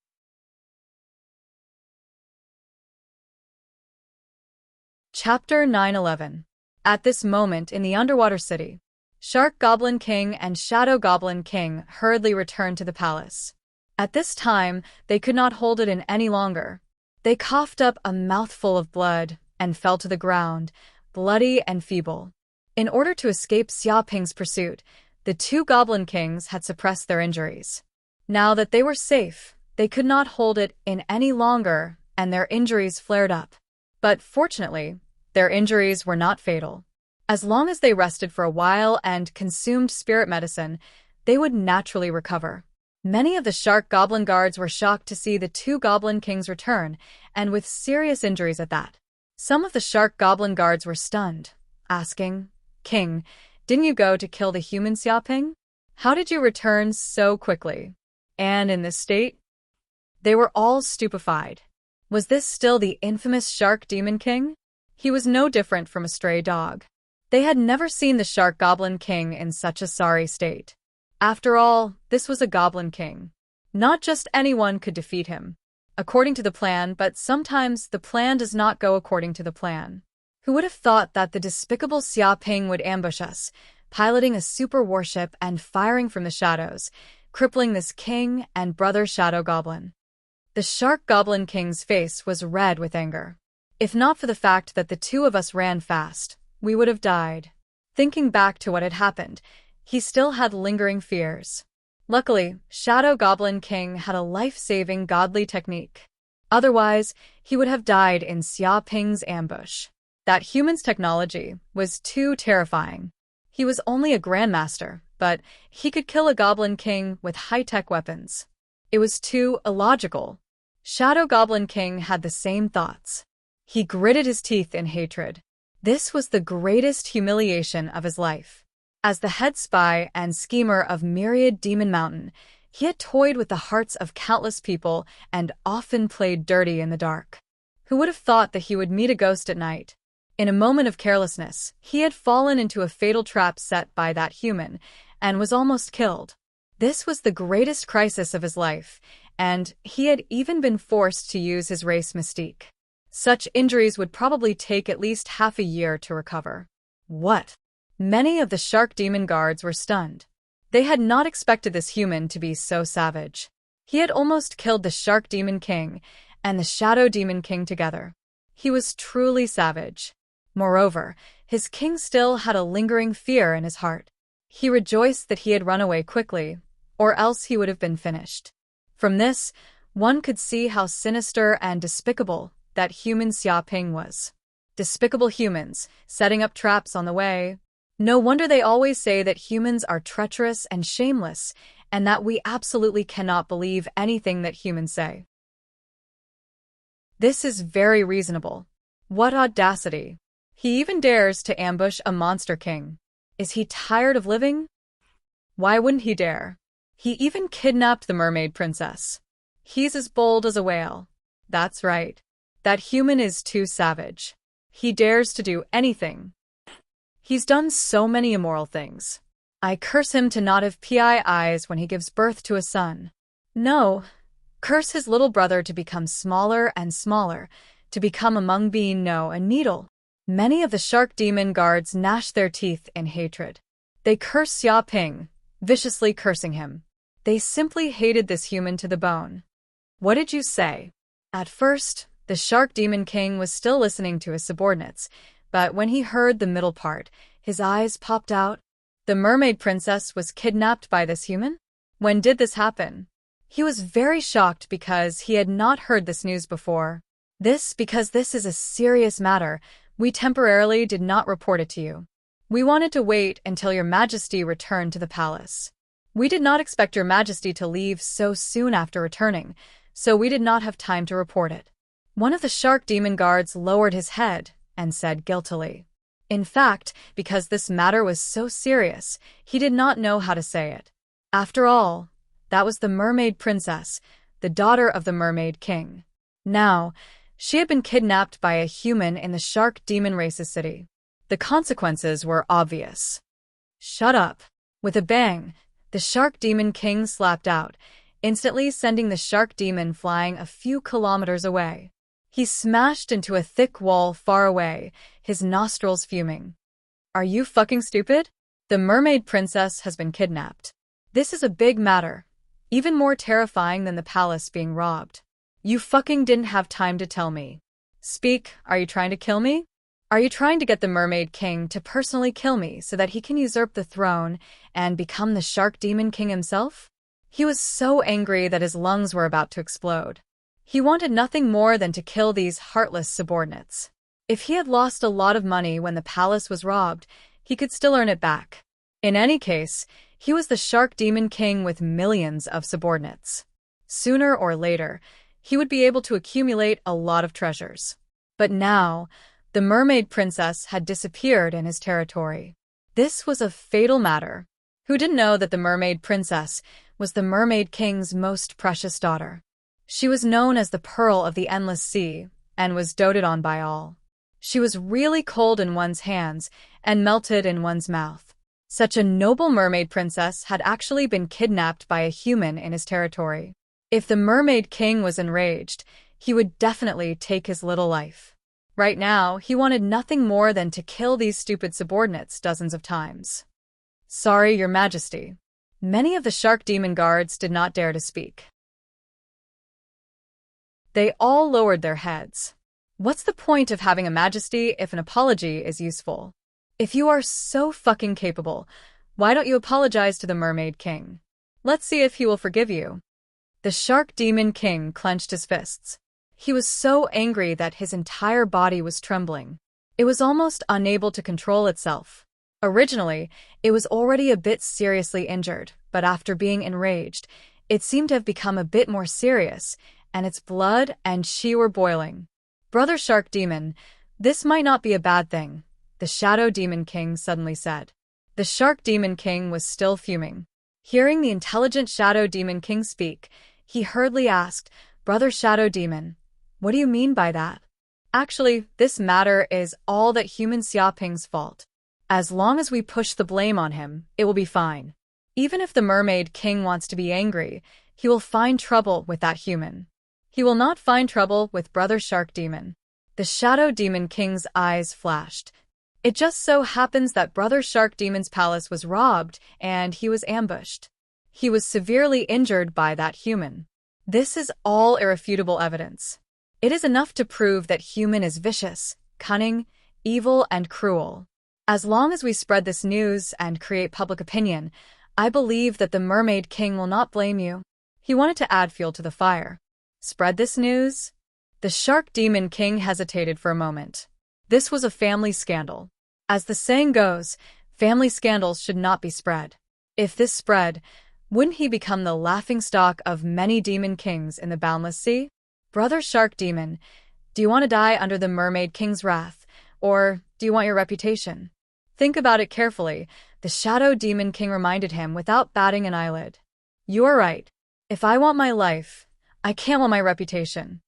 Chapter 9-11. At this moment in the underwater city, Shark Goblin King and Shadow Goblin King hurriedly returned to the palace. At this time, they could not hold it in any longer. They coughed up a mouthful of blood and fell to the ground, bloody and feeble. In order to escape Xiaoping's pursuit, the two Goblin Kings had suppressed their injuries. Now that they were safe, they could not hold it in any longer, and their injuries flared up. But fortunately, their injuries were not fatal. As long as they rested for a while and consumed spirit medicine, they would naturally recover. Many of the Shark Goblin guards were shocked to see the two Goblin Kings return, and with serious injuries at that. Some of the Shark Goblin guards were stunned, asking, "King, didn't you go to kill the human Xiaoping? How did you return so quickly? And in this state?" They were all stupefied. Was this still the infamous Shark Demon King? He was no different from a stray dog. They had never seen the Shark Goblin King in such a sorry state. After all, this was a Goblin King. Not just anyone could defeat him. According to the plan, but sometimes the plan does not go according to the plan. Who would have thought that the despicable Xiaoping would ambush us, piloting a super warship and firing from the shadows, crippling this king and brother Shadow Goblin? The Shark Goblin King's face was red with anger. If not for the fact that the two of us ran fast, we would have died. Thinking back to what had happened, he still had lingering fears. Luckily, Shadow Goblin King had a life-saving godly technique. Otherwise, he would have died in Xiaoping's ambush. That human's technology was too terrifying. He was only a grandmaster, but he could kill a Goblin King with high-tech weapons. It was too illogical. Shadow Goblin King had the same thoughts. He gritted his teeth in hatred. This was the greatest humiliation of his life. As the head spy and schemer of Myriad Demon Mountain, he had toyed with the hearts of countless people and often played dirty in the dark. Who would have thought that he would meet a ghost at night? In a moment of carelessness, he had fallen into a fatal trap set by that human and was almost killed. This was the greatest crisis of his life, and he had even been forced to use his race mystique. Such injuries would probably take at least half a year to recover. What? Many of the Shark Demon guards were stunned. They had not expected this human to be so savage. He had almost killed the Shark Demon King and the Shadow Demon King together. He was truly savage. Moreover, his king still had a lingering fear in his heart. He rejoiced that he had run away quickly, or else he would have been finished. From this, one could see how sinister and despicable that human Xiaoping was. Despicable humans, setting up traps on the way. No wonder they always say that humans are treacherous and shameless, and that we absolutely cannot believe anything that humans say. This is very reasonable. What audacity! He even dares to ambush a monster king. Is he tired of living? Why wouldn't he dare? He even kidnapped the mermaid princess. He's as bold as a whale. That's right. That human is too savage. He dares to do anything. He's done so many immoral things. I curse him to not have PI eyes when he gives birth to a son. No. Curse his little brother to become smaller and smaller, to become among being no a needle. Many of the shark demon guards gnash their teeth in hatred. They curse Xia Ping, viciously cursing him. They simply hated this human to the bone. What did you say? At first, the shark demon king was still listening to his subordinates, but when he heard the middle part, his eyes popped out. The mermaid princess was kidnapped by this human? When did this happen? He was very shocked because he had not heard this news before. Because this is a serious matter, we temporarily did not report it to you. We wanted to wait until your majesty returned to the palace. We did not expect your majesty to leave so soon after returning, so we did not have time to report it. One of the shark demon guards lowered his head and said guiltily. In fact, because this matter was so serious, he did not know how to say it. After all, that was the mermaid princess, the daughter of the mermaid king. Now, she had been kidnapped by a human in the shark demon race's city. The consequences were obvious. Shut up. With a bang, the shark demon king slapped out, instantly sending the shark demon flying a few kilometers away. He smashed into a thick wall far away, his nostrils fuming. Are you fucking stupid? The mermaid princess has been kidnapped. This is a big matter, even more terrifying than the palace being robbed. You fucking didn't have time to tell me. Speak, are you trying to kill me? Are you trying to get the mermaid king to personally kill me so that he can usurp the throne and become the shark demon king himself? He was so angry that his lungs were about to explode. He wanted nothing more than to kill these heartless subordinates. If he had lost a lot of money when the palace was robbed, he could still earn it back. In any case, he was the shark demon king with millions of subordinates. Sooner or later, he would be able to accumulate a lot of treasures. But now, the mermaid princess had disappeared in his territory. This was a fatal matter. Who didn't know that the mermaid princess was the mermaid king's most precious daughter? She was known as the Pearl of the Endless Sea and was doted on by all. She was really cold in one's hands and melted in one's mouth. Such a noble mermaid princess had actually been kidnapped by a human in his territory. If the mermaid king was enraged, he would definitely take his little life. Right now, he wanted nothing more than to kill these stupid subordinates dozens of times. Sorry, Your Majesty. Many of the shark demon guards did not dare to speak. They all lowered their heads. What's the point of having a majesty if an apology is useful? If you are so fucking capable, why don't you apologize to the mermaid king? Let's see if he will forgive you. The shark demon king clenched his fists. He was so angry that his entire body was trembling. It was almost unable to control itself. Originally, it was already a bit seriously injured, but after being enraged, it seemed to have become a bit more serious, and its blood and chi were boiling. Brother Shark Demon, this might not be a bad thing, the Shadow Demon King suddenly said. The Shark Demon King was still fuming. Hearing the intelligent Shadow Demon King speak, he hurriedly asked, Brother Shadow Demon, what do you mean by that? Actually, this matter is all that human Xiaoping's fault. As long as we push the blame on him, it will be fine. Even if the Mermaid King wants to be angry, he will find trouble with that human. He will not find trouble with Brother Shark Demon. The Shadow Demon King's eyes flashed. It just so happens that Brother Shark Demon's palace was robbed and he was ambushed. He was severely injured by that human. This is all irrefutable evidence. It is enough to prove that human is vicious, cunning, evil, and cruel. As long as we spread this news and create public opinion, I believe that the Mermaid King will not blame you. He wanted to add fuel to the fire. Spread this news? The Shark Demon King hesitated for a moment. This was a family scandal. As the saying goes, family scandals should not be spread. If this spread, wouldn't he become the laughingstock of many demon kings in the boundless sea? Brother Shark Demon, Do you want to die under the Mermaid King's wrath, or do you want your reputation? Think about it carefully, the Shadow Demon King reminded him without batting an eyelid. You are right. If I want my life, I can't want my reputation.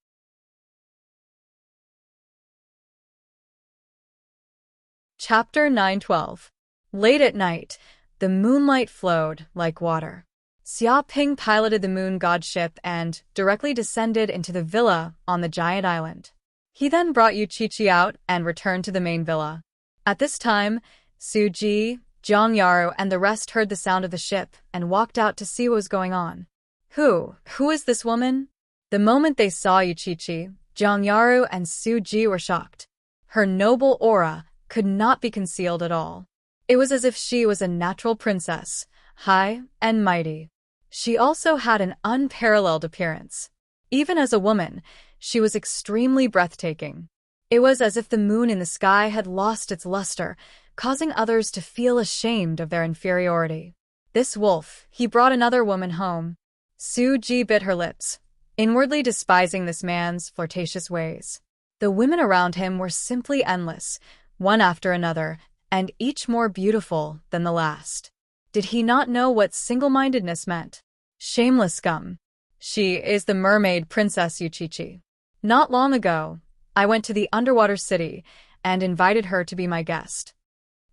Chapter 912. Late at night, the moonlight flowed like water. Xia Ping piloted the moon god ship and directly descended into the villa on the giant island. He then brought Yu Qiqi out and returned to the main villa. At this time, Su Ji, Jiang Yaru, and the rest heard the sound of the ship and walked out to see what was going on. Who is this woman? The moment they saw Yu Qiqi, Jiang Yaru and Su Ji were shocked. Her noble aura could not be concealed at all. It was as if she was a natural princess, high and mighty. She also had an unparalleled appearance. Even as a woman, she was extremely breathtaking. It was as if the moon in the sky had lost its luster, causing others to feel ashamed of their inferiority. This wolf, he brought another woman home. Su Ji bit her lips, inwardly despising this man's flirtatious ways. The women around him were simply endless, one after another, and each more beautiful than the last. Did he not know what single-mindedness meant? Shameless scum. She is the mermaid princess Yu Qiqi. Not long ago, I went to the underwater city and invited her to be my guest.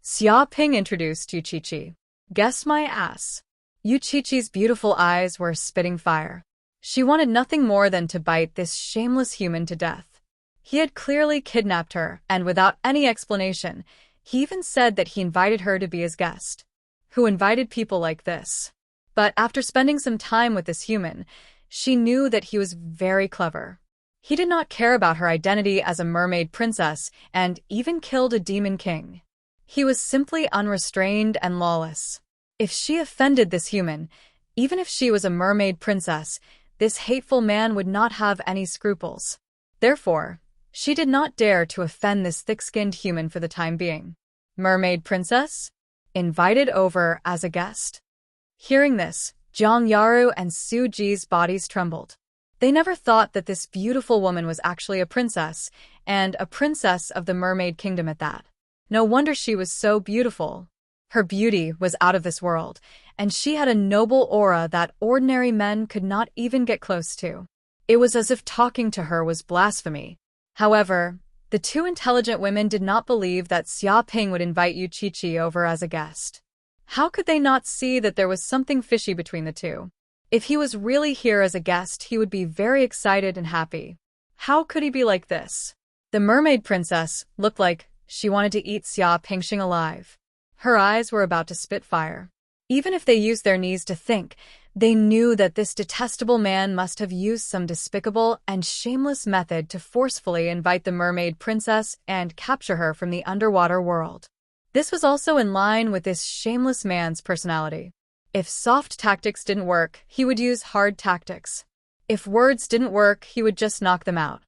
Xia Ping introduced Yu Qiqi. Guess my ass. Yu Qiqi's beautiful eyes were spitting fire. She wanted nothing more than to bite this shameless human to death. He had clearly kidnapped her, and without any explanation, he even said that he invited her to be his guest. Who invited people like this? But after spending some time with this human, she knew that he was very clever. He did not care about her identity as a mermaid princess and even killed a demon king. He was simply unrestrained and lawless. If she offended this human, even if she was a mermaid princess, this hateful man would not have any scruples. Therefore, she did not dare to offend this thick-skinned human for the time being. Mermaid princess? Invited over as a guest? Hearing this, Jiang Yaru and Su Ji's bodies trembled. They never thought that this beautiful woman was actually a princess, and a princess of the Mermaid Kingdom at that. No wonder she was so beautiful. Her beauty was out of this world, and she had a noble aura that ordinary men could not even get close to. It was as if talking to her was blasphemy. However, the two intelligent women did not believe that Xia Ping would invite Yu Qiqi over as a guest. How could they not see that there was something fishy between the two? If he was really here as a guest, he would be very excited and happy. How could he be like this? The mermaid princess looked like she wanted to eat Xia Pingxing alive. Her eyes were about to spit fire. Even if they used their knees to think, they knew that this detestable man must have used some despicable and shameless method to forcefully invite the mermaid princess and capture her from the underwater world. This was also in line with this shameless man's personality. If soft tactics didn't work, he would use hard tactics. If words didn't work, he would just knock them out.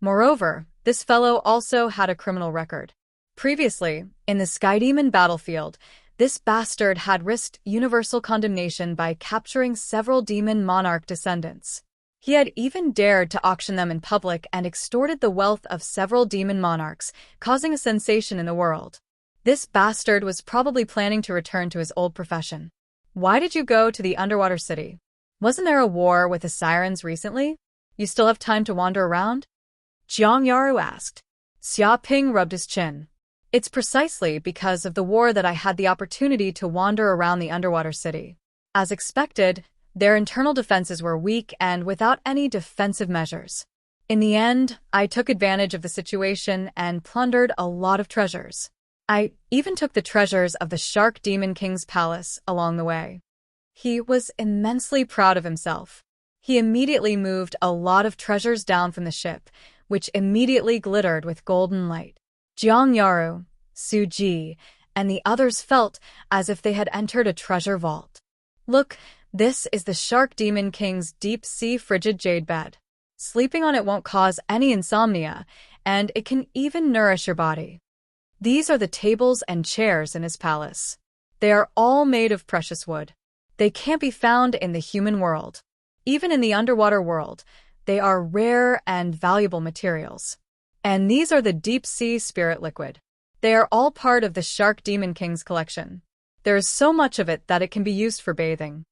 Moreover, this fellow also had a criminal record. Previously, in the Sky Demon battlefield, this bastard had risked universal condemnation by capturing several demon monarch descendants. He had even dared to auction them in public and extorted the wealth of several demon monarchs, causing a sensation in the world. This bastard was probably planning to return to his old profession. Why did you go to the underwater city? Wasn't there a war with the sirens recently? You still have time to wander around? Jiang Yaru asked. Xia Ping rubbed his chin. It's precisely because of the war that I had the opportunity to wander around the underwater city. As expected, their internal defenses were weak and without any defensive measures. In the end, I took advantage of the situation and plundered a lot of treasures. I even took the treasures of the Shark Demon King's palace along the way. He was immensely proud of himself. He immediately moved a lot of treasures down from the ship, which immediately glittered with golden light. Jiang Yaru, Su Ji, and the others felt as if they had entered a treasure vault. Look, this is the Shark Demon King's deep-sea frigid jade bed. Sleeping on it won't cause any insomnia, and it can even nourish your body. These are the tables and chairs in his palace. They are all made of precious wood. They can't be found in the human world. Even in the underwater world, They are rare and valuable materials. And these are the deep-sea spirit liquid. They are all part of the Shark Demon King's collection. There is so much of it that it can be used for bathing.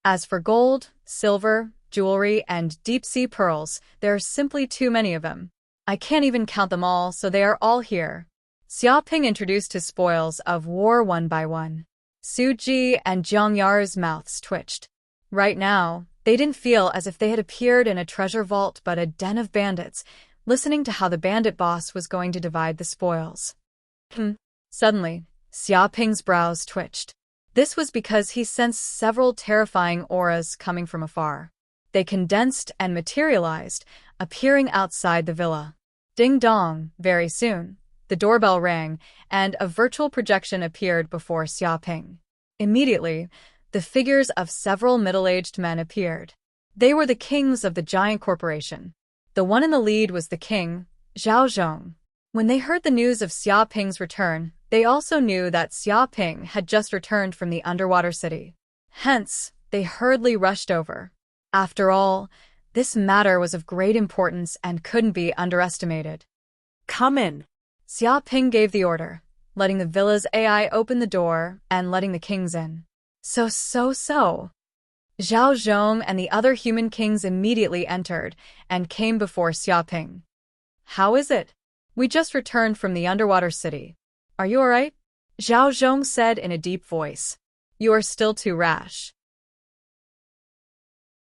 As for gold, silver, jewelry, and deep-sea pearls, there are simply too many of them. I can't even count them all, so they are all here. Xiaoping introduced his spoils of war one by one. Su Ji and Jiang Yar's mouths twitched. Right now, they didn't feel as if they had appeared in a treasure vault but a den of bandits, listening to how the bandit boss was going to divide the spoils. Suddenly, Xiaoping's brows twitched. This was because he sensed several terrifying auras coming from afar. They condensed and materialized, appearing outside the villa. Ding dong, very soon. The doorbell rang, and a virtual projection appeared before Xiaoping. Immediately, the figures of several middle-aged men appeared. They were the kings of the giant corporation. The one in the lead was the king, Zhao Zhong. When they heard the news of Xiaoping's return, they also knew that Xiaoping had just returned from the underwater city. Hence, they hurriedly rushed over. After all, this matter was of great importance and couldn't be underestimated. Come in. Xiaoping gave the order, letting the villa's AI open the door and letting the kings in. So. Zhao Zhong and the other human kings immediately entered and came before Xiaoping. How is it? We just returned from the underwater city. Are you alright? Zhao Zhong said in a deep voice. You are still too rash.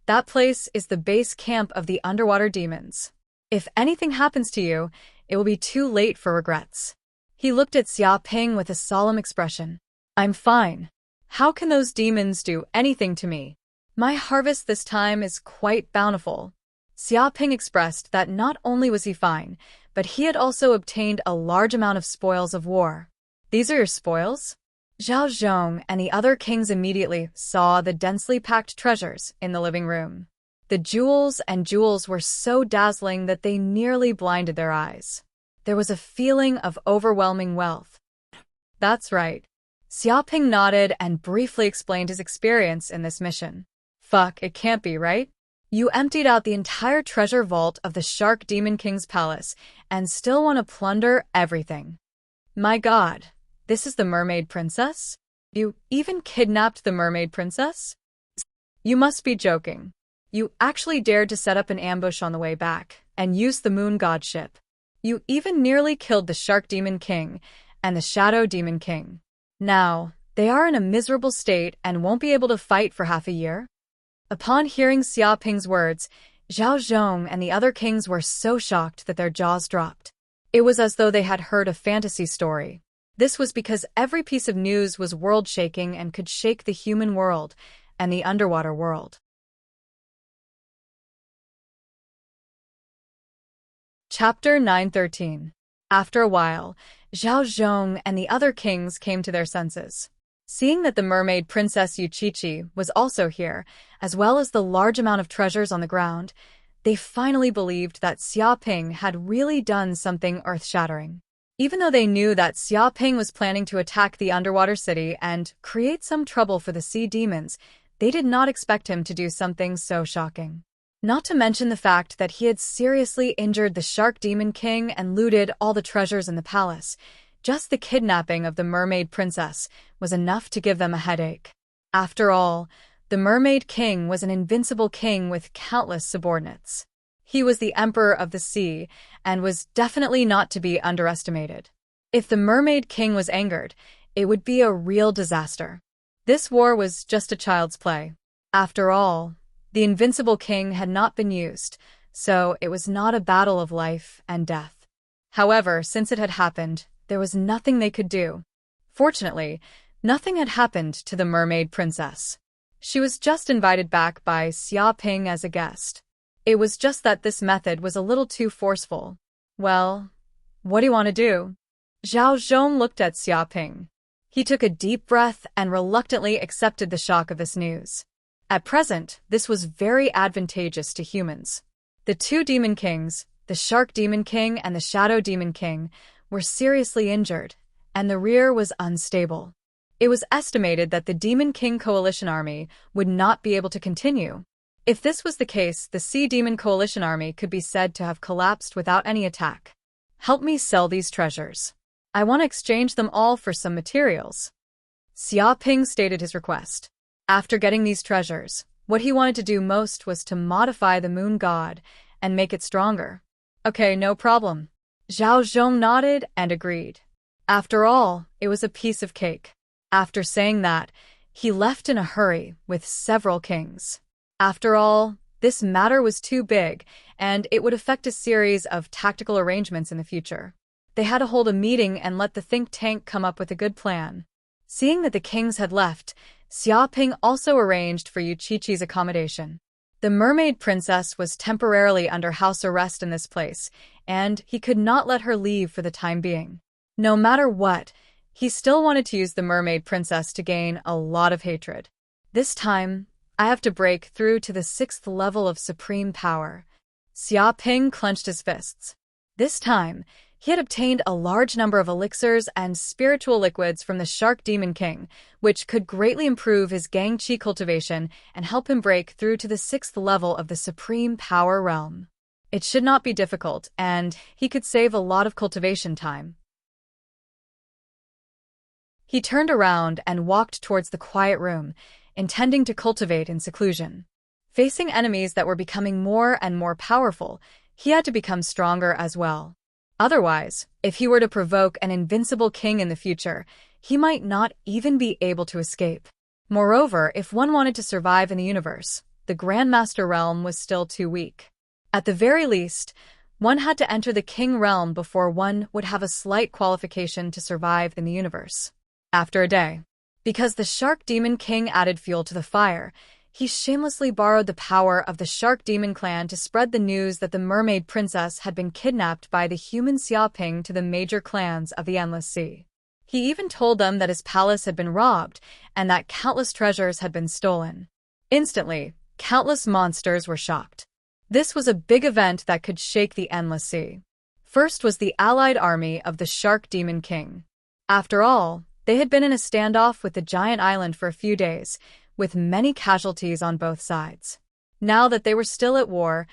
That place is the base camp of the underwater demons. If anything happens to you, it will be too late for regrets. He looked at Xiaoping with a solemn expression. I'm fine. How can those demons do anything to me? My harvest this time is quite bountiful. Xiaoping expressed that not only was he fine, but he had also obtained a large amount of spoils of war. These are your spoils? Zhao Zhong and the other kings immediately saw the densely packed treasures in the living room. The jewels were so dazzling that they nearly blinded their eyes. There was a feeling of overwhelming wealth. That's right. Xiaoping nodded and briefly explained his experience in this mission. Fuck, it can't be, right? You emptied out the entire treasure vault of the Shark Demon King's palace and still want to plunder everything. My god, this is the mermaid princess? You even kidnapped the mermaid princess? You must be joking. You actually dared to set up an ambush on the way back and use the moon god ship. You even nearly killed the Shark Demon King and the Shadow Demon King. Now, they are in a miserable state and won't be able to fight for half a year? Upon hearing Xiaoping's words, Zhao Zhong and the other kings were so shocked that their jaws dropped. It was as though they had heard a fantasy story. This was because every piece of news was world-shaking and could shake the human world and the underwater world. Chapter 913. After a while, Zhao Zhong and the other kings came to their senses. Seeing that the mermaid princess Yuqiqi was also here, as well as the large amount of treasures on the ground, they finally believed that Xiaoping had really done something earth-shattering. Even though they knew that Xiaoping was planning to attack the underwater city and create some trouble for the sea demons, they did not expect him to do something so shocking. Not to mention the fact that he had seriously injured the Shark Demon King and looted all the treasures in the palace. Just the kidnapping of the mermaid princess was enough to give them a headache. After all, the Mermaid King was an invincible king with countless subordinates. He was the emperor of the sea and was definitely not to be underestimated. If the Mermaid King was angered, it would be a real disaster. This war was just a child's play. After all, the invincible king had not been used, so it was not a battle of life and death. However, since it had happened, there was nothing they could do. Fortunately, nothing had happened to the mermaid princess. She was just invited back by Xiaoping as a guest. It was just that this method was a little too forceful. Well, what do you want to do? Zhao Zhong looked at Xiaoping. He took a deep breath and reluctantly accepted the shock of this news. At present, this was very advantageous to humans. The two demon kings, the Shark Demon King and the Shadow Demon King, were seriously injured, and the rear was unstable. It was estimated that the Demon King coalition army would not be able to continue. If this was the case, the Sea Demon Coalition army could be said to have collapsed without any attack. Help me sell these treasures. I want to exchange them all for some materials. Xia Ping stated his request. After getting these treasures, what he wanted to do most was to modify the moon god and make it stronger. Okay, no problem. Zhao Zhong nodded and agreed. After all, it was a piece of cake. After saying that, he left in a hurry with several kings. After all, this matter was too big, and it would affect a series of tactical arrangements in the future. They had to hold a meeting and let the think tank come up with a good plan. Seeing that the kings had left, Xia Ping also arranged for Yu Qiqi's accommodation. The mermaid princess was temporarily under house arrest in this place, and he could not let her leave for the time being. No matter what, he still wanted to use the mermaid princess to gain a lot of hatred. This time, I have to break through to the 6th level of supreme power. Xia Ping clenched his fists. This time, he had obtained a large number of elixirs and spiritual liquids from the Shark Demon King, which could greatly improve his Gang Qi cultivation and help him break through to the 6th level of the supreme power realm. It should not be difficult, and he could save a lot of cultivation time. He turned around and walked towards the quiet room, intending to cultivate in seclusion. Facing enemies that were becoming more and more powerful, he had to become stronger as well. Otherwise, if he were to provoke an invincible king in the future, he might not even be able to escape. Moreover, if one wanted to survive in the universe, the Grandmaster realm was still too weak. At the very least, one had to enter the king realm before one would have a slight qualification to survive in the universe. After a day, because the Shark Demon King added fuel to the fire, he shamelessly borrowed the power of the Shark Demon clan to spread the news that the mermaid princess had been kidnapped by the human Xia Ping to the major clans of the Endless Sea. He even told them that his palace had been robbed and that countless treasures had been stolen. Instantly, countless monsters were shocked. This was a big event that could shake the Endless Sea. First was the allied army of the Shark Demon King. After all, they had been in a standoff with the giant island for a few days, with many casualties on both sides. Now that they were still at war,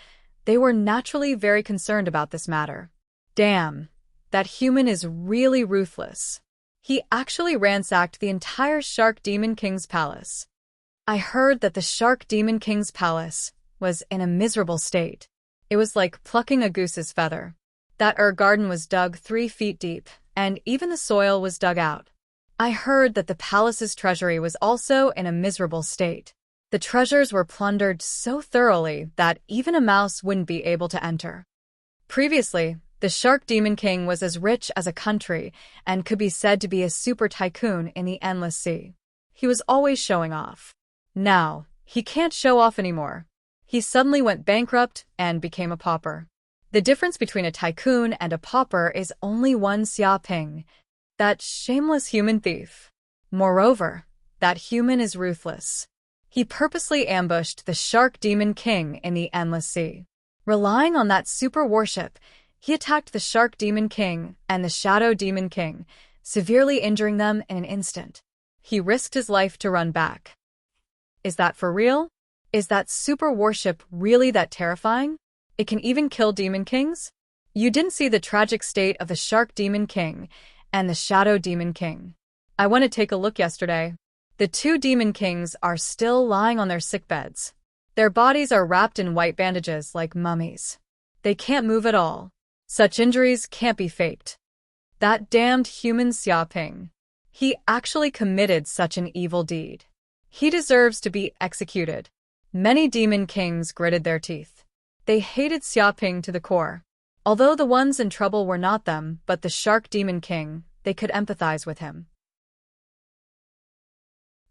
they were naturally very concerned about this matter. Damn, that human is really ruthless. He actually ransacked the entire Shark Demon King's palace. I heard that the Shark Demon King's palace was in a miserable state. It was like plucking a goose's feather. That garden was dug 3 feet deep, and even the soil was dug out. I heard that the palace's treasury was also in a miserable state. The treasures were plundered so thoroughly that even a mouse wouldn't be able to enter. Previously, the Shark Demon King was as rich as a country and could be said to be a super tycoon in the Endless Sea. He was always showing off. Now, he can't show off anymore. He suddenly went bankrupt and became a pauper. The difference between a tycoon and a pauper is only one Xia Ping. That shameless human thief. Moreover, that human is ruthless. He purposely ambushed the Shark Demon King in the Endless Sea. Relying on that super warship, he attacked the Shark Demon King and the Shadow Demon King, severely injuring them in an instant. He risked his life to run back. Is that for real? Is that super warship really that terrifying? It can even kill Demon Kings? You didn't see the tragic state of the Shark Demon King and the Shadow Demon King. I went to take a look yesterday. The 2 Demon Kings are still lying on their sickbeds. Their bodies are wrapped in white bandages like mummies. They can't move at all. Such injuries can't be faked. That damned human Xia Ping. He actually committed such an evil deed. He deserves to be executed. Many Demon Kings gritted their teeth. They hated Xia Ping to the core. Although the ones in trouble were not them, but the Shark Demon King, they could empathize with him.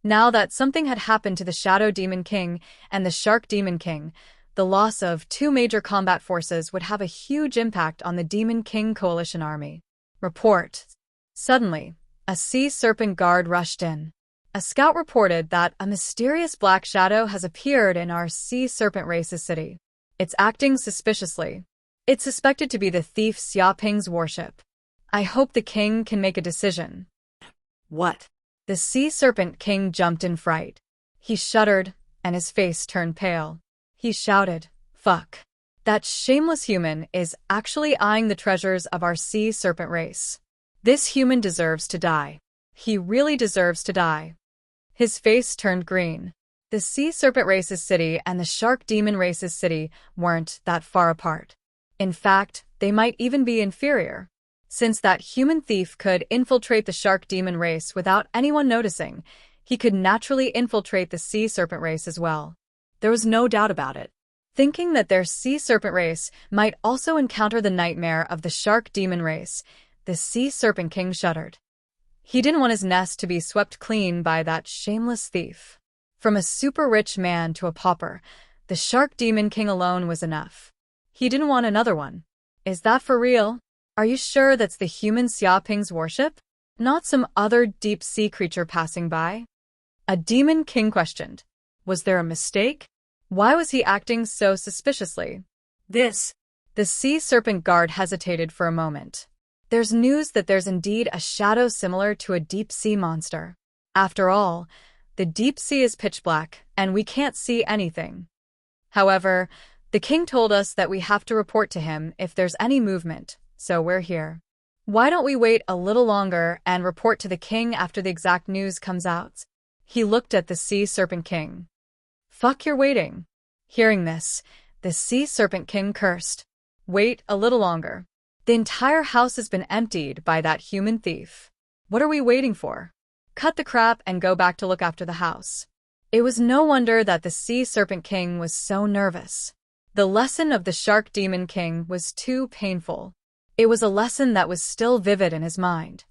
Now that something had happened to the Shadow Demon King and the Shark Demon King, the loss of 2 major combat forces would have a huge impact on the Demon King Coalition army. Report. Suddenly, a sea serpent guard rushed in. A scout reported that a mysterious black shadow has appeared in our sea serpent race's city. It's acting suspiciously. It's suspected to be the thief Xia Ping's warship. I hope the king can make a decision. What? The Sea Serpent King jumped in fright. He shuddered, and his face turned pale. He shouted, "Fuck. That shameless human is actually eyeing the treasures of our sea serpent race. This human deserves to die. He really deserves to die." His face turned green. The sea serpent race's city and the shark demon race's city weren't that far apart. In fact, they might even be inferior. Since that human thief could infiltrate the shark demon race without anyone noticing, he could naturally infiltrate the sea serpent race as well. There was no doubt about it. Thinking that their sea serpent race might also encounter the nightmare of the shark demon race, the sea serpent king shuddered. He didn't want his nest to be swept clean by that shameless thief. From a super rich man to a pauper, the shark demon king alone was enough. He didn't want another one. Is that for real? Are you sure that's the human Xiaoping's worship? Not some other deep-sea creature passing by? A demon king questioned. Was there a mistake? Why was he acting so suspiciously? This. The sea serpent guard hesitated for a moment. There's news that there's indeed a shadow similar to a deep-sea monster. After all, the deep sea is pitch black, and we can't see anything. However, the king told us that we have to report to him if there's any movement, so we're here. Why don't we wait a little longer and report to the king after the exact news comes out? He looked at the sea serpent king. Fuck, you're waiting. Hearing this, the sea serpent king cursed. Wait a little longer. The entire house has been emptied by that human thief. What are we waiting for? Cut the crap and go back to look after the house. It was no wonder that the sea serpent king was so nervous. The lesson of the shark demon king was too painful. It was a lesson that was still vivid in his mind.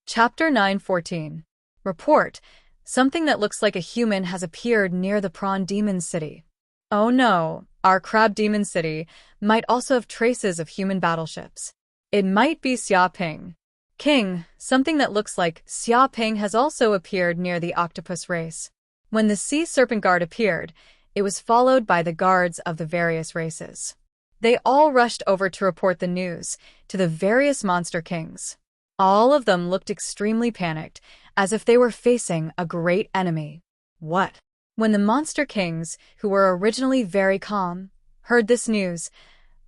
Chapter 9:14. Report. Something that looks like a human has appeared near the prawn demon city. Oh no, our crab demon city might also have traces of human battleships. It might be Xiaoping. King, something that looks like Xiaoping has also appeared near the octopus race. When the sea serpent guard appeared, it was followed by the guards of the various races. They all rushed over to report the news to the various monster kings. All of them looked extremely panicked, as if they were facing a great enemy. What? When the monster kings, who were originally very calm, heard this news,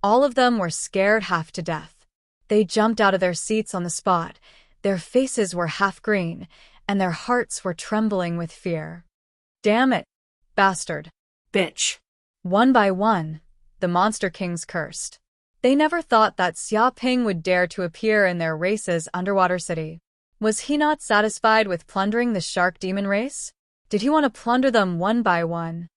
all of them were scared half to death. They jumped out of their seats on the spot, their faces were half green, and their hearts were trembling with fear. Damn it, bastard. Bitch. One by one, the monster kings cursed. They never thought that Xiaoping would dare to appear in their race's underwater city. Was he not satisfied with plundering the shark demon race? Did he want to plunder them one by one?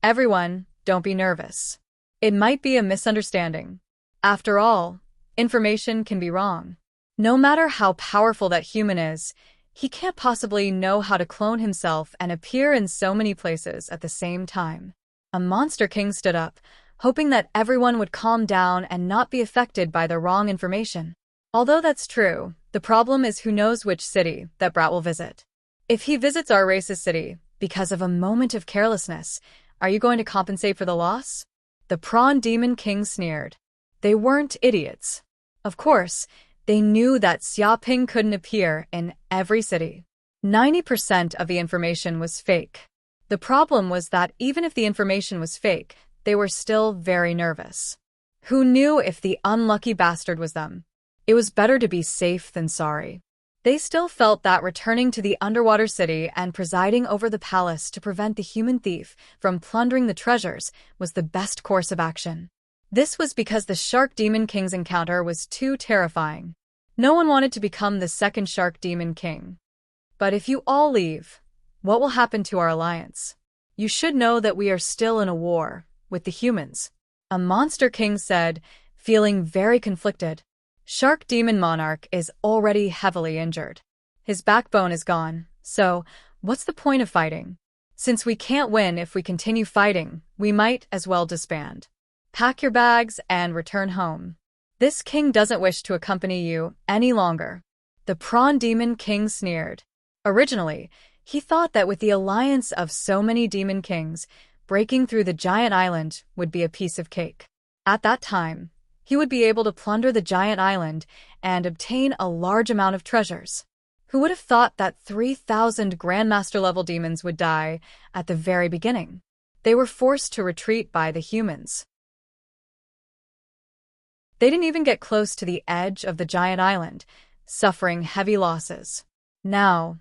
Everyone, don't be nervous. It might be a misunderstanding. After all, information can be wrong. No matter how powerful that human is, he can't possibly know how to clone himself and appear in so many places at the same time. A monster king stood up, hoping that everyone would calm down and not be affected by the wrong information. Although that's true, the problem is who knows which city that brat will visit. If he visits our race's city because of a moment of carelessness, are you going to compensate for the loss? The prawn demon king sneered. They weren't idiots. Of course, they knew that Xiaoping couldn't appear in every city. 90% of the information was fake. The problem was that even if the information was fake, they were still very nervous. Who knew if the unlucky bastard was them? It was better to be safe than sorry. They still felt that returning to the underwater city and presiding over the palace to prevent the human thief from plundering the treasures was the best course of action. This was because the Shark Demon King's encounter was too terrifying. No one wanted to become the second Shark Demon King. But if you all leave, what will happen to our alliance? You should know that we are still in a war with the humans. A monster king said, feeling very conflicted. Shark Demon Monarch is already heavily injured. His backbone is gone, so what's the point of fighting? Since we can't win if we continue fighting, we might as well disband. Pack your bags and return home. This king doesn't wish to accompany you any longer. The Prawn Demon King sneered. Originally, he thought that with the alliance of so many demon kings, breaking through the giant island would be a piece of cake. At that time, he would be able to plunder the giant island and obtain a large amount of treasures. Who would have thought that 3,000 Grandmaster-level demons would die at the very beginning? They were forced to retreat by the humans. They didn't even get close to the edge of the giant island, suffering heavy losses. Now,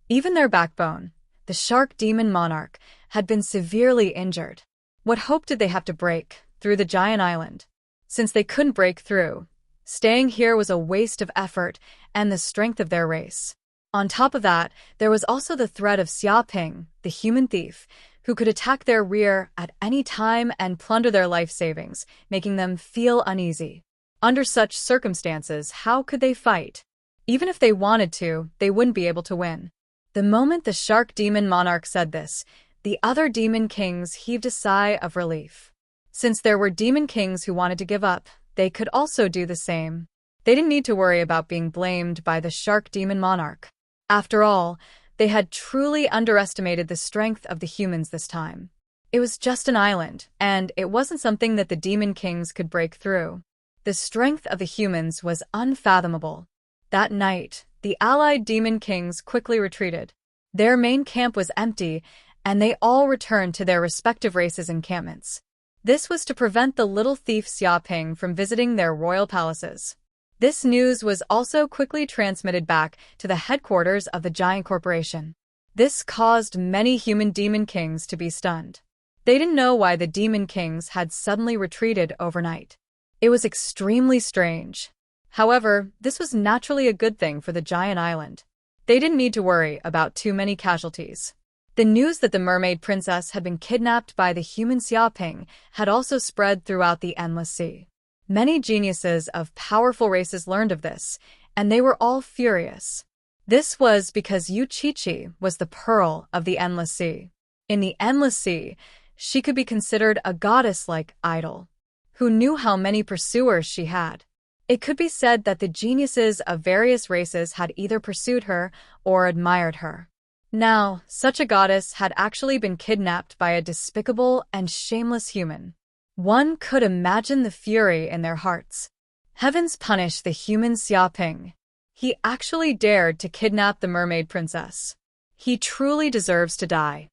even their backbone, the shark demon monarch, had been severely injured. What hope did they have to break through the giant island? Since they couldn't break through, staying here was a waste of effort and the strength of their race. On top of that, there was also the threat of Xiaoping, the human thief, who could attack their rear at any time and plunder their life savings, making them feel uneasy. Under such circumstances, how could they fight? Even if they wanted to, they wouldn't be able to win. The moment the shark demon monarch said this, the other demon kings heaved a sigh of relief. Since there were demon kings who wanted to give up, they could also do the same. They didn't need to worry about being blamed by the shark demon monarch. After all, they had truly underestimated the strength of the humans this time. It was just an island, and it wasn't something that the demon kings could break through. The strength of the humans was unfathomable. That night, the allied demon kings quickly retreated. Their main camp was empty, and they all returned to their respective races' encampments. This was to prevent the little thief Xiaoping from visiting their royal palaces. This news was also quickly transmitted back to the headquarters of the giant corporation. This caused many human demon kings to be stunned. They didn't know why the demon kings had suddenly retreated overnight. It was extremely strange. However, this was naturally a good thing for the giant island. They didn't need to worry about too many casualties. The news that the mermaid princess had been kidnapped by the human Xiaoping had also spread throughout the Endless Sea. Many geniuses of powerful races learned of this, and they were all furious. This was because Yu Qiqi was the pearl of the Endless Sea. In the Endless Sea, she could be considered a goddess-like idol. Who knew how many pursuers she had? It could be said that the geniuses of various races had either pursued her or admired her. Now, such a goddess had actually been kidnapped by a despicable and shameless human. One could imagine the fury in their hearts. Heavens punish the human Xiaoping. He actually dared to kidnap the mermaid princess. He truly deserves to die.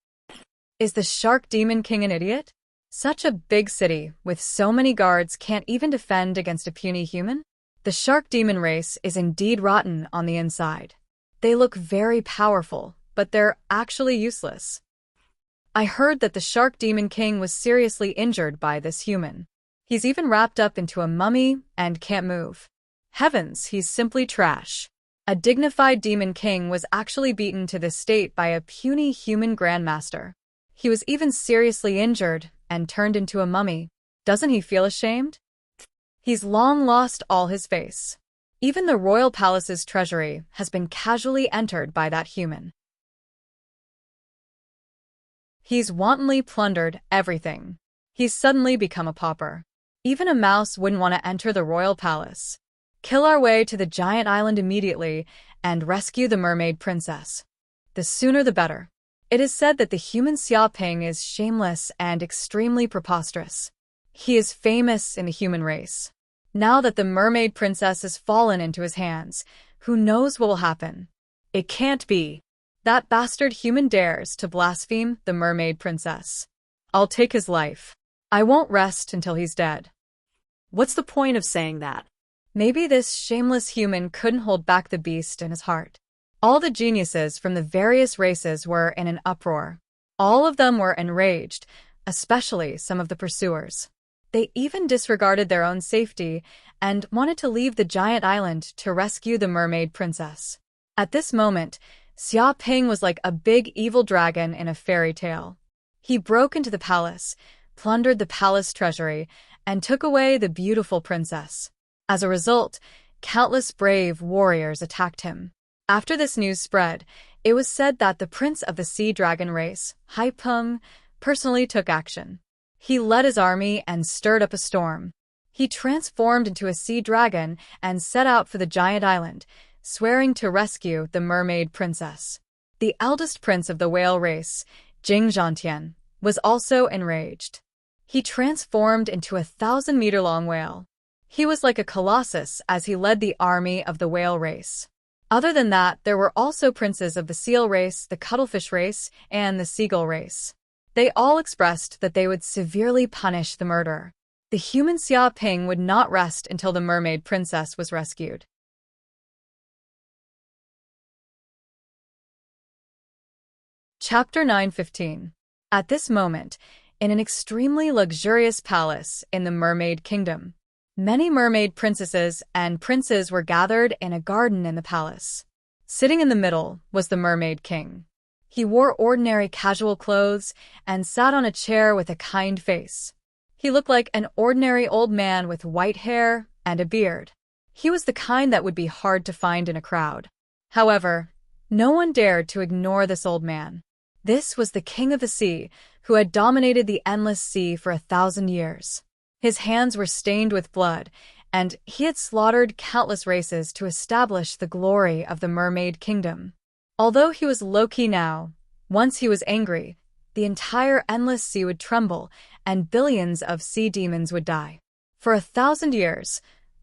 Is the shark demon king an idiot? Such a big city with so many guards can't even defend against a puny human? The shark demon race is indeed rotten on the inside. They look very powerful, but they're actually useless. I heard that the shark demon king was seriously injured by this human. He's even wrapped up into a mummy and can't move. Heavens, he's simply trash. A dignified demon king was actually beaten to this state by a puny human grandmaster. He was even seriously injured and turned into a mummy. Doesn't he feel ashamed? He's long lost all his face. Even the royal palace's treasury has been casually entered by that human. He's wantonly plundered everything. He's suddenly become a pauper. Even a mouse wouldn't want to enter the royal palace. Kill our way to the giant island immediately and rescue the mermaid princess. The sooner the better. It is said that the human Xiaoping is shameless and extremely preposterous. He is famous in the human race. Now that the mermaid princess has fallen into his hands, who knows what will happen? It can't be. That bastard human dares to blaspheme the mermaid princess. I'll take his life. I won't rest until he's dead. What's the point of saying that? Maybe this shameless human couldn't hold back the beast in his heart. All the geniuses from the various races were in an uproar. All of them were enraged, especially some of the pursuers. They even disregarded their own safety and wanted to leave the giant island to rescue the mermaid princess. At this moment, Xiaoping was like a big evil dragon in a fairy tale. He broke into the palace, plundered the palace treasury, and took away the beautiful princess. As a result, countless brave warriors attacked him. After this news spread, it was said that the prince of the sea dragon race, Haipeng, personally took action. He led his army and stirred up a storm. He transformed into a sea dragon and set out for the giant island, swearing to rescue the mermaid princess. The eldest prince of the whale race, Jing Zhantian, was also enraged. He transformed into a 1,000-meter-long whale. He was like a colossus as he led the army of the whale race. Other than that, there were also princes of the seal race, the cuttlefish race, and the seagull race. They all expressed that they would severely punish the murderer. The human Xia Ping would not rest until the mermaid princess was rescued. Chapter 9:15. At this moment, in an extremely luxurious palace in the Mermaid Kingdom, many mermaid princesses and princes were gathered in a garden in the palace. Sitting in the middle was the Mermaid King. He wore ordinary casual clothes and sat on a chair with a kind face. He looked like an ordinary old man with white hair and a beard. He was the kind that would be hard to find in a crowd. However, no one dared to ignore this old man. This was the king of the sea, who had dominated the endless sea for 1,000 years. His hands were stained with blood, and he had slaughtered countless races to establish the glory of the Mermaid Kingdom. Although he was low-key now, once he was angry, the entire endless sea would tremble, and billions of sea demons would die. For 1,000 years,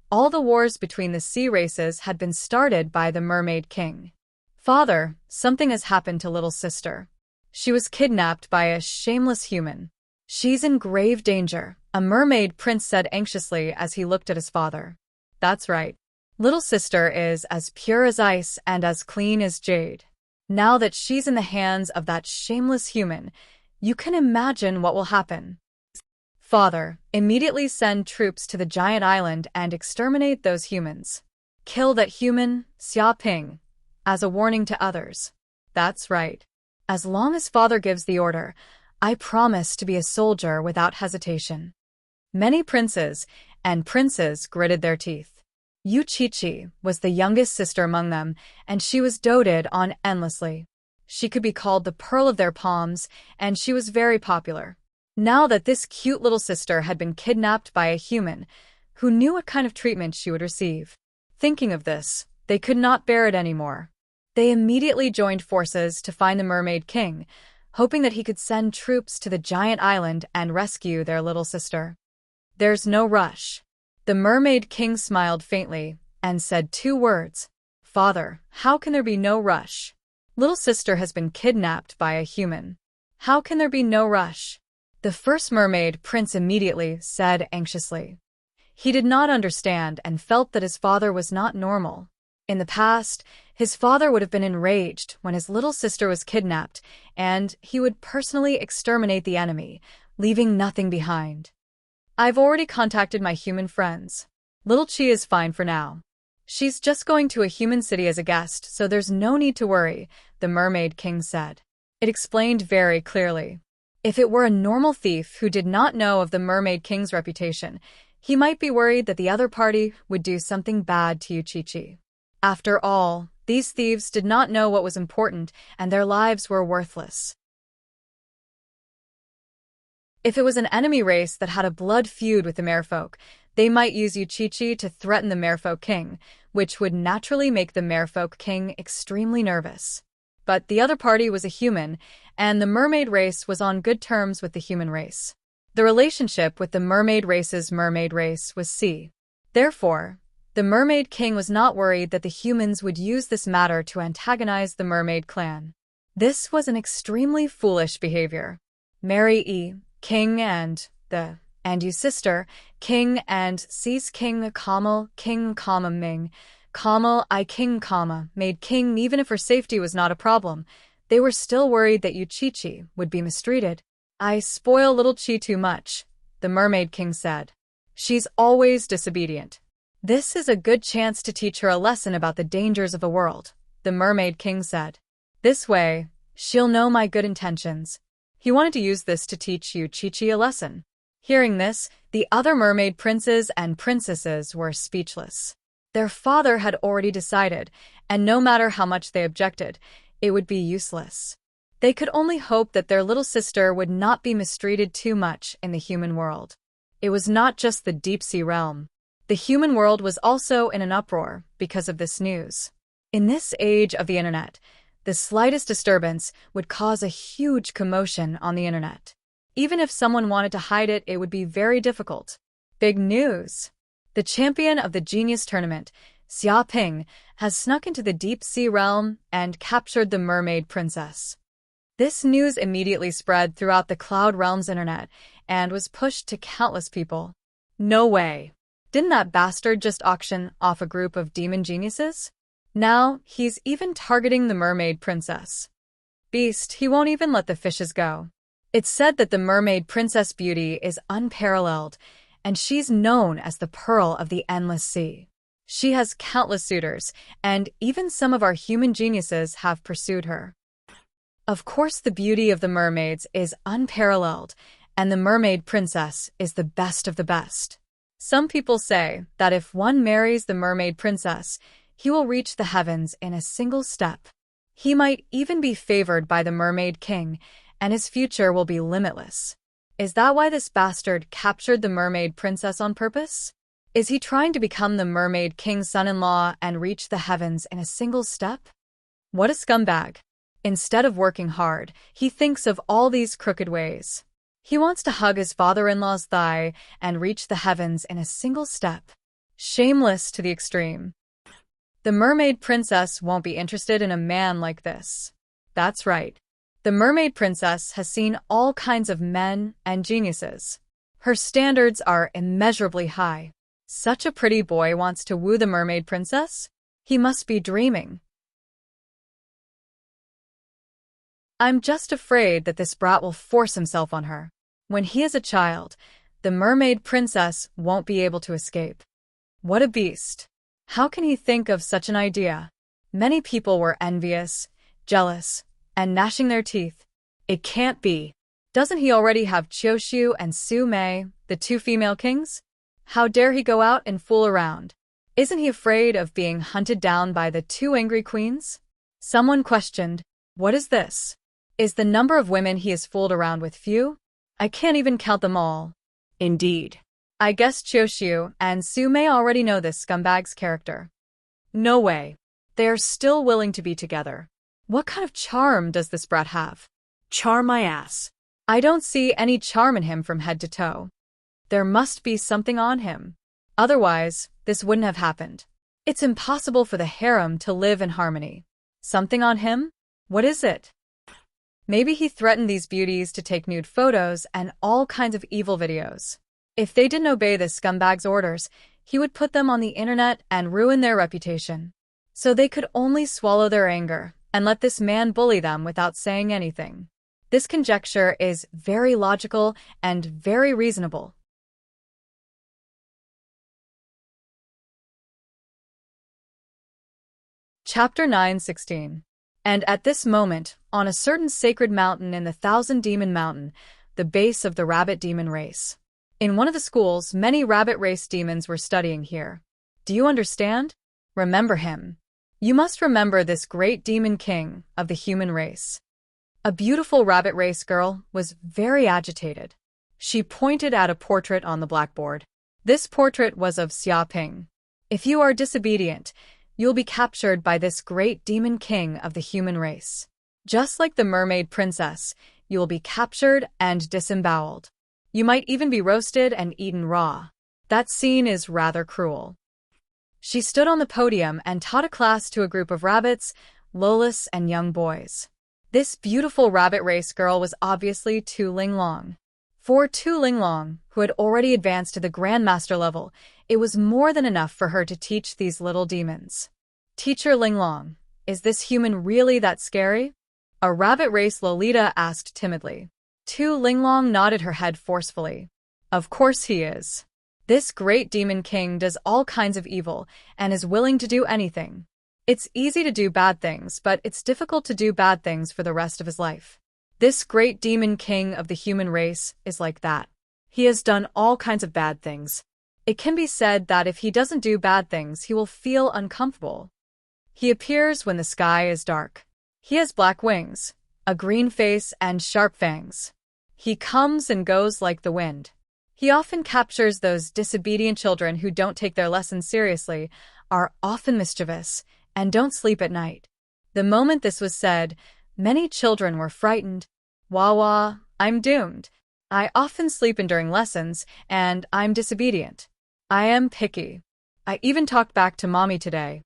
all the wars between the sea races had been started by the Mermaid King. Father, something has happened to little sister. She was kidnapped by a shameless human. She's in grave danger, a mermaid prince said anxiously as he looked at his father. That's right. Little sister is as pure as ice and as clean as jade. Now that she's in the hands of that shameless human, you can imagine what will happen. Father, immediately send troops to the giant island and exterminate those humans. Kill that human, Xia Ping, as a warning to others. That's right. As long as father gives the order, I promise to be a soldier without hesitation. Many princes and princes gritted their teeth. Wuxia was the youngest sister among them, and she was doted on endlessly. She could be called the pearl of their palms, and she was very popular. Now that this cute little sister had been kidnapped by a human, who knew what kind of treatment she would receive. Thinking of this, they could not bear it anymore. They immediately joined forces to find the Mermaid King, hoping that he could send troops to the giant island and rescue their little sister. There's no rush. The Mermaid King smiled faintly and said 2 words. Father, how can there be no rush? Little sister has been kidnapped by a human. How can there be no rush? The first mermaid prince immediately said anxiously. He did not understand and felt that his father was not normal. In the past, his father would have been enraged when his little sister was kidnapped, and he would personally exterminate the enemy, leaving nothing behind. I've already contacted my human friends. Little Chi is fine for now. She's just going to a human city as a guest, so there's no need to worry, the Mermaid King said. It explained very clearly. If it were a normal thief who did not know of the Mermaid King's reputation, he might be worried that the other party would do something bad to Wuxia. After all, these thieves did not know what was important, and their lives were worthless. If it was an enemy race that had a blood feud with the merfolk, they might use Wuxia to threaten the merfolk king, which would naturally make the merfolk king extremely nervous. But the other party was a human, and the mermaid race was on good terms with the human race. The relationship with the mermaid race's mermaid race was sea. Therefore, the Mermaid King was not worried that the humans would use this matter to antagonize the mermaid clan. This was an extremely foolish behavior. Mary E. King and you sister, King and C's King Kamal, King Kama Ming, Kamal I King Kama, made king even if her safety was not a problem. They were still worried that Wuxia would be mistreated. I spoil little Chi too much, the Mermaid King said. She's always disobedient. This is a good chance to teach her a lesson about the dangers of the world, the Mermaid King said. This way, she'll know my good intentions. He wanted to use this to teach Wuxia a lesson. Hearing this, the other mermaid princes and princesses were speechless. Their father had already decided, and no matter how much they objected, it would be useless. They could only hope that their little sister would not be mistreated too much in the human world. It was not just the deep-sea realm. The human world was also in an uproar because of this news. In this age of the internet, the slightest disturbance would cause a huge commotion on the internet. Even if someone wanted to hide it, it would be very difficult. Big news! The champion of the Genius Tournament, Xia Ping has snuck into the deep sea realm and captured the mermaid princess. This news immediately spread throughout the Cloud Realm's internet and was pushed to countless people. No way. Didn't that bastard just auction off a group of demon geniuses? Now, he's even targeting the mermaid princess. Beast, he won't even let the fishes go. It's said that the mermaid princess beauty is unparalleled, and she's known as the pearl of the endless sea. She has countless suitors, and even some of our human geniuses have pursued her. Of course, the beauty of the mermaids is unparalleled, and the mermaid princess is the best of the best. Some people say that if one marries the mermaid princess, he will reach the heavens in a single step. He might even be favored by the mermaid king, and his future will be limitless. Is that why this bastard captured the mermaid princess on purpose? Is he trying to become the mermaid king's son-in-law and reach the heavens in a single step? What a scumbag. Instead of working hard, he thinks of all these crooked ways. He wants to hug his father-in-law's thigh and reach the heavens in a single step. Shameless to the extreme. The mermaid princess won't be interested in a man like this. That's right. The mermaid princess has seen all kinds of men and geniuses. Her standards are immeasurably high. Such a pretty boy wants to woo the mermaid princess? He must be dreaming. I'm just afraid that this brat will force himself on her. When he is a child, the mermaid princess won't be able to escape. What a beast. How can he think of such an idea? Many people were envious, jealous, and gnashing their teeth. It can't be. Doesn't he already have Qiuxiu and Su Mei, the two female kings? How dare he go out and fool around? Isn't he afraid of being hunted down by the two angry queens? Someone questioned, what is this? Is the number of women he has fooled around with few? I can't even count them all. Indeed. I guess Qiuxiu and Su Mei already know this scumbag's character. No way. They are still willing to be together. What kind of charm does this brat have? Charm my ass. I don't see any charm in him from head to toe. There must be something on him. Otherwise, this wouldn't have happened. It's impossible for the harem to live in harmony. Something on him? What is it? Maybe he threatened these beauties to take nude photos and all kinds of evil videos. If they didn't obey this scumbag's orders, he would put them on the internet and ruin their reputation. So they could only swallow their anger and let this man bully them without saying anything. This conjecture is very logical and very reasonable. Chapter 9:16. And at this moment, on a certain sacred mountain in the Thousand Demon Mountain, the base of the rabbit demon race. In one of the schools, many rabbit race demons were studying here. Do you understand? Remember him. You must remember this great demon king of the human race. A beautiful rabbit race girl was very agitated. She pointed at a portrait on the blackboard. This portrait was of Xia Ping. If you are disobedient, you'll be captured by this great demon king of the human race. Just like the mermaid princess, you will be captured and disemboweled. You might even be roasted and eaten raw. That scene is rather cruel. She stood on the podium and taught a class to a group of rabbits, lolas, and young boys. This beautiful rabbit race girl was obviously Tu Linglong. For Tu Linglong, who had already advanced to the Grandmaster level, it was more than enough for her to teach these little demons. Teacher Linglong, is this human really that scary? A rabbit race Lolita asked timidly. Tu Linglong nodded her head forcefully. Of course he is. This great demon king does all kinds of evil and is willing to do anything. It's easy to do bad things, but it's difficult to do bad things for the rest of his life. This great demon king of the human race is like that. He has done all kinds of bad things. It can be said that if he doesn't do bad things, he will feel uncomfortable. He appears when the sky is dark. He has black wings, a green face, and sharp fangs. He comes and goes like the wind. He often captures those disobedient children who don't take their lessons seriously, are often mischievous, and don't sleep at night. The moment this was said, many children were frightened. Wah wah, I'm doomed. I often sleep in during lessons, and I'm disobedient. I am picky. I even talked back to mommy today.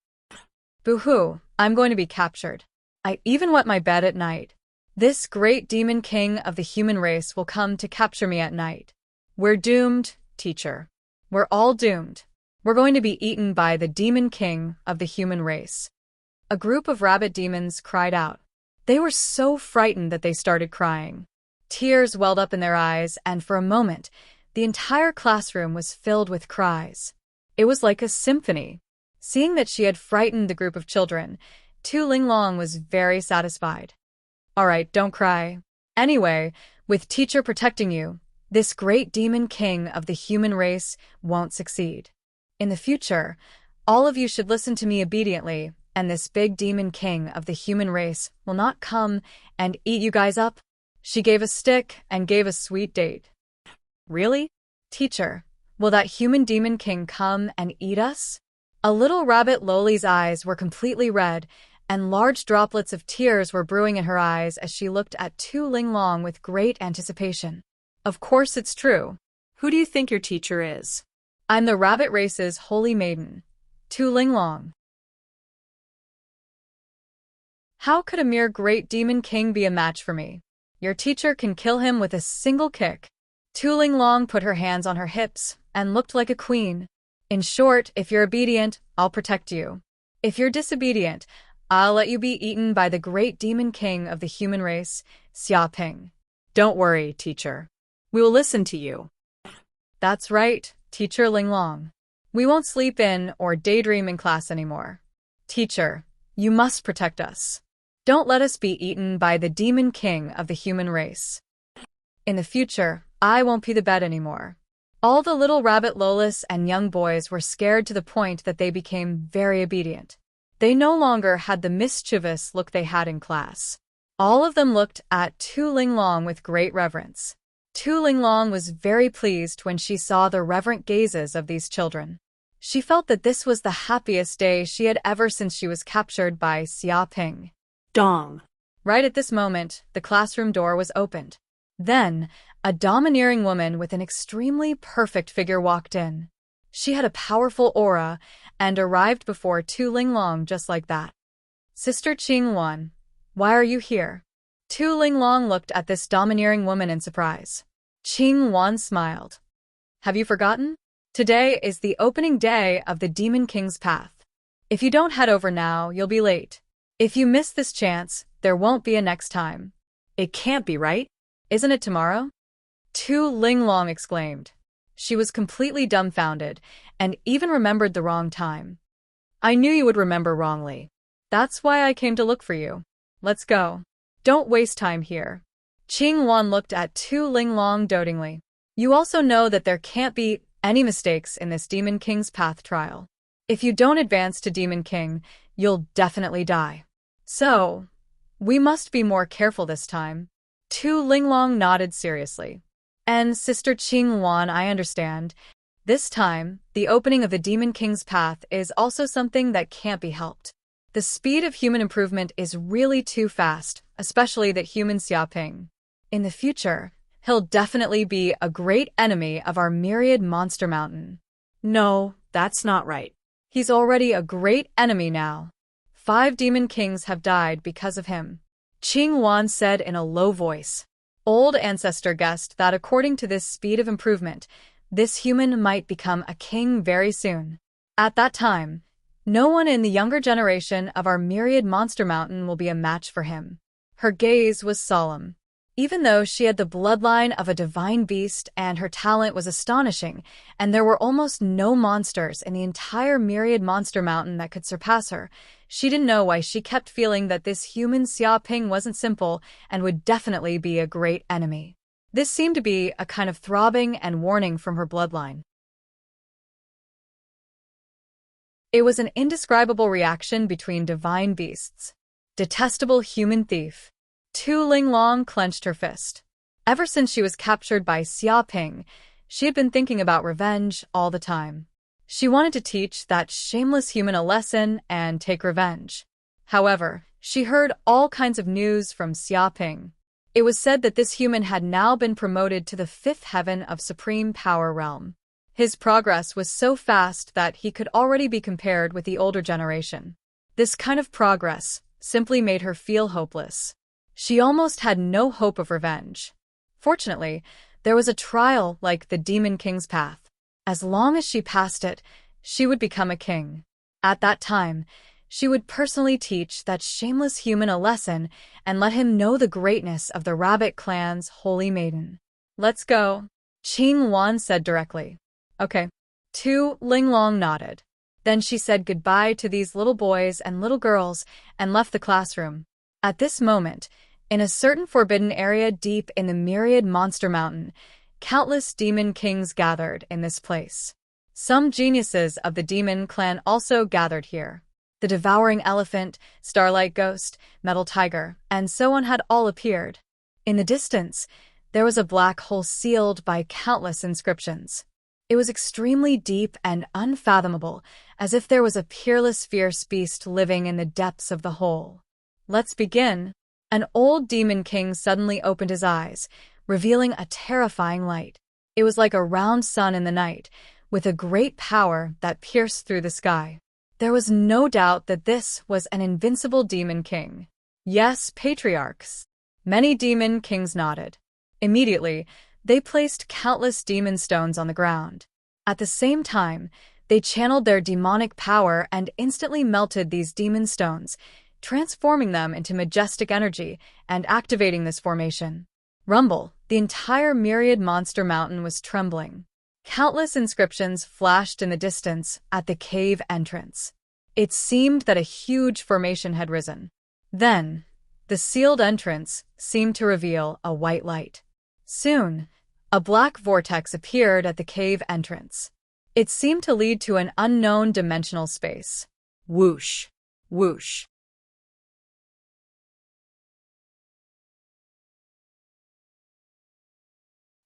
Boo-hoo, I'm going to be captured. I even wet my bed at night. This great demon king of the human race will come to capture me at night. We're doomed, teacher. We're all doomed. We're going to be eaten by the demon king of the human race. A group of rabbit demons cried out. They were so frightened that they started crying. Tears welled up in their eyes, and for a moment, the entire classroom was filled with cries. It was like a symphony. Seeing that she had frightened the group of children, Tu Linglong was very satisfied. All right, don't cry. Anyway, with teacher protecting you, this great demon king of the human race won't succeed. In the future, all of you should listen to me obediently, and this big demon king of the human race will not come and eat you guys up. She gave a stick and gave a sweet date. Really? Teacher, will that human demon king come and eat us? A little rabbit Loli's eyes were completely red, and large droplets of tears were brewing in her eyes as she looked at Tu Linglong with great anticipation. Of course it's true. Who do you think your teacher is? I'm the rabbit race's holy maiden, Tu Linglong. How could a mere great demon king be a match for me? Your teacher can kill him with a single kick. Tu Linglong put her hands on her hips and looked like a queen. In short, if you're obedient, I'll protect you. If you're disobedient, I'll let you be eaten by the great demon king of the human race, Xiaoping. Don't worry, teacher. We will listen to you. That's right, Teacher Linglong. We won't sleep in or daydream in class anymore. Teacher, you must protect us. Don't let us be eaten by the demon king of the human race. In the future, I won't pee the bed anymore. All the little rabbit Lolis and young boys were scared to the point that they became very obedient. They no longer had the mischievous look they had in class. All of them looked at Tu Linglong with great reverence. Tu Linglong was very pleased when she saw the reverent gazes of these children. She felt that this was the happiest day she had ever since she was captured by Xiaoping. Dong. Right at this moment, the classroom door was opened. Then, a domineering woman with an extremely perfect figure walked in. She had a powerful aura and arrived before Tu Linglong just like that. Sister Qingwan, why are you here? Tu Linglong looked at this domineering woman in surprise. Qingwan smiled. Have you forgotten? Today is the opening day of the Demon King's path. If you don't head over now, you'll be late. If you miss this chance, there won't be a next time. It can't be, right? Isn't it tomorrow? Tu Linglong exclaimed. She was completely dumbfounded and even remembered the wrong time. I knew you would remember wrongly. That's why I came to look for you. Let's go. Don't waste time here. Qingwan looked at Tu Linglong dotingly. You also know that there can't be any mistakes in this Demon King's path trial. If you don't advance to Demon King, you'll definitely die. So, we must be more careful this time. Tu Linglong nodded seriously. And Sister Qingwan, I understand. This time, the opening of the Demon King's path is also something that can't be helped. The speed of human improvement is really too fast, especially that human Xiaoping. In the future, he'll definitely be a great enemy of our myriad monster mountain. No, that's not right. He's already a great enemy now. 5 demon kings have died because of him. Qingwan said in a low voice. Old ancestor guessed that according to this speed of improvement, this human might become a king very soon. At that time, no one in the younger generation of our myriad monster mountain will be a match for him. Her gaze was solemn. Even though she had the bloodline of a divine beast and her talent was astonishing, and there were almost no monsters in the entire myriad monster mountain that could surpass her, she didn't know why she kept feeling that this human Xiaoping wasn't simple and would definitely be a great enemy. This seemed to be a kind of throbbing and warning from her bloodline. It was an indescribable reaction between divine beasts. Detestable human thief. Tu Linglong clenched her fist. Ever since she was captured by Xiaoping, she had been thinking about revenge all the time. She wanted to teach that shameless human a lesson and take revenge. However, she heard all kinds of news from Xiaoping. It was said that this human had now been promoted to the 5th heaven of Supreme Power Realm. His progress was so fast that he could already be compared with the older generation. This kind of progress simply made her feel hopeless. She almost had no hope of revenge. Fortunately, there was a trial like the Demon King's Path. As long as she passed it, she would become a king. At that time, she would personally teach that shameless human a lesson and let him know the greatness of the Rabbit clan's holy maiden. "Let's go," Qing Wan said directly. "Okay." Tu Linglong nodded. Then she said goodbye to these little boys and little girls and left the classroom. At this moment, in a certain forbidden area deep in the myriad monster mountain, countless demon kings gathered in this place. Some geniuses of the demon clan also gathered here. The devouring elephant, starlight ghost, metal tiger, and so on had all appeared. In the distance, there was a black hole sealed by countless inscriptions. It was extremely deep and unfathomable, as if there was a peerless, fierce beast living in the depths of the hole. "Let's begin." An old demon king suddenly opened his eyes, revealing a terrifying light. It was like a round sun in the night, with a great power that pierced through the sky. There was no doubt that this was an invincible demon king. "Yes, patriarchs." Many demon kings nodded. Immediately, they placed countless demon stones on the ground. At the same time, they channeled their demonic power and instantly melted these demon stones, transforming them into majestic energy and activating this formation. Rumble, the entire myriad monster mountain was trembling. Countless inscriptions flashed in the distance at the cave entrance. It seemed that a huge formation had risen. Then, the sealed entrance seemed to reveal a white light. Soon, a black vortex appeared at the cave entrance. It seemed to lead to an unknown dimensional space. Whoosh! Whoosh!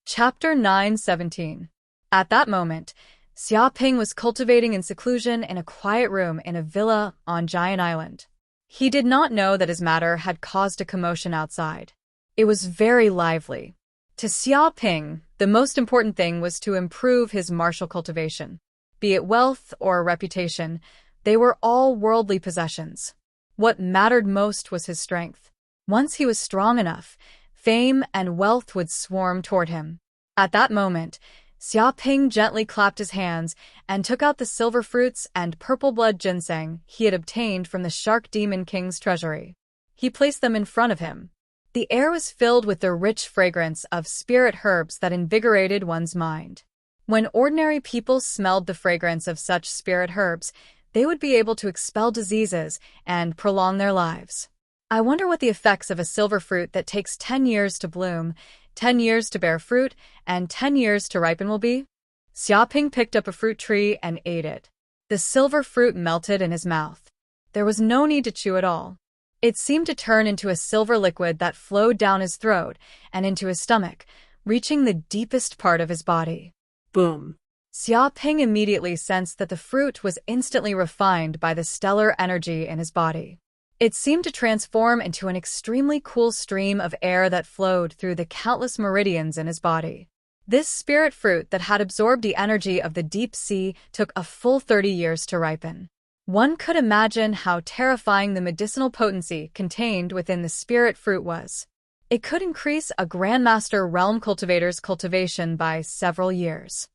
Chapter 9:17. At that moment, Xiaoping was cultivating in seclusion in a quiet room in a villa on Giant Island. He did not know that his matter had caused a commotion outside. It was very lively. To Xiaoping, the most important thing was to improve his martial cultivation. Be it wealth or reputation, they were all worldly possessions. What mattered most was his strength. Once he was strong enough, fame and wealth would swarm toward him. At that moment, Xiaoping gently clapped his hands and took out the silver fruits and purple blood ginseng he had obtained from the Shark Demon King's treasury. He placed them in front of him. The air was filled with the rich fragrance of spirit herbs that invigorated one's mind. When ordinary people smelled the fragrance of such spirit herbs, they would be able to expel diseases and prolong their lives. I wonder what the effects of a silver fruit that takes 10 years to bloom, 10 years to bear fruit, and 10 years to ripen will be? Xiaoping picked up a fruit tree and ate it. The silver fruit melted in his mouth. There was no need to chew at all. It seemed to turn into a silver liquid that flowed down his throat and into his stomach, reaching the deepest part of his body. Boom! Xiaoping immediately sensed that the fruit was instantly refined by the stellar energy in his body. It seemed to transform into an extremely cool stream of air that flowed through the countless meridians in his body. This spirit fruit that had absorbed the energy of the deep sea took a full 30 years to ripen. One could imagine how terrifying the medicinal potency contained within the spirit fruit was. It could increase a Grandmaster Realm cultivator's cultivation by several years.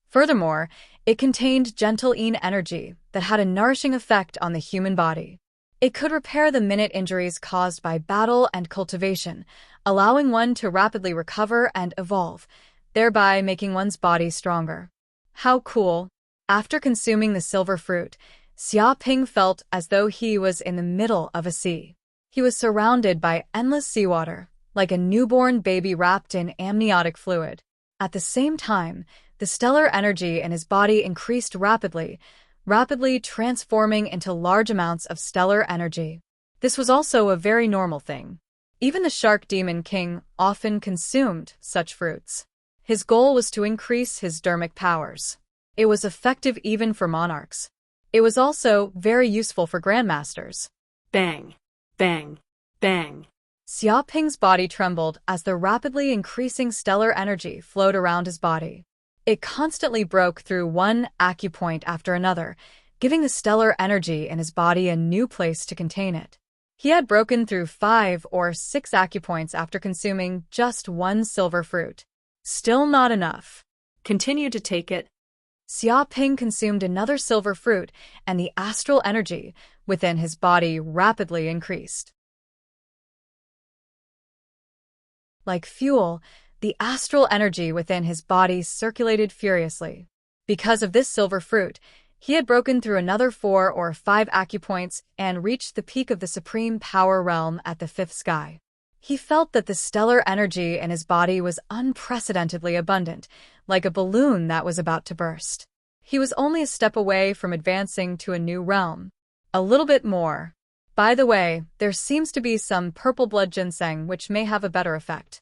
Furthermore, it contained gentle yin energy that had a nourishing effect on the human body. It could repair the minute injuries caused by battle and cultivation, allowing one to rapidly recover and evolve, thereby making one's body stronger. How cool! After consuming the silver fruit, Xiaoping felt as though he was in the middle of a sea. He was surrounded by endless seawater, like a newborn baby wrapped in amniotic fluid. At the same time, the stellar energy in his body increased rapidly transforming into large amounts of stellar energy. This was also a very normal thing. Even the Shark Demon King often consumed such fruits. His goal was to increase his dermic powers. It was effective even for monarchs. It was also very useful for grandmasters. Bang! Bang! Bang! Xiaoping's body trembled as the rapidly increasing stellar energy flowed around his body. It constantly broke through one acupoint after another, giving the stellar energy in his body a new place to contain it. He had broken through 5 or 6 acupoints after consuming just one silver fruit. Still not enough. Continue to take it. Xiaoping consumed another silver fruit, and the astral energy within his body rapidly increased. Like fuel, the astral energy within his body circulated furiously. Because of this silver fruit, he had broken through another 4 or 5 acupoints and reached the peak of the supreme power realm at the 5th sky. He felt that the stellar energy in his body was unprecedentedly abundant, like a balloon that was about to burst. He was only a step away from advancing to a new realm. A little bit more. By the way, there seems to be some purple blood ginseng which may have a better effect.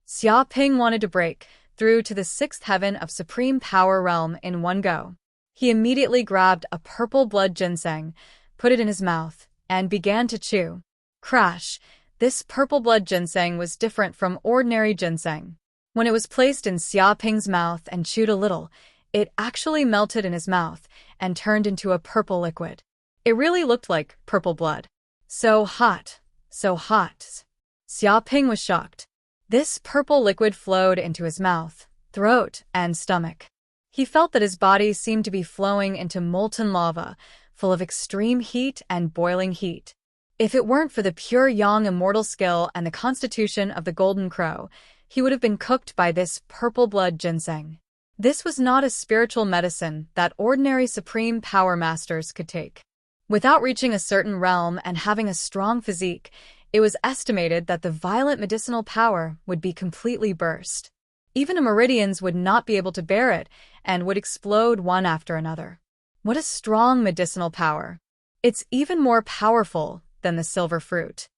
Xiaoping wanted to break through to the 6th heaven of supreme power realm in one go. He immediately grabbed a purple blood ginseng, put it in his mouth, and began to chew. Crash! This purple blood ginseng was different from ordinary ginseng. When it was placed in Xiaoping's mouth and chewed a little, it actually melted in his mouth and turned into a purple liquid. It really looked like purple blood. So hot, so hot. Xiaoping was shocked. This purple liquid flowed into his mouth, throat, and stomach. He felt that his body seemed to be flowing into molten lava, full of extreme heat and boiling heat. If it weren't for the pure yang immortal skill and the constitution of the golden crow, he would have been cooked by this purple blood ginseng. This was not a spiritual medicine that ordinary supreme power masters could take. Without reaching a certain realm and having a strong physique, it was estimated that the violent medicinal power would be completely burst. Even meridians would not be able to bear it and would explode one after another. What a strong medicinal power! It's even more powerful than the silver fruit.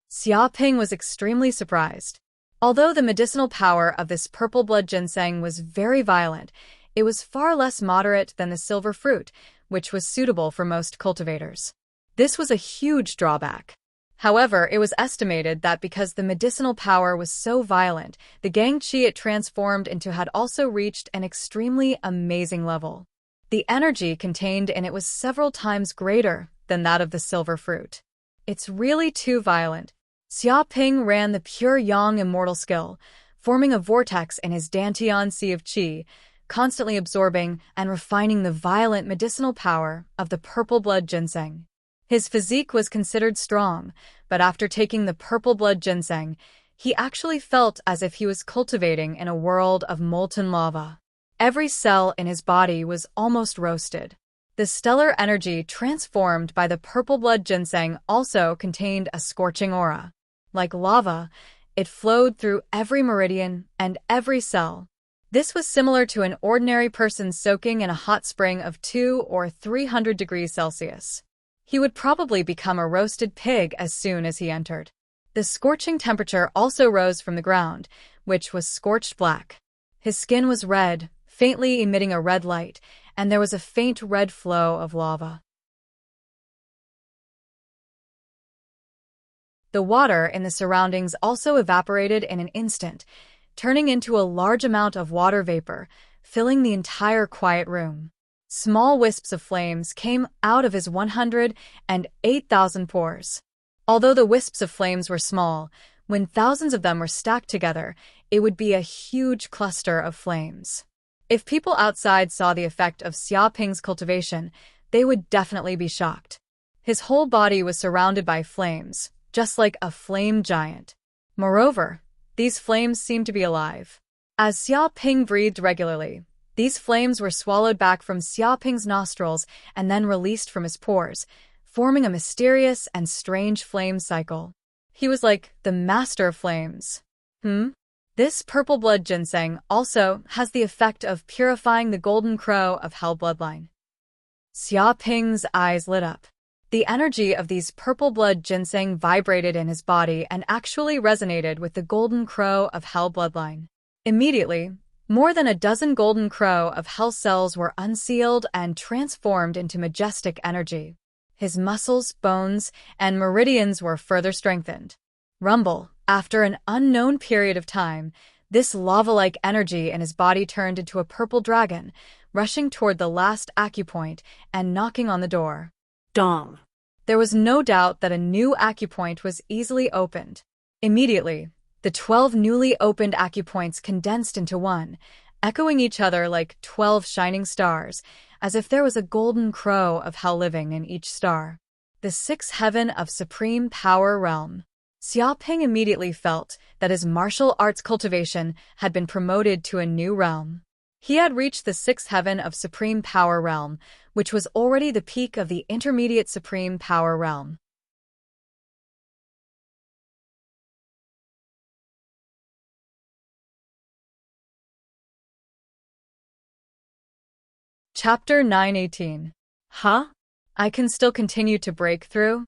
Xiaoping was extremely surprised. Although the medicinal power of this purple blood ginseng was very violent, it was far less moderate than the silver fruit, which was suitable for most cultivators. This was a huge drawback. However, it was estimated that because the medicinal power was so violent, the gangqi it transformed into had also reached an extremely amazing level. The energy contained in it was several times greater than that of the silver fruit. It's really too violent. Xiaoping ran the pure yang immortal skill, forming a vortex in his Dantian Sea of Qi, constantly absorbing and refining the violent medicinal power of the purple blood ginseng. His physique was considered strong, but after taking the purple blood ginseng, he actually felt as if he was cultivating in a world of molten lava. Every cell in his body was almost roasted. The stellar energy transformed by the purple blood ginseng also contained a scorching aura. Like lava, it flowed through every meridian and every cell. This was similar to an ordinary person soaking in a hot spring of 200 or 300 degrees Celsius. He would probably become a roasted pig as soon as he entered. The scorching temperature also rose from the ground, which was scorched black. His skin was red, faintly emitting a red light, and there was a faint red flow of lava. The water in the surroundings also evaporated in an instant, turning into a large amount of water vapor, filling the entire quiet room. Small wisps of flames came out of his 108,000 pores. Although the wisps of flames were small, when thousands of them were stacked together, it would be a huge cluster of flames. If people outside saw the effect of Xiaoping's cultivation, they would definitely be shocked. His whole body was surrounded by flames, just like a flame giant. Moreover, these flames seemed to be alive. As Xiaoping breathed regularly, these flames were swallowed back from Xiaoping's nostrils and then released from his pores, forming a mysterious and strange flame cycle. He was like the master of flames. This purple blood ginseng also has the effect of purifying the golden crow of Hell bloodline. Xiaoping's eyes lit up. The energy of these purple blood ginseng vibrated in his body and actually resonated with the golden crow of Hell bloodline. Immediately, more than a dozen golden crow of Hell cells were unsealed and transformed into majestic energy. His muscles, bones, and meridians were further strengthened. Rumble. After an unknown period of time, This lava-like energy in his body turned into a purple dragon, rushing toward the last acupoint and knocking on the door. Dong. There was no doubt that a new acupoint was easily opened. Immediately, the 12 newly opened acupoints condensed into one, echoing each other like 12 shining stars, as if there was a golden crow of hell living in each star. The sixth heaven of supreme power realm. Xiaoping immediately felt that his martial arts cultivation had been promoted to a new realm. He had reached the sixth heaven of supreme power realm, which was already the peak of the intermediate supreme power realm. Chapter 918. Huh? I can still continue to break through?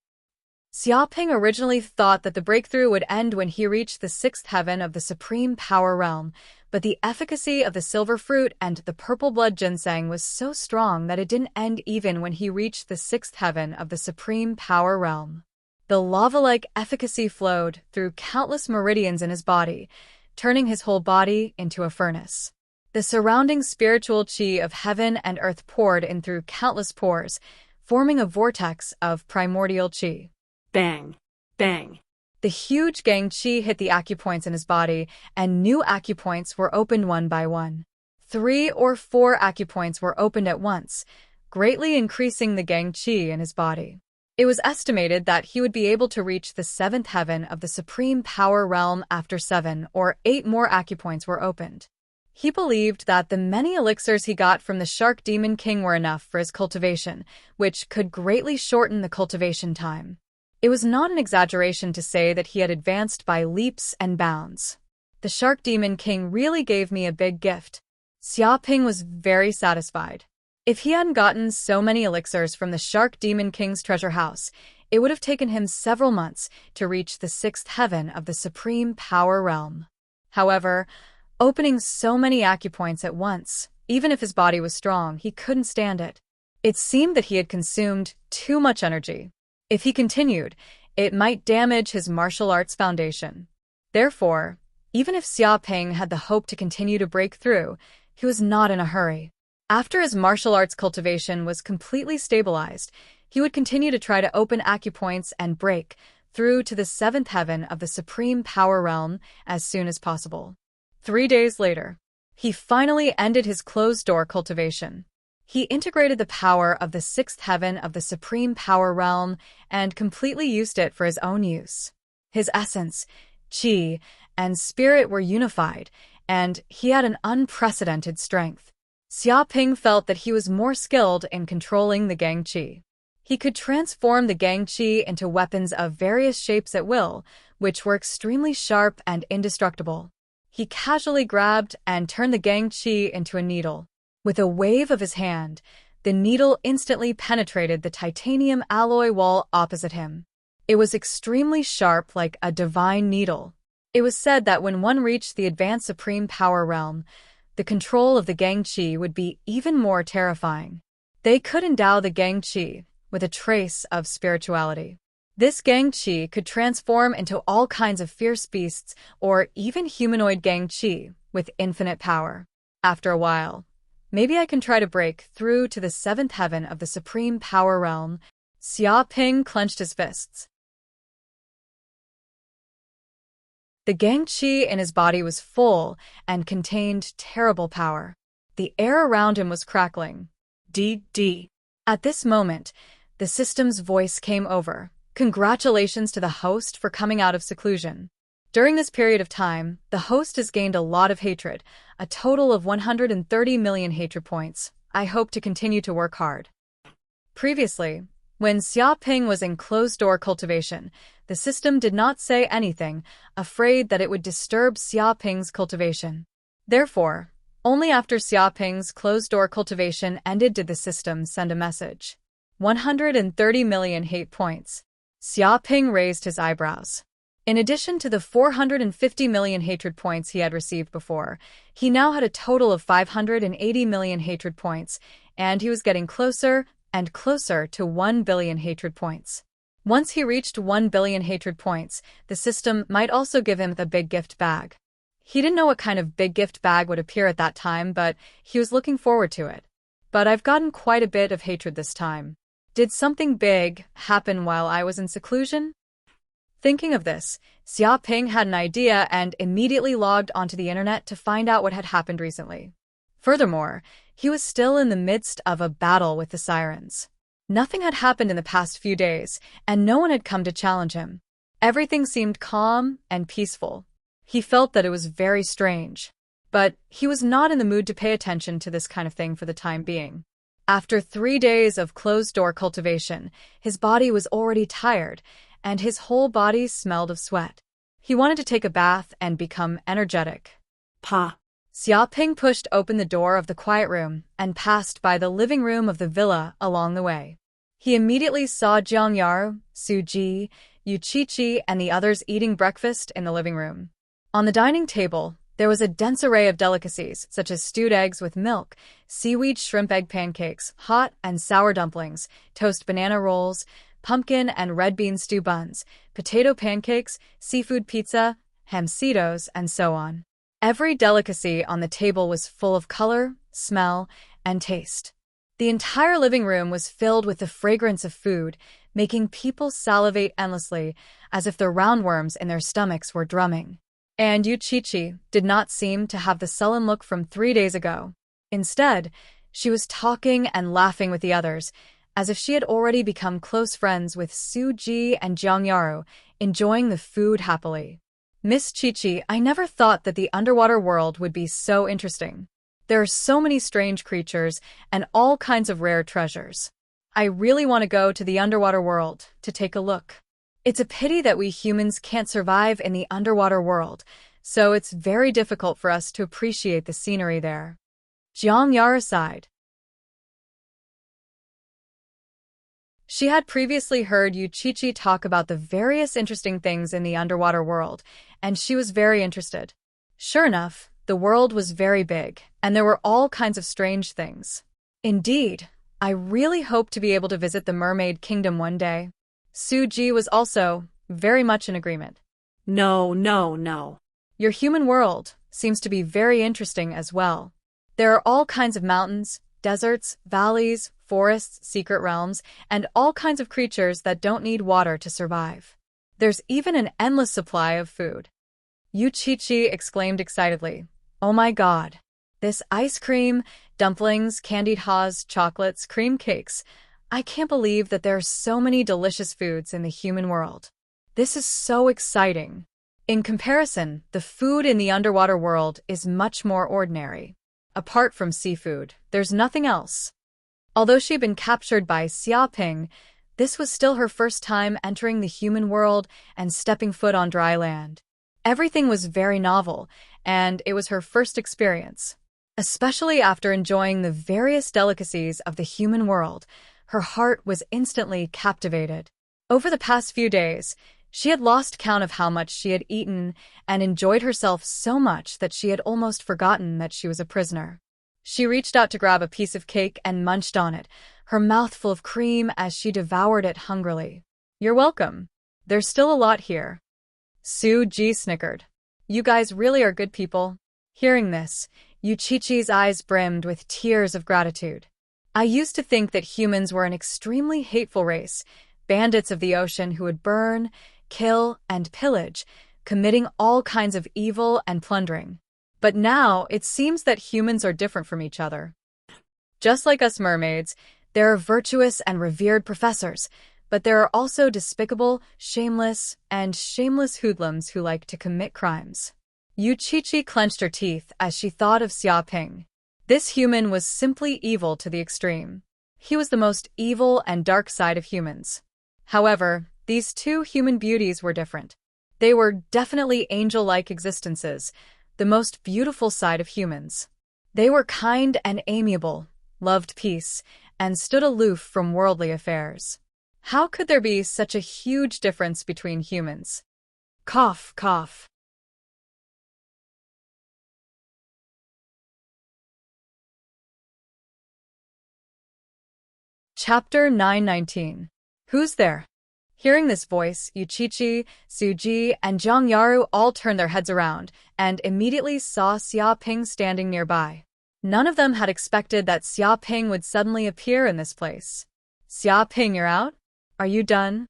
Xiaoping originally thought that the breakthrough would end when he reached the sixth heaven of the supreme power realm, but the efficacy of the silver fruit and the purple blood ginseng was so strong that it didn't end even when he reached the sixth heaven of the supreme power realm. The lava-like efficacy flowed through countless meridians in his body, turning his whole body into a furnace. The surrounding spiritual qi of heaven and earth poured in through countless pores, forming a vortex of primordial qi. Bang. Bang. The huge gang qi hit the acupoints in his body, and new acupoints were opened one by one. 3 or 4 acupoints were opened at once, greatly increasing the gang qi in his body. It was estimated that he would be able to reach the 7th heaven of the supreme power realm after 7 or 8 more acupoints were opened. He believed that the many elixirs he got from the Shark Demon King were enough for his cultivation, which could greatly shorten the cultivation time. It was not an exaggeration to say that he had advanced by leaps and bounds. The Shark Demon King really gave me a big gift. Xiaoping was very satisfied. If he hadn't gotten so many elixirs from the Shark Demon King's treasure house, it would have taken him several months to reach the 6th heaven of the supreme power realm. However, opening so many acupoints at once, even if his body was strong, he couldn't stand it. It seemed that he had consumed too much energy. If he continued, it might damage his martial arts foundation. Therefore, even if Xiaoping had the hope to continue to break through, he was not in a hurry. After his martial arts cultivation was completely stabilized, he would continue to try to open acupoints and break through to the 7th heaven of the supreme power realm as soon as possible. 3 days later, he finally ended his closed-door cultivation. He integrated the power of the 6th heaven of the supreme power realm and completely used it for his own use. His essence, qi, and spirit were unified, and he had an unprecedented strength. Xiaoping felt that he was more skilled in controlling the gang qi. He could transform the gang qi into weapons of various shapes at will, which were extremely sharp and indestructible. He casually grabbed and turned the gang qi into a needle. With a wave of his hand, the needle instantly penetrated the titanium alloy wall opposite him. It was extremely sharp, like a divine needle. It was said that when one reached the advanced supreme power realm, the control of the gang qi would be even more terrifying. They could endow the gang qi with a trace of spirituality. This gang qi could transform into all kinds of fierce beasts or even humanoid gang qi with infinite power. After a while, maybe I can try to break through to the 7th heaven of the supreme power realm. Xiaoping clenched his fists. The gang qi in his body was full and contained terrible power. The air around him was crackling. D. At this moment, the system's voice came over. Congratulations to the host for coming out of seclusion. During this period of time, the host has gained a lot of hatred, a total of 130 million hatred points. I hope to continue to work hard. Previously, when Xiaoping was in closed-door cultivation, the system did not say anything, afraid that it would disturb Xiaoping's cultivation. Therefore, only after Xiaoping's closed-door cultivation ended did the system send a message. 130 million hate points. Xiaoping raised his eyebrows. In addition to the 450 million hatred points he had received before, he now had a total of 580 million hatred points, and he was getting closer and closer to 1 billion hatred points. Once he reached 1 billion hatred points, the system might also give him the big gift bag. He didn't know what kind of big gift bag would appear at that time, but he was looking forward to it. But I've gotten quite a bit of hatred this time. Did something big happen while I was in seclusion? Thinking of this, Xiaoping had an idea and immediately logged onto the internet to find out what had happened recently. Furthermore, he was still in the midst of a battle with the sirens. Nothing had happened in the past few days, and no one had come to challenge him. Everything seemed calm and peaceful. He felt that it was very strange. But he was not in the mood to pay attention to this kind of thing for the time being. After 3 days of closed-door cultivation, his body was already tired, and his whole body smelled of sweat. He wanted to take a bath and become energetic. Pa. Xiaoping pushed open the door of the quiet room and passed by the living room of the villa along the way. He immediately saw Jiangyaru, Su Ji, Yu Qiqi, and the others eating breakfast in the living room. On the dining table, there was a dense array of delicacies, such as stewed eggs with milk, seaweed shrimp egg pancakes, hot and sour dumplings, toast banana rolls, pumpkin and red bean stew buns, potato pancakes, seafood pizza, hamsitos, and so on. Every delicacy on the table was full of color, smell, and taste. The entire living room was filled with the fragrance of food, making people salivate endlessly, as if the roundworms in their stomachs were drumming. And Yu Qiqi did not seem to have the sullen look from 3 days ago. Instead, she was talking and laughing with the others, as if she had already become close friends with Su Ji and Jiangyaru, enjoying the food happily. Miss Qiqi, I never thought that the underwater world would be so interesting. There are so many strange creatures and all kinds of rare treasures. I really want to go to the underwater world to take a look. It's a pity that we humans can't survive in the underwater world, so it's very difficult for us to appreciate the scenery there. Jiangyaru sighed. She had previously heard Yu Qiqi talk about the various interesting things in the underwater world, and she was very interested. Sure enough, the world was very big, and there were all kinds of strange things. Indeed, I really hope to be able to visit the Mermaid Kingdom one day. Su Ji was also very much in agreement. No. Your human world seems to be very interesting as well. There are all kinds of mountains, deserts, valleys, forests, secret realms, and all kinds of creatures that don't need water to survive. There's even an endless supply of food. Yu Qiqi exclaimed excitedly, "Oh my God! This ice cream, dumplings, candied haws, chocolates, cream cakes. I can't believe that there are so many delicious foods in the human world. This is so exciting." In comparison, the food in the underwater world is much more ordinary. Apart from seafood, there's nothing else. Although she'd been captured by Xiaoping, this was still her first time entering the human world and stepping foot on dry land. Everything was very novel, and it was her first experience. Especially after enjoying the various delicacies of the human world, her heart was instantly captivated. Over the past few days, she had lost count of how much she had eaten and enjoyed herself so much that she had almost forgotten that she was a prisoner. She reached out to grab a piece of cake and munched on it, her mouth full of cream as she devoured it hungrily. "You're welcome. There's still a lot here." Su Ji snickered. "You guys really are good people." Hearing this, Yu Qiqi's eyes brimmed with tears of gratitude. "I used to think that humans were an extremely hateful race, bandits of the ocean who would burn, kill, and pillage, committing all kinds of evil and plundering. But now it seems that humans are different from each other. Just like us mermaids, there are virtuous and revered professors, but there are also despicable, shameless hoodlums who like to commit crimes." Yu Qiqi clenched her teeth as she thought of Xiaoping. This human was simply evil to the extreme. He was the most evil and dark side of humans. However, these two human beauties were different. They were definitely angel-like existences, the most beautiful side of humans. They were kind and amiable, loved peace, and stood aloof from worldly affairs. How could there be such a huge difference between humans? Cough, cough. Chapter 919. Who's there? Hearing this voice, Yuchichi, Suji, and Zhangyaru all turned their heads around and immediately saw Xiaoping standing nearby. None of them had expected that Xiaoping would suddenly appear in this place. Xiaoping, you're out? Are you done?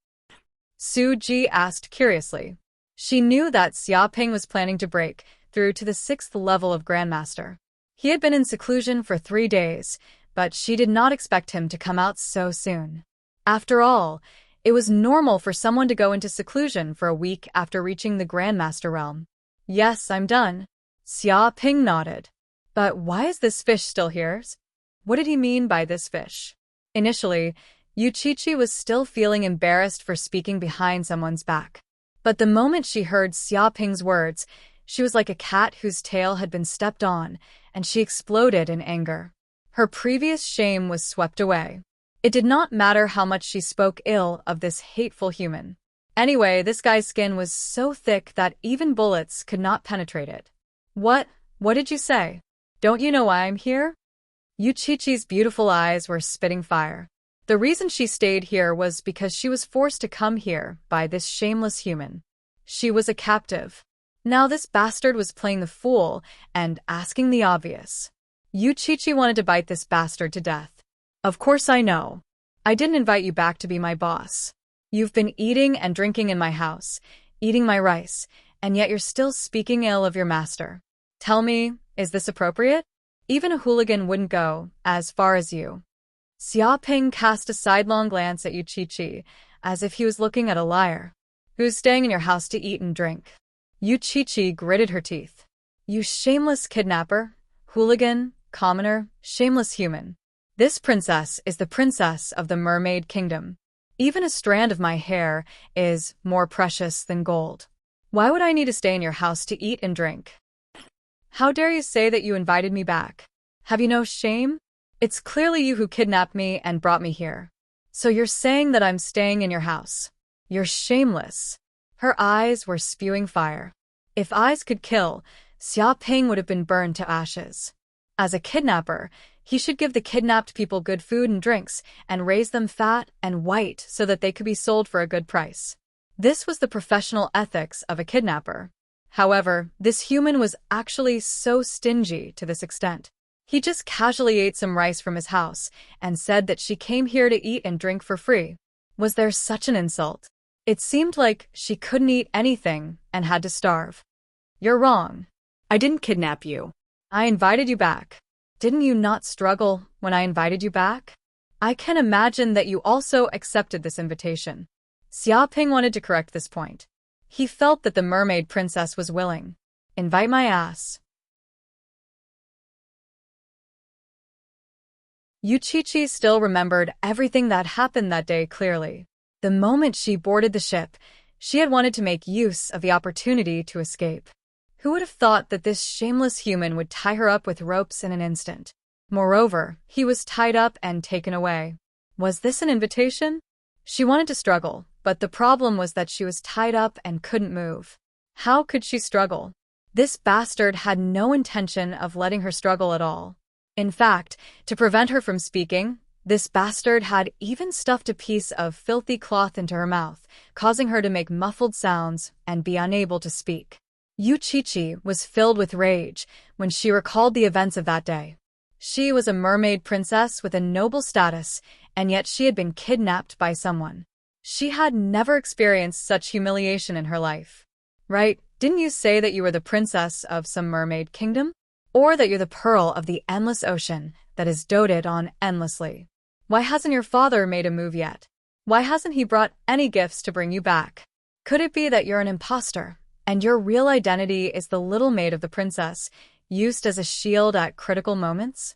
Suji asked curiously. She knew that Xiaoping was planning to break through to the 6th level of Grandmaster. He had been in seclusion for 3 days, but she did not expect him to come out so soon. After all, it was normal for someone to go into seclusion for a week after reaching the Grandmaster realm. Yes, I'm done. Xiaoping nodded. But why is this fish still here? What did he mean by this fish? Initially, Yuchichi was still feeling embarrassed for speaking behind someone's back. But the moment she heard Xiaoping's words, she was like a cat whose tail had been stepped on, and she exploded in anger. Her previous shame was swept away. It did not matter how much she spoke ill of this hateful human. Anyway, this guy's skin was so thick that even bullets could not penetrate it. What did you say? Don't you know why I'm here? Yuchichi's beautiful eyes were spitting fire. The reason she stayed here was because she was forced to come here by this shameless human. She was a captive. Now this bastard was playing the fool and asking the obvious. Yuchichi wanted to bite this bastard to death. Of course I know. I didn't invite you back to be my boss. You've been eating and drinking in my house, eating my rice, and yet you're still speaking ill of your master. Tell me, is this appropriate? Even a hooligan wouldn't go as far as you. Xiaoping cast a sidelong glance at Yuchichi, as if he was looking at a liar. Who's staying in your house to eat and drink? Yuchichi gritted her teeth. You shameless kidnapper, hooligan, commoner, shameless human. This princess is the princess of the Mermaid Kingdom. Even a strand of my hair is more precious than gold. Why would I need to stay in your house to eat and drink? How dare you say that you invited me back? Have you no shame? It's clearly you who kidnapped me and brought me here. So you're saying that I'm staying in your house. You're shameless. Her eyes were spewing fire. If eyes could kill, Xiaoping would have been burned to ashes. As a kidnapper, he should give the kidnapped people good food and drinks and raise them fat and white so that they could be sold for a good price. This was the professional ethics of a kidnapper. However, this human was actually so stingy to this extent. He just casually ate some rice from his house and said that she came here to eat and drink for free. Was there such an insult? It seemed like she couldn't eat anything and had to starve. You're wrong. I didn't kidnap you. I invited you back. Didn't you not struggle when I invited you back? I can imagine that you also accepted this invitation. Xiaoping wanted to correct this point. He felt that the mermaid princess was willing. Invite my ass. Yuchichi still remembered everything that happened that day clearly. The moment she boarded the ship, she had wanted to make use of the opportunity to escape. Who would have thought that this shameless human would tie her up with ropes in an instant? Moreover, he was tied up and taken away. Was this an invitation? She wanted to struggle, but the problem was that she was tied up and couldn't move. How could she struggle? This bastard had no intention of letting her struggle at all. In fact, to prevent her from speaking, this bastard had even stuffed a piece of filthy cloth into her mouth, causing her to make muffled sounds and be unable to speak. Yuchichi was filled with rage when she recalled the events of that day. She was a mermaid princess with a noble status, and yet she had been kidnapped by someone. She had never experienced such humiliation in her life. Right, didn't you say that you were the princess of some mermaid kingdom? Or that you're the pearl of the endless ocean that is doted on endlessly? Why hasn't your father made a move yet? Why hasn't he brought any gifts to bring you back? Could it be that you're an imposter, and your real identity is the little maid of the princess, used as a shield at critical moments?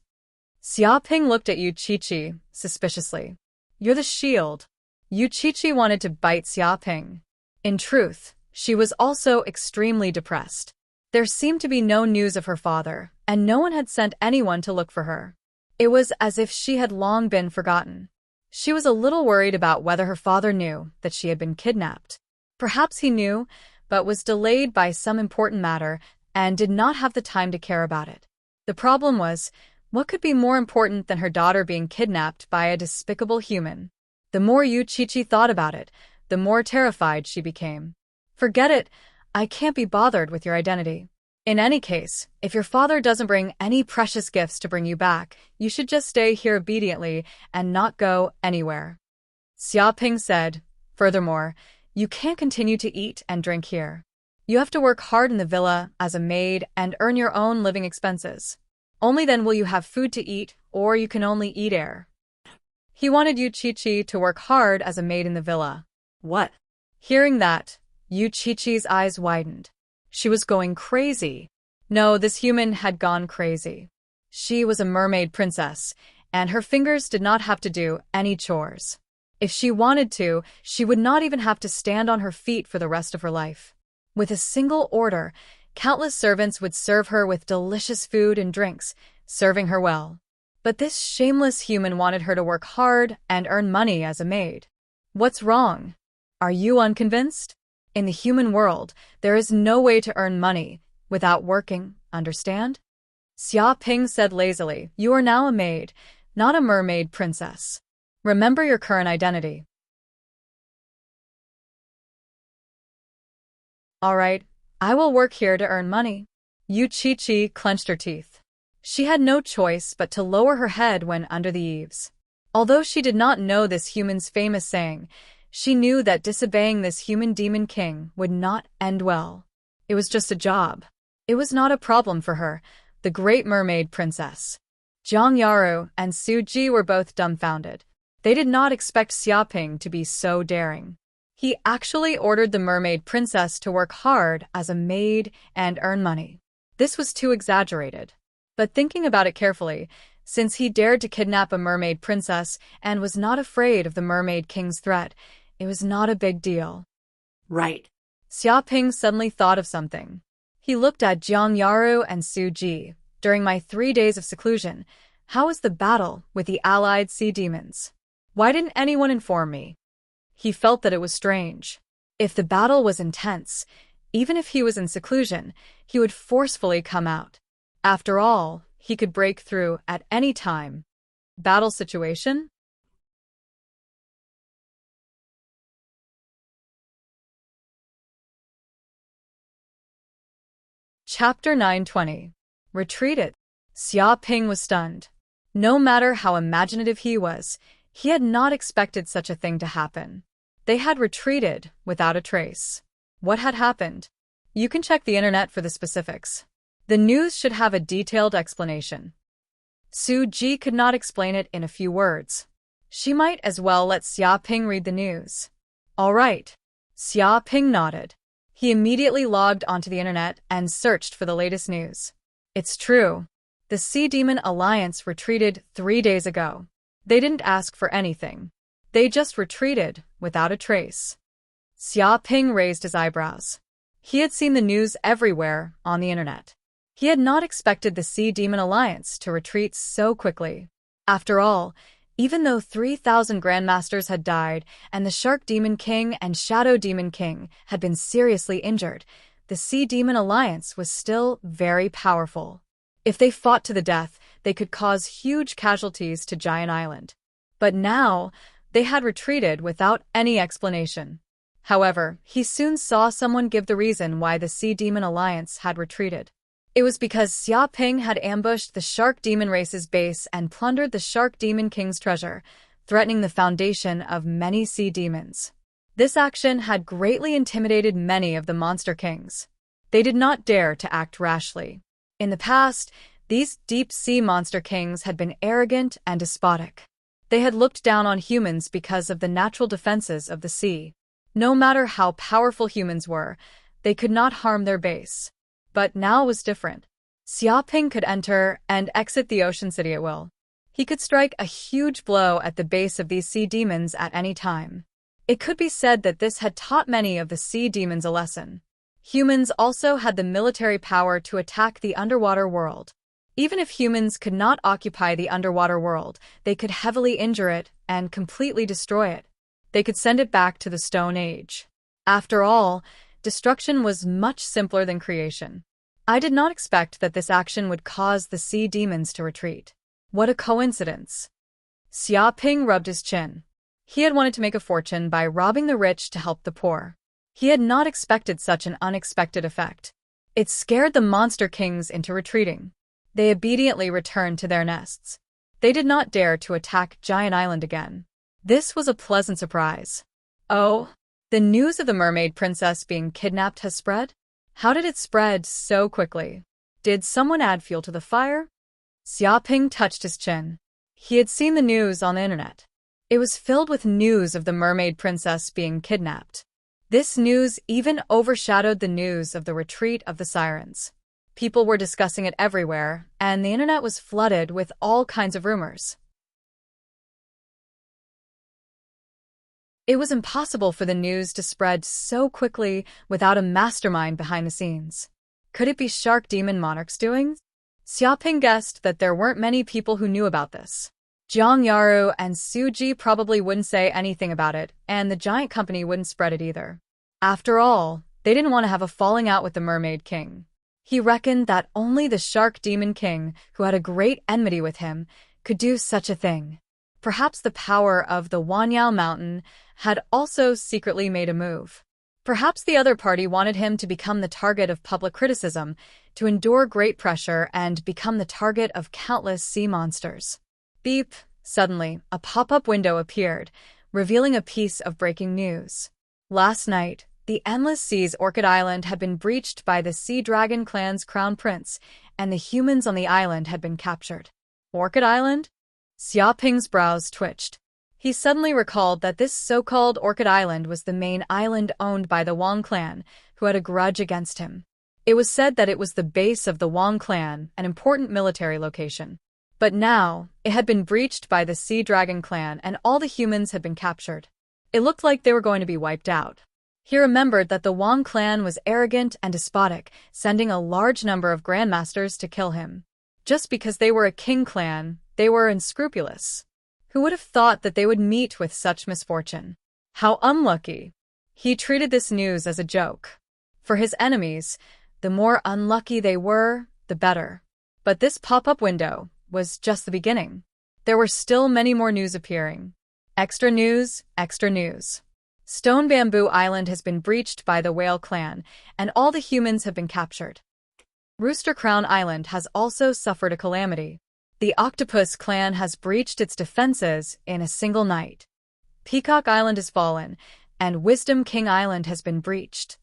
Xiaoping looked at Yuchichi suspiciously. You're the shield. Yuchichi wanted to bite Xiaoping. In truth, she was also extremely depressed. There seemed to be no news of her father, and no one had sent anyone to look for her. It was as if she had long been forgotten. She was a little worried about whether her father knew that she had been kidnapped. Perhaps he knew, but was delayed by some important matter and did not have the time to care about it. The problem was, what could be more important than her daughter being kidnapped by a despicable human? The more Yuchichi thought about it, the more terrified she became. Forget it, I can't be bothered with your identity. In any case, if your father doesn't bring any precious gifts to bring you back, you should just stay here obediently and not go anywhere. Xiaoping said, furthermore, you can't continue to eat and drink here. You have to work hard in the villa as a maid and earn your own living expenses. Only then will you have food to eat, or you can only eat air. He wanted Yu Qiqi to work hard as a maid in the villa. What? Hearing that, Yu Qiqi's eyes widened. She was going crazy. No, this human had gone crazy. She was a mermaid princess, and her fingers did not have to do any chores. If she wanted to, she would not even have to stand on her feet for the rest of her life. With a single order, countless servants would serve her with delicious food and drinks, serving her well. But this shameless human wanted her to work hard and earn money as a maid. What's wrong? Are you unconvinced? In the human world, there is no way to earn money without working, understand? Xiaoping said lazily, you are now a maid, not a mermaid princess. Remember your current identity. All right, I will work here to earn money. Yu Qiqi clenched her teeth. She had no choice but to lower her head when under the eaves. Although she did not know this human's famous saying, she knew that disobeying this human demon king would not end well. It was just a job. It was not a problem for her, the great mermaid princess. Jiang Yaru and Su Ji were both dumbfounded. They did not expect Xiaoping to be so daring. He actually ordered the mermaid princess to work hard as a maid and earn money. This was too exaggerated. But thinking about it carefully, since he dared to kidnap a mermaid princess and was not afraid of the mermaid king's threat, it was not a big deal. Right. Xiaoping suddenly thought of something. He looked at Jiang Yaru and Su Ji. During my 3 days of seclusion, how was the battle with the allied sea demons? Why didn't anyone inform me? He felt that it was strange. If the battle was intense, even if he was in seclusion, he would forcefully come out. After all, he could break through at any time. Battle situation? Chapter 920. Retreated. Xiaoping was stunned. No matter how imaginative he was, he had not expected such a thing to happen. They had retreated without a trace. What had happened? You can check the internet for the specifics. The news should have a detailed explanation. Su Ji could not explain it in a few words. She might as well let Xiaoping read the news. All right. Xiaoping nodded. He immediately logged onto the internet and searched for the latest news. It's true. The Sea Demon Alliance retreated 3 days ago. They didn't ask for anything. They just retreated without a trace. Xiaoping raised his eyebrows. He had seen the news everywhere on the internet. He had not expected the Sea Demon Alliance to retreat so quickly. After all, even though 3,000 Grandmasters had died and the Shark Demon King and Shadow Demon King had been seriously injured, the Sea Demon Alliance was still very powerful. If they fought to the death, they could cause huge casualties to Giant Island. But now, they had retreated without any explanation. However, he soon saw someone give the reason why the Sea Demon Alliance had retreated. It was because Xiaoping had ambushed the Shark Demon race's base and plundered the Shark Demon King's treasure, threatening the foundation of many sea demons. This action had greatly intimidated many of the monster kings. They did not dare to act rashly. In the past, these deep-sea monster kings had been arrogant and despotic. They had looked down on humans because of the natural defenses of the sea. No matter how powerful humans were, they could not harm their base. But now it was different. Xiaoping could enter and exit the ocean city at will. He could strike a huge blow at the base of these sea demons at any time. It could be said that this had taught many of the sea demons a lesson. Humans also had the military power to attack the underwater world. Even if humans could not occupy the underwater world, they could heavily injure it and completely destroy it. They could send it back to the Stone Age. After all, destruction was much simpler than creation. I did not expect that this action would cause the sea demons to retreat. What a coincidence. Xiaoping rubbed his chin. He had wanted to make a fortune by robbing the rich to help the poor. He had not expected such an unexpected effect. It scared the monster kings into retreating. They obediently returned to their nests. They did not dare to attack Giant Island again. This was a pleasant surprise. Oh, the news of the mermaid princess being kidnapped has spread? How did it spread so quickly? Did someone add fuel to the fire? Xiaoping touched his chin. He had seen the news on the internet. It was filled with news of the mermaid princess being kidnapped. This news even overshadowed the news of the retreat of the sirens. People were discussing it everywhere, and the internet was flooded with all kinds of rumors. It was impossible for the news to spread so quickly without a mastermind behind the scenes. Could it be Shark Demon Monarch's doing? Xiaoping guessed that there weren't many people who knew about this. Jiang Yaru and Suji probably wouldn't say anything about it, and the giant company wouldn't spread it either. After all, they didn't want to have a falling out with the Mermaid King. He reckoned that only the Shark Demon King, who had a great enmity with him, could do such a thing. Perhaps the power of the Wanyao Mountain had also secretly made a move. Perhaps the other party wanted him to become the target of public criticism, to endure great pressure and become the target of countless sea monsters. Beep! Suddenly, a pop-up window appeared, revealing a piece of breaking news. Last night, the Endless Sea's Orchid Island had been breached by the Sea Dragon clan's crown prince, and the humans on the island had been captured. Orchid Island? Xiaoping's brows twitched. He suddenly recalled that this so-called Orchid Island was the main island owned by the Wang clan, who had a grudge against him. It was said that it was the base of the Wang clan, an important military location. But now, it had been breached by the Sea Dragon clan and all the humans had been captured. It looked like they were going to be wiped out. He remembered that the Wang clan was arrogant and despotic, sending a large number of grandmasters to kill him. Just because they were a king clan, they were unscrupulous. Who would have thought that they would meet with such misfortune? How unlucky! He treated this news as a joke. For his enemies, the more unlucky they were, the better. But this pop-up window was just the beginning. There were still many more news appearing. Extra news, extra news. Stone Bamboo Island has been breached by the Whale clan, and all the humans have been captured. Rooster Crown Island has also suffered a calamity. The Octopus clan has breached its defenses in a single night. Peacock Island has fallen, and Wisdom King Island has been breached.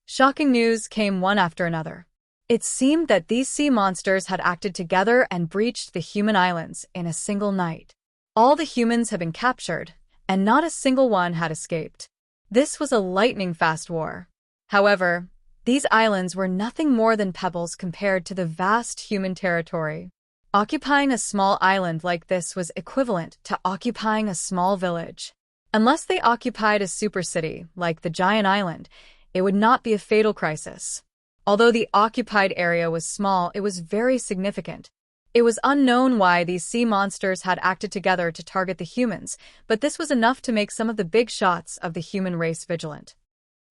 Shocking news came one after another. It seemed that these sea monsters had acted together and breached the human islands in a single night. All the humans had been captured, and not a single one had escaped. This was a lightning-fast war. However, these islands were nothing more than pebbles compared to the vast human territory. Occupying a small island like this was equivalent to occupying a small village. Unless they occupied a super city, like the giant island, it would not be a fatal crisis. Although the occupied area was small, it was very significant. It was unknown why these sea monsters had acted together to target the humans, but this was enough to make some of the big shots of the human race vigilant.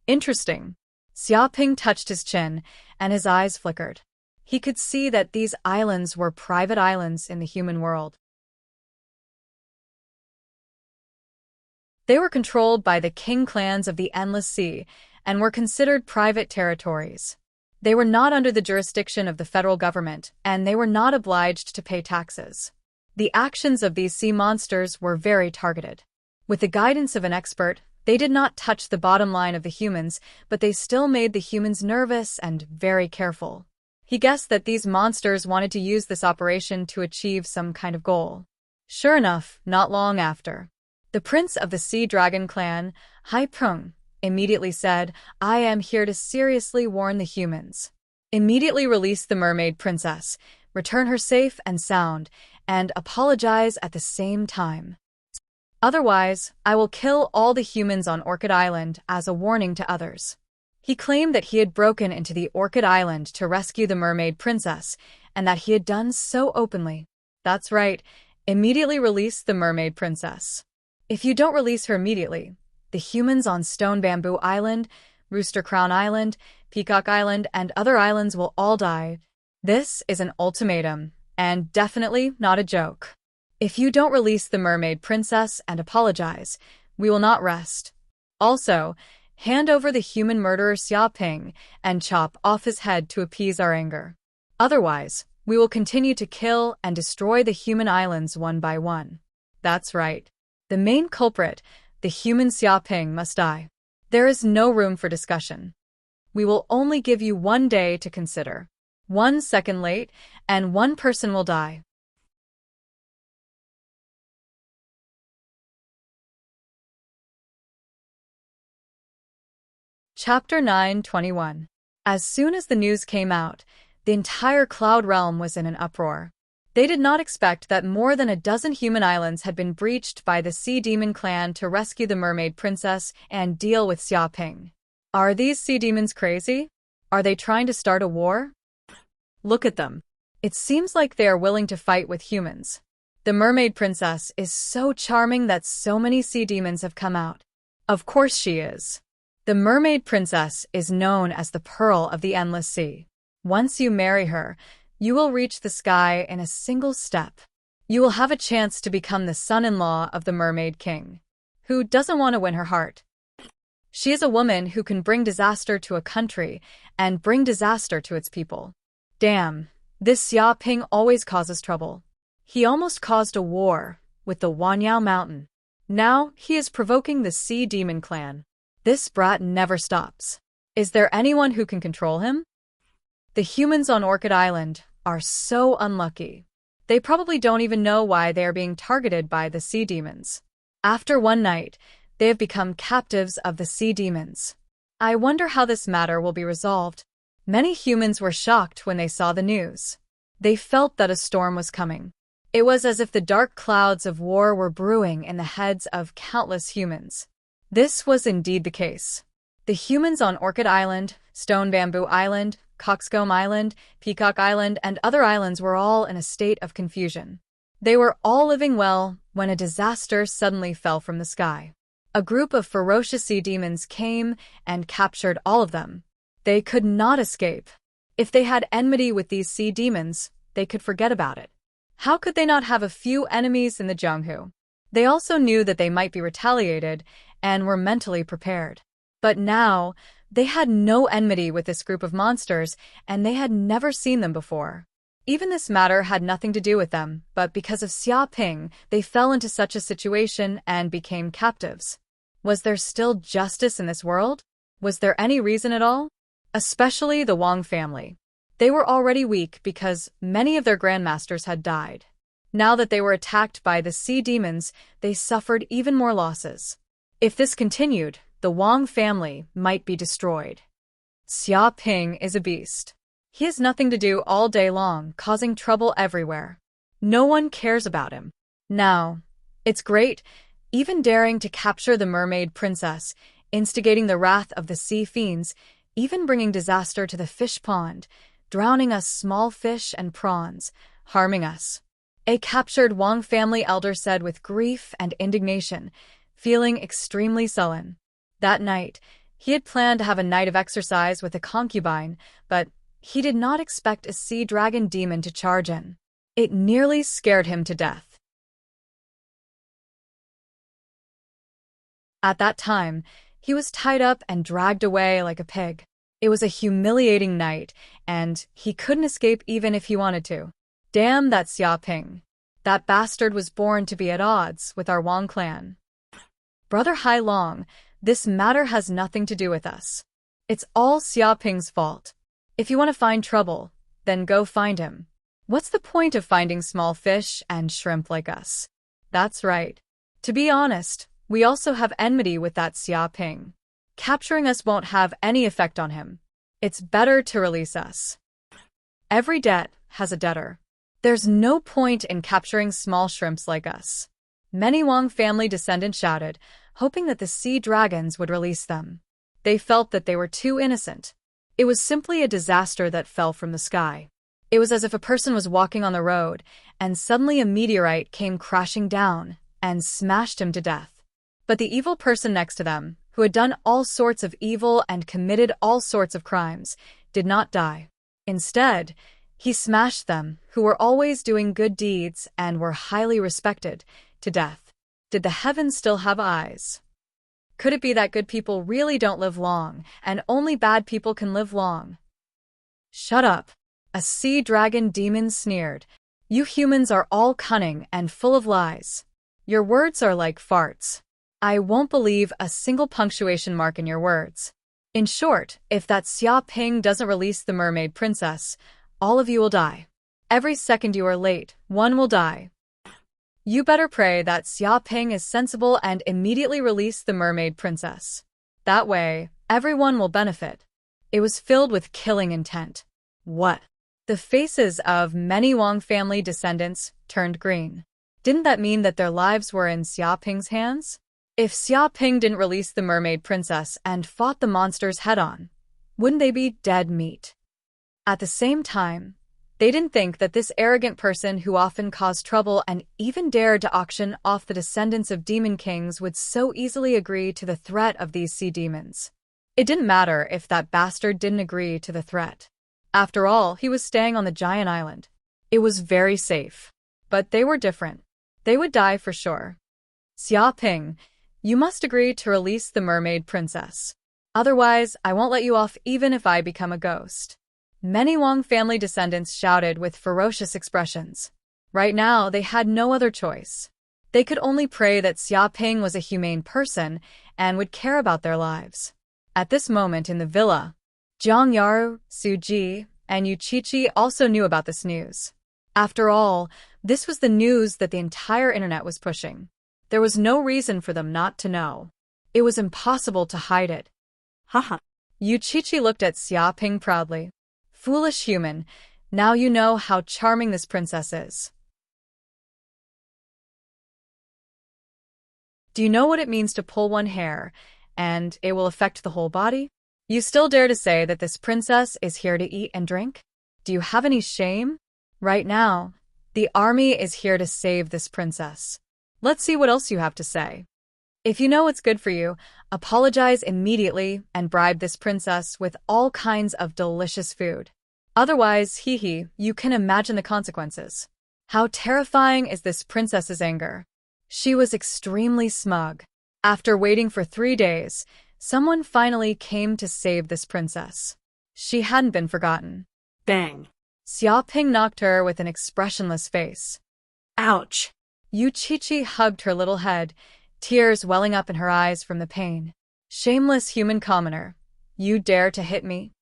Interesting. Xiaoping touched his chin, and his eyes flickered. He could see that these islands were private islands in the human world. They were controlled by the king clans of the Endless Sea and were considered private territories. They were not under the jurisdiction of the federal government, and they were not obliged to pay taxes. The actions of these sea monsters were very targeted. With the guidance of an expert, they did not touch the bottom line of the humans, but they still made the humans nervous and very careful. He guessed that these monsters wanted to use this operation to achieve some kind of goal. Sure enough, not long after, the prince of the Sea Dragon clan, Hai Peng, immediately said, "I am here to seriously warn the humans. Immediately release the mermaid princess, return her safe and sound, and apologize at the same time. Otherwise, I will kill all the humans on Orchid Island as a warning to others." He claimed that he had broken into the Orchid Island to rescue the mermaid princess, and that he had done so openly. That's right, immediately release the mermaid princess. If you don't release her immediately, the humans on Stone Bamboo Island, Rooster Crown Island, Peacock Island, and other islands will all die. This is an ultimatum, and definitely not a joke. If you don't release the mermaid princess and apologize, We will not rest. Also, hand over the human murderer Xiaoping and chop off his head to appease our anger. Otherwise, we will continue to kill and destroy the human islands one by one. That's right. The main culprit, the human Xiaoping, must die. There is no room for discussion. We will only give you 1 day to consider. 1 second late, and 1 person will die. Chapter 9:21. As soon as the news came out, the entire Cloud Realm was in an uproar. They did not expect that more than a dozen human islands had been breached by the Sea Demon clan to rescue the Mermaid Princess and deal with Xiaoping. Are these sea demons crazy? Are they trying to start a war? Look at them. It seems like they are willing to fight with humans. The Mermaid Princess is so charming that so many sea demons have come out. Of course she is. The Mermaid Princess is known as the Pearl of the Endless Sea. Once you marry her, you will reach the sky in a single step. You will have a chance to become the son-in-law of the Mermaid King. Who doesn't want to win her heart? She is a woman who can bring disaster to a country and bring disaster to its people. Damn, this Xiaoping always causes trouble. He almost caused a war with the Wanyao Mountain. Now he is provoking the Sea Demon clan. This brat never stops. Is there anyone who can control him? The humans on Orchid Island are so unlucky. They probably don't even know why they are being targeted by the sea demons. After one night, they have become captives of the sea demons. I wonder how this matter will be resolved. Many humans were shocked when they saw the news. They felt that a storm was coming. It was as if the dark clouds of war were brewing in the heads of countless humans. This was indeed the case. The humans on Orchid Island, Stone Bamboo Island, Coxcomb Island, Peacock Island, and other islands were all in a state of confusion. They were all living well when a disaster suddenly fell from the sky. A group of ferocious sea demons came and captured all of them. They could not escape. If they had enmity with these sea demons, they could forget about it. How could they not have a few enemies in the Zhonghu? They also knew that they might be retaliated and were mentally prepared. But now, they had no enmity with this group of monsters, and they had never seen them before. Even this matter had nothing to do with them, but because of Xiaoping, they fell into such a situation and became captives. Was there still justice in this world? Was there any reason at all? Especially the Wang family. They were already weak because many of their grandmasters had died. Now that they were attacked by the sea demons, they suffered even more losses. If this continued, the Wang family might be destroyed. Xiaoping is a beast. He has nothing to do all day long, causing trouble everywhere. No one cares about him. Now, it's great, even daring to capture the Mermaid Princess, instigating the wrath of the sea fiends, even bringing disaster to the fish pond, drowning us small fish and prawns, harming us. A captured Wang family elder said with grief and indignation, feeling extremely sullen. That night, he had planned to have a night of exercise with a concubine, but he did not expect a sea dragon demon to charge in. It nearly scared him to death. At that time, he was tied up and dragged away like a pig. It was a humiliating night, and he couldn't escape even if he wanted to. Damn that Xiaoping. That bastard was born to be at odds with our Wang clan. Brother Hai Long, this matter has nothing to do with us. It's all Xiaoping's fault. If you want to find trouble, then go find him. What's the point of finding small fish and shrimp like us? That's right. To be honest, we also have enmity with that Xiaoping. Capturing us won't have any effect on him. It's better to release us. Every debt has a debtor. There's no point in capturing small shrimps like us. Many Wang family descendants shouted, hoping that the sea dragons would release them. They felt that they were too innocent. It was simply a disaster that fell from the sky. It was as if a person was walking on the road, and suddenly a meteorite came crashing down and smashed him to death. But the evil person next to them, who had done all sorts of evil and committed all sorts of crimes, did not die. Instead, he smashed them, who were always doing good deeds and were highly respected, to death. Did the heavens still have eyes? Could it be that good people really don't live long, and only bad people can live long? Shut up. A sea dragon demon sneered. You humans are all cunning and full of lies. Your words are like farts. I won't believe a single punctuation mark in your words. In short, if that Xia Ping doesn't release the mermaid princess, all of you will die. Every second you are late, one will die. You better pray that Xia Ping is sensible and immediately release the mermaid princess. That way, everyone will benefit. It was filled with killing intent. What? The faces of many Wang family descendants turned green. Didn't that mean that their lives were in Xia Ping's hands? If Xia Ping didn't release the mermaid princess and fought the monsters head-on, wouldn't they be dead meat? At the same time, they didn't think that this arrogant person who often caused trouble and even dared to auction off the descendants of demon kings would so easily agree to the threat of these sea demons. It didn't matter if that bastard didn't agree to the threat. After all, he was staying on the giant island. It was very safe. But they were different. They would die for sure. Xia Ping, you must agree to release the mermaid princess. Otherwise, I won't let you off even if I become a ghost. Many Wang family descendants shouted with ferocious expressions. Right now, they had no other choice. They could only pray that Xia Ping was a humane person and would care about their lives. At this moment in the villa, Jiang Yaru, Su Ji, and Yu Qiqi also knew about this news. After all, this was the news that the entire internet was pushing. There was no reason for them not to know. It was impossible to hide it. Haha. Yu Qiqi looked at Xia Ping proudly. Foolish human, now you know how charming this princess is. Do you know what it means to pull one hair, and it will affect the whole body? You still dare to say that this princess is here to eat and drink? Do you have any shame? Right now, the army is here to save this princess. Let's see what else you have to say. If you know what's good for you, apologize immediately and bribe this princess with all kinds of delicious food. Otherwise, you can imagine the consequences. How terrifying is this princess's anger? She was extremely smug. After waiting for 3 days, someone finally came to save this princess. She hadn't been forgotten. Bang. Xia Ping knocked her with an expressionless face. Ouch. Yu Qiqi hugged her little head, tears welling up in her eyes from the pain. Shameless human commoner. You dare to hit me?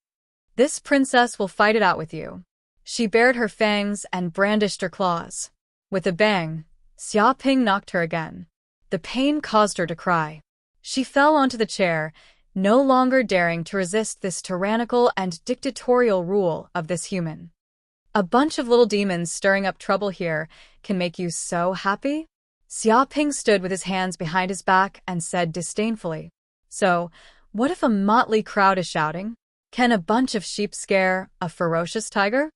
This princess will fight it out with you. She bared her fangs and brandished her claws. With a bang, Xia Ping knocked her again. The pain caused her to cry. She fell onto the chair, no longer daring to resist this tyrannical and dictatorial rule of this human. A bunch of little demons stirring up trouble here can make you so happy? Xia Ping stood with his hands behind his back and said disdainfully, So, what if a motley crowd is shouting? Can a bunch of sheep scare a ferocious tiger?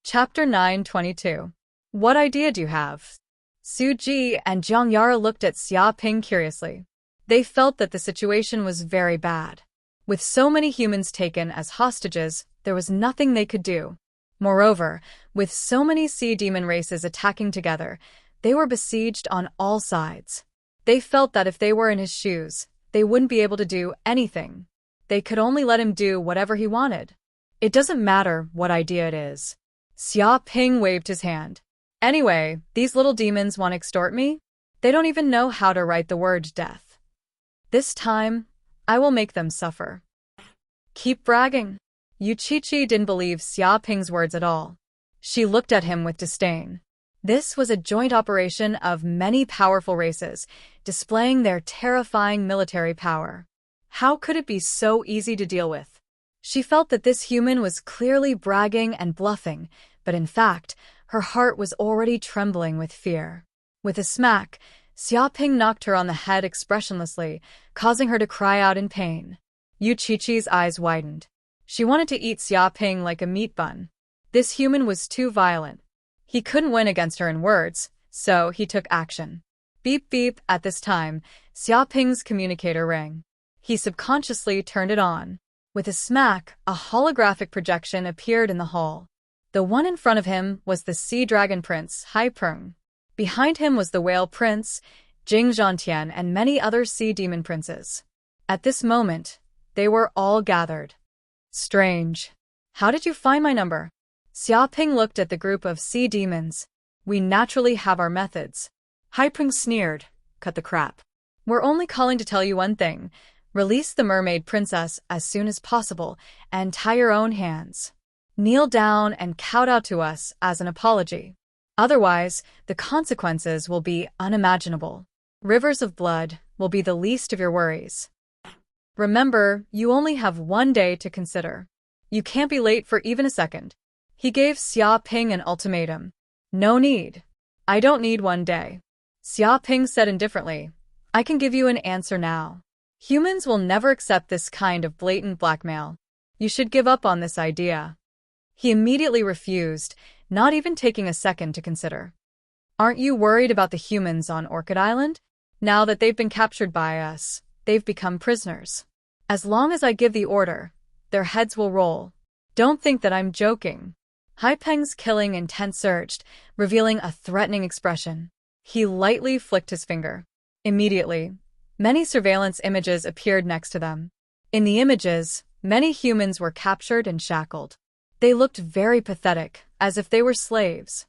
Chapter 9:22. What idea do you have? Su Ji and Jiang Yaru looked at Xia Ping curiously. They felt that the situation was very bad. With so many humans taken as hostages, there was nothing they could do. Moreover, with so many sea demon races attacking together, they were besieged on all sides. They felt that if they were in his shoes, they wouldn't be able to do anything. They could only let him do whatever he wanted. It doesn't matter what idea it is. Xia Ping waved his hand. Anyway, these little demons want to extort me? They don't even know how to write the word death. This time, I will make them suffer. Keep bragging. Yu Qiqi didn't believe Xia Ping's words at all. She looked at him with disdain. This was a joint operation of many powerful races, displaying their terrifying military power. How could it be so easy to deal with? She felt that this human was clearly bragging and bluffing, but in fact, her heart was already trembling with fear. With a smack, Xia Ping knocked her on the head expressionlessly, causing her to cry out in pain. Yu Qiqi's eyes widened. She wanted to eat Xia Ping like a meat bun. This human was too violent. He couldn't win against her in words, so he took action. Beep beep, at this time, Xia Ping's communicator rang. He subconsciously turned it on. With a smack, a holographic projection appeared in the hall. The one in front of him was the Sea Dragon Prince, Haipeng. Behind him was the Whale Prince, Jing Zhantian, and many other Sea Demon Princes. At this moment, they were all gathered. Strange. How did you find my number? Xiaoping looked at the group of sea demons. We naturally have our methods. Haipeng sneered. Cut the crap. We're only calling to tell you one thing. Release the mermaid princess as soon as possible and tie your own hands. Kneel down and kowtow to us as an apology. Otherwise, the consequences will be unimaginable. Rivers of blood will be the least of your worries. Remember, you only have 1 day to consider. You can't be late for even a second. He gave Xiaoping an ultimatum. No need. I don't need 1 day. Xiaoping said indifferently, I can give you an answer now. Humans will never accept this kind of blatant blackmail. You should give up on this idea. He immediately refused, not even taking a second to consider. Aren't you worried about the humans on Orchid Island? Now that they've been captured by us, they've become prisoners. As long as I give the order, their heads will roll. Don't think that I'm joking. Haipeng's killing intent surged, revealing a threatening expression. He lightly flicked his finger. Immediately, many surveillance images appeared next to them. In the images, many humans were captured and shackled. They looked very pathetic, as if they were slaves.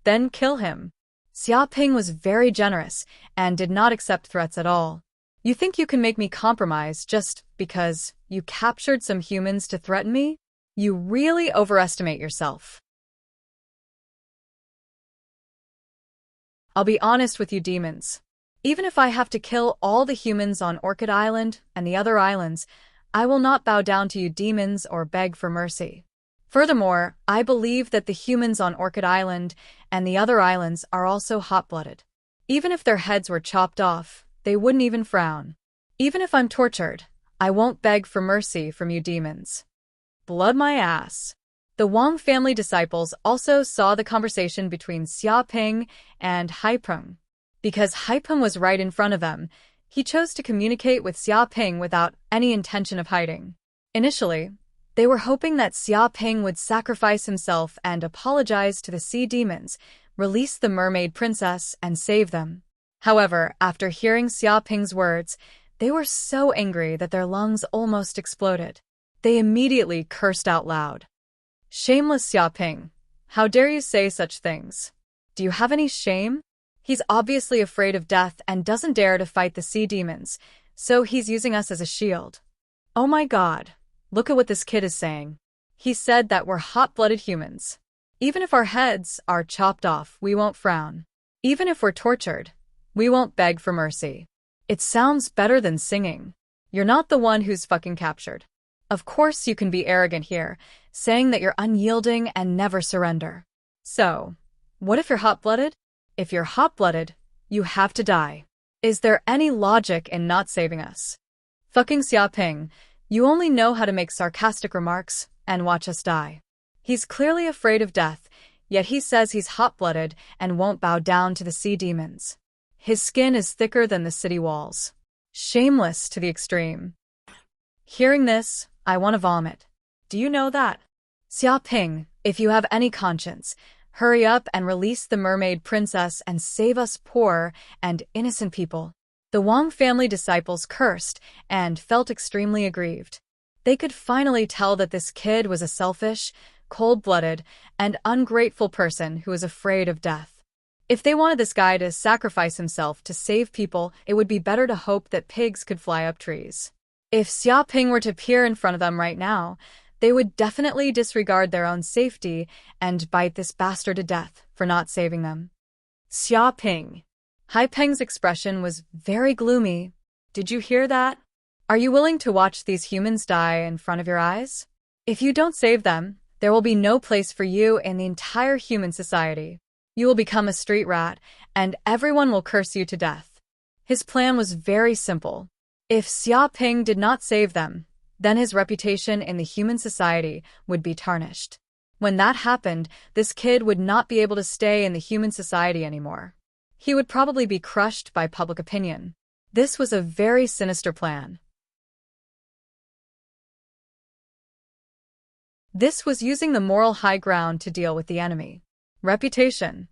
Then kill him. Xiaoping was very generous and did not accept threats at all. You think you can make me compromise just because you captured some humans to threaten me? You really overestimate yourself. I'll be honest with you demons. Even if I have to kill all the humans on Orchid Island and the other islands, I will not bow down to you demons or beg for mercy. Furthermore, I believe that the humans on Orchid Island and the other islands are also hot-blooded. Even if their heads were chopped off, they wouldn't even frown. Even if I'm tortured, I won't beg for mercy from you demons. Blood my ass. The Wang family disciples also saw the conversation between Xiaoping and Haipeng. Because Haipeng was right in front of them, he chose to communicate with Xiaoping without any intention of hiding. Initially, they were hoping that Xiaoping would sacrifice himself and apologize to the sea demons, release the mermaid princess, and save them. However, after hearing Xiaoping's words, they were so angry that their lungs almost exploded. They immediately cursed out loud. Shameless Xiaoping! How dare you say such things? Do you have any shame? He's obviously afraid of death and doesn't dare to fight the sea demons, so he's using us as a shield. Oh my god! Look at what this kid is saying. He said that we're hot-blooded humans. Even if our heads are chopped off, we won't frown. Even if we're tortured, we won't beg for mercy. It sounds better than singing. You're not the one who's fucking captured. Of course you can be arrogant here, saying that you're unyielding and never surrender. So, what if you're hot-blooded? If you're hot-blooded, you have to die. Is there any logic in not saving us? Fucking Xiaoping, you only know how to make sarcastic remarks and watch us die. He's clearly afraid of death, yet he says he's hot-blooded and won't bow down to the sea demons. His skin is thicker than the city walls. Shameless to the extreme. Hearing this, I want to vomit. Do you know that? Xiaoping, if you have any conscience, hurry up and release the mermaid princess and save us poor and innocent people. The Wang family disciples cursed and felt extremely aggrieved. They could finally tell that this kid was a selfish, cold-blooded, and ungrateful person who was afraid of death. If they wanted this guy to sacrifice himself to save people, it would be better to hope that pigs could fly up trees. If Xiaoping were to appear in front of them right now, they would definitely disregard their own safety and bite this bastard to death for not saving them. Xiaoping. Haipeng's expression was very gloomy. Did you hear that? Are you willing to watch these humans die in front of your eyes? If you don't save them, there will be no place for you in the entire human society. You will become a street rat, and everyone will curse you to death. His plan was very simple. If Xiaoping did not save them, then his reputation in the human society would be tarnished. When that happened, this kid would not be able to stay in the human society anymore. He would probably be crushed by public opinion. This was a very sinister plan. This was using the moral high ground to deal with the enemy. Reputation.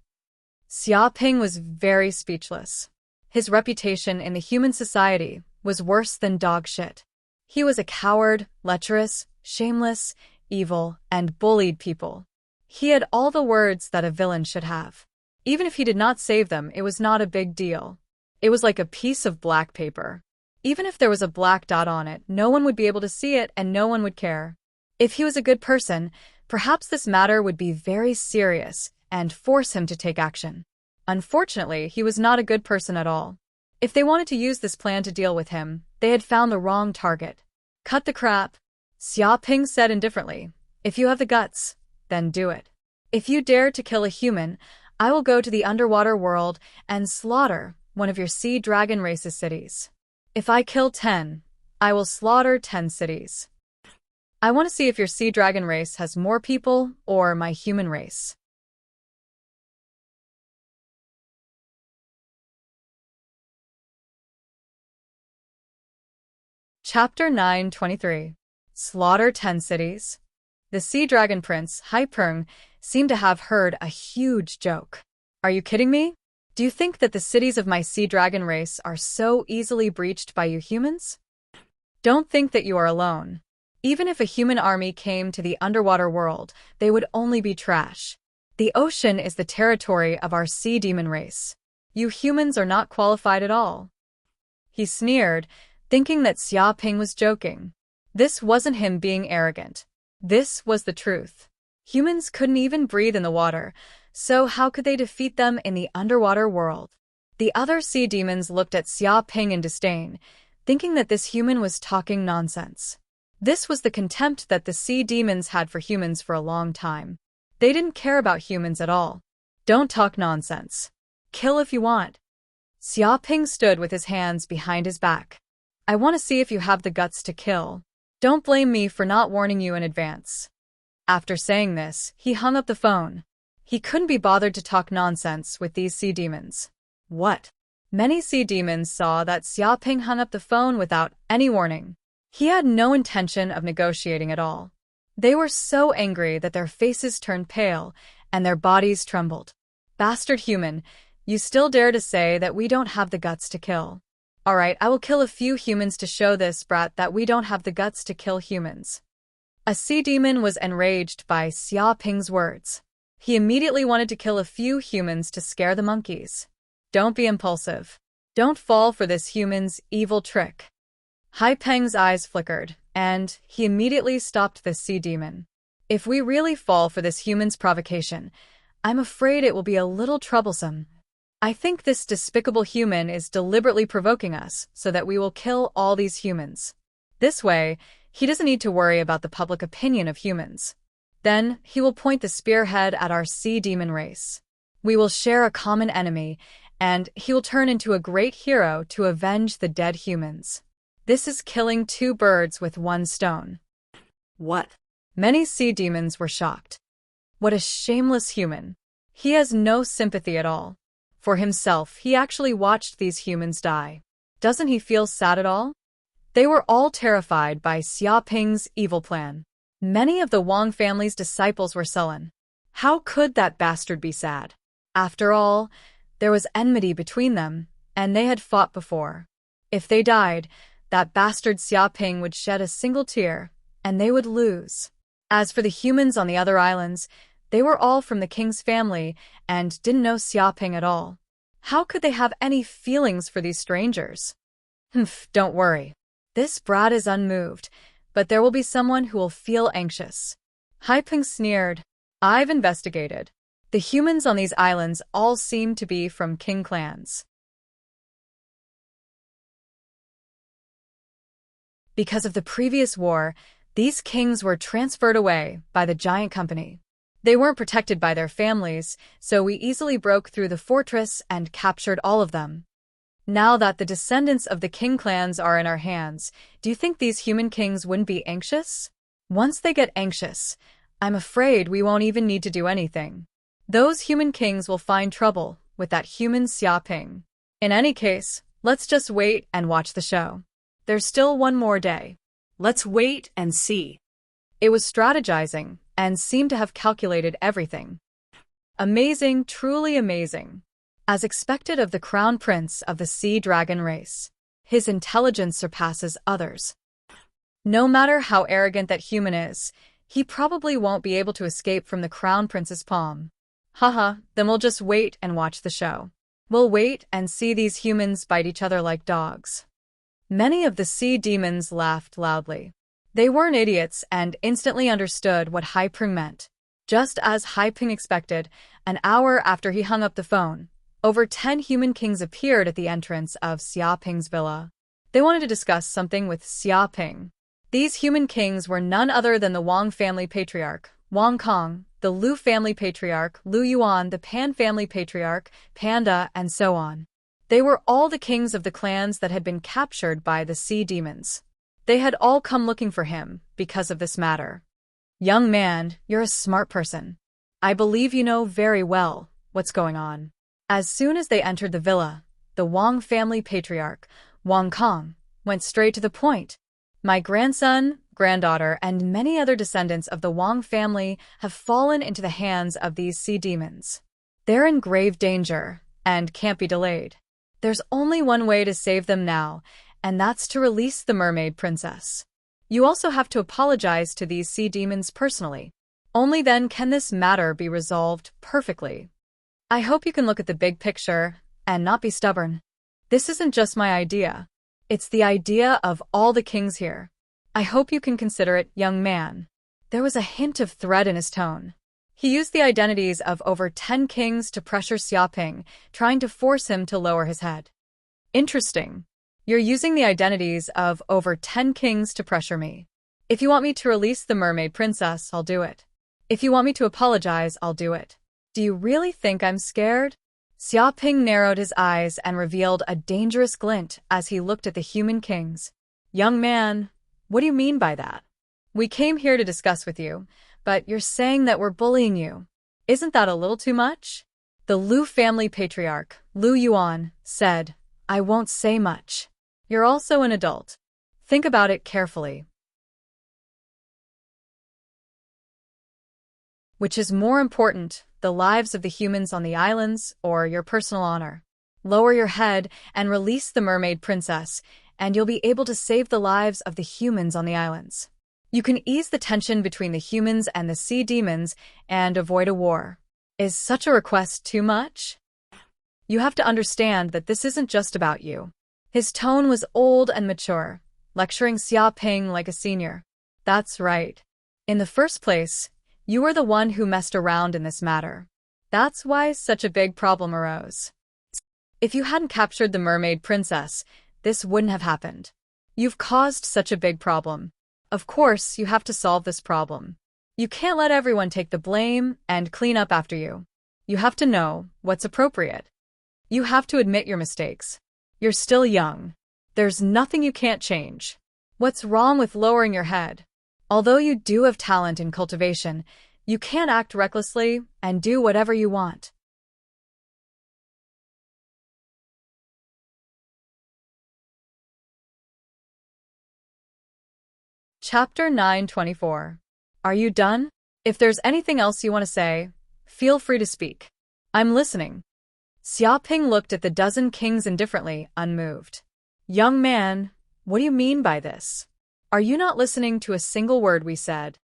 Xiaoping was very speechless. His reputation in the human society was worse than dog shit. He was a coward, lecherous, shameless, evil, and bullied people. He had all the words that a villain should have. Even if he did not save them, it was not a big deal. It was like a piece of black paper. Even if there was a black dot on it, no one would be able to see it and no one would care. If he was a good person, perhaps this matter would be very serious and force him to take action. Unfortunately, he was not a good person at all. If they wanted to use this plan to deal with him, they had found the wrong target. Cut the crap, Xiaoping said indifferently. If you have the guts, then do it. If you dare to kill a human, I will go to the underwater world and slaughter one of your sea dragon race's cities. If I kill 10, I will slaughter 10 cities. I want to see if your sea dragon race has more people or my human race. Chapter 9:23. Slaughter 10 cities. The sea dragon prince, Haipeng, seemed to have heard a huge joke. Are you kidding me? Do you think that the cities of my sea dragon race are so easily breached by you humans? Don't think that you are alone. Even if a human army came to the underwater world, they would only be trash. The ocean is the territory of our sea demon race. You humans are not qualified at all. He sneered, thinking that Xiaoping was joking. This wasn't him being arrogant. This was the truth. Humans couldn't even breathe in the water, so how could they defeat them in the underwater world? The other sea demons looked at Xiaoping in disdain, thinking that this human was talking nonsense. This was the contempt that the sea demons had for humans for a long time. They didn't care about humans at all. Don't talk nonsense. Kill if you want. Xiaoping stood with his hands behind his back. I want to see if you have the guts to kill. Don't blame me for not warning you in advance. After saying this, he hung up the phone. He couldn't be bothered to talk nonsense with these sea demons. What? Many sea demons saw that Xiaoping hung up the phone without any warning. He had no intention of negotiating at all. They were so angry that their faces turned pale and their bodies trembled. Bastard human, you still dare to say that we don't have the guts to kill. All right, I will kill a few humans to show this brat that we don't have the guts to kill humans. A sea demon was enraged by Xiaoping's words. He immediately wanted to kill a few humans to scare the monkeys. Don't be impulsive. Don't fall for this human's evil trick. Haipeng's eyes flickered, and he immediately stopped this sea demon. If we really fall for this human's provocation, I'm afraid it will be a little troublesome. I think this despicable human is deliberately provoking us so that we will kill all these humans. This way, he doesn't need to worry about the public opinion of humans. Then, he will point the spearhead at our sea demon race. We will share a common enemy, and he will turn into a great hero to avenge the dead humans. This is killing two birds with one stone. What? Many sea demons were shocked. What a shameless human. He has no sympathy at all. For himself, he actually watched these humans die. Doesn't he feel sad at all? They were all terrified by Xiaoping's evil plan. Many of the Wang family's disciples were sullen. How could that bastard be sad? After all, there was enmity between them, and they had fought before. If they died, that bastard Xiaoping would shed a single tear, and they would lose. As for the humans on the other islands, they were all from the king's family and didn't know Xiaoping at all. How could they have any feelings for these strangers? Don't worry. This brat is unmoved, but there will be someone who will feel anxious. Haipeng sneered. I've investigated. The humans on these islands all seem to be from king clans. Because of the previous war, these kings were transferred away by the giant company. They weren't protected by their families, so we easily broke through the fortress and captured all of them. Now that the descendants of the king clans are in our hands, do you think these human kings wouldn't be anxious? Once they get anxious, I'm afraid we won't even need to do anything. Those human kings will find trouble with that human Xiaoping. In any case, let's just wait and watch the show. There's still one more day. Let's wait and see. It was strategizing and seemed to have calculated everything. Amazing, truly amazing. As expected of the crown prince of the sea dragon race, his intelligence surpasses others. No matter how arrogant that human is, he probably won't be able to escape from the crown prince's palm. Haha, then we'll just wait and watch the show. We'll wait and see these humans bite each other like dogs. Many of the sea demons laughed loudly. They weren't idiots and instantly understood what Hai Ping meant. Just as Hai Ping expected, an hour after he hung up the phone, over 10 human kings appeared at the entrance of Xia Ping's villa. They wanted to discuss something with Xia Ping. These human kings were none other than the Wang family patriarch, Wang Kong, the Lu family patriarch, Lu Yuan, the Pan family patriarch, Panda, and so on. They were all the kings of the clans that had been captured by the sea demons. They had all come looking for him because of this matter. Young man, you're a smart person. I believe you know very well what's going on. As soon as they entered the villa, the Wang family patriarch, Wang Kong, went straight to the point. My grandson, granddaughter, and many other descendants of the Wang family have fallen into the hands of these sea demons. They're in grave danger and can't be delayed. There's only one way to save them now, and that's to release the mermaid princess. You also have to apologize to these sea demons personally. Only then can this matter be resolved perfectly. I hope you can look at the big picture and not be stubborn. This isn't just my idea. It's the idea of all the kings here. I hope you can consider it, young man. There was a hint of threat in his tone. He used the identities of over 10 kings to pressure Xia Ping, trying to force him to lower his head. Interesting. You're using the identities of over 10 kings to pressure me. If you want me to release the mermaid princess, I'll do it. If you want me to apologize, I'll do it. Do you really think I'm scared? Xia Ping narrowed his eyes and revealed a dangerous glint as he looked at the human kings. Young man, what do you mean by that? We came here to discuss with you, but you're saying that we're bullying you. Isn't that a little too much? The Lu family patriarch, Lu Yuan, said, I won't say much. You're also an adult. Think about it carefully. Which is more important, the lives of the humans on the islands or your personal honor? Lower your head and release the mermaid princess, and you'll be able to save the lives of the humans on the islands. You can ease the tension between the humans and the sea demons and avoid a war. Is such a request too much? You have to understand that this isn't just about you. His tone was old and mature, lecturing Xia Ping like a senior. That's right. In the first place, you were the one who messed around in this matter. That's why such a big problem arose. If you hadn't captured the mermaid princess, this wouldn't have happened. You've caused such a big problem. Of course, you have to solve this problem. You can't let everyone take the blame and clean up after you. You have to know what's appropriate. You have to admit your mistakes. You're still young. There's nothing you can't change. What's wrong with lowering your head? Although you do have talent in cultivation, you can't act recklessly and do whatever you want. Chapter 924. Are you done? If there's anything else you want to say, feel free to speak. I'm listening. Xia Ping looked at the dozen kings indifferently, unmoved. Young man, what do you mean by this? Are you not listening to a single word we said?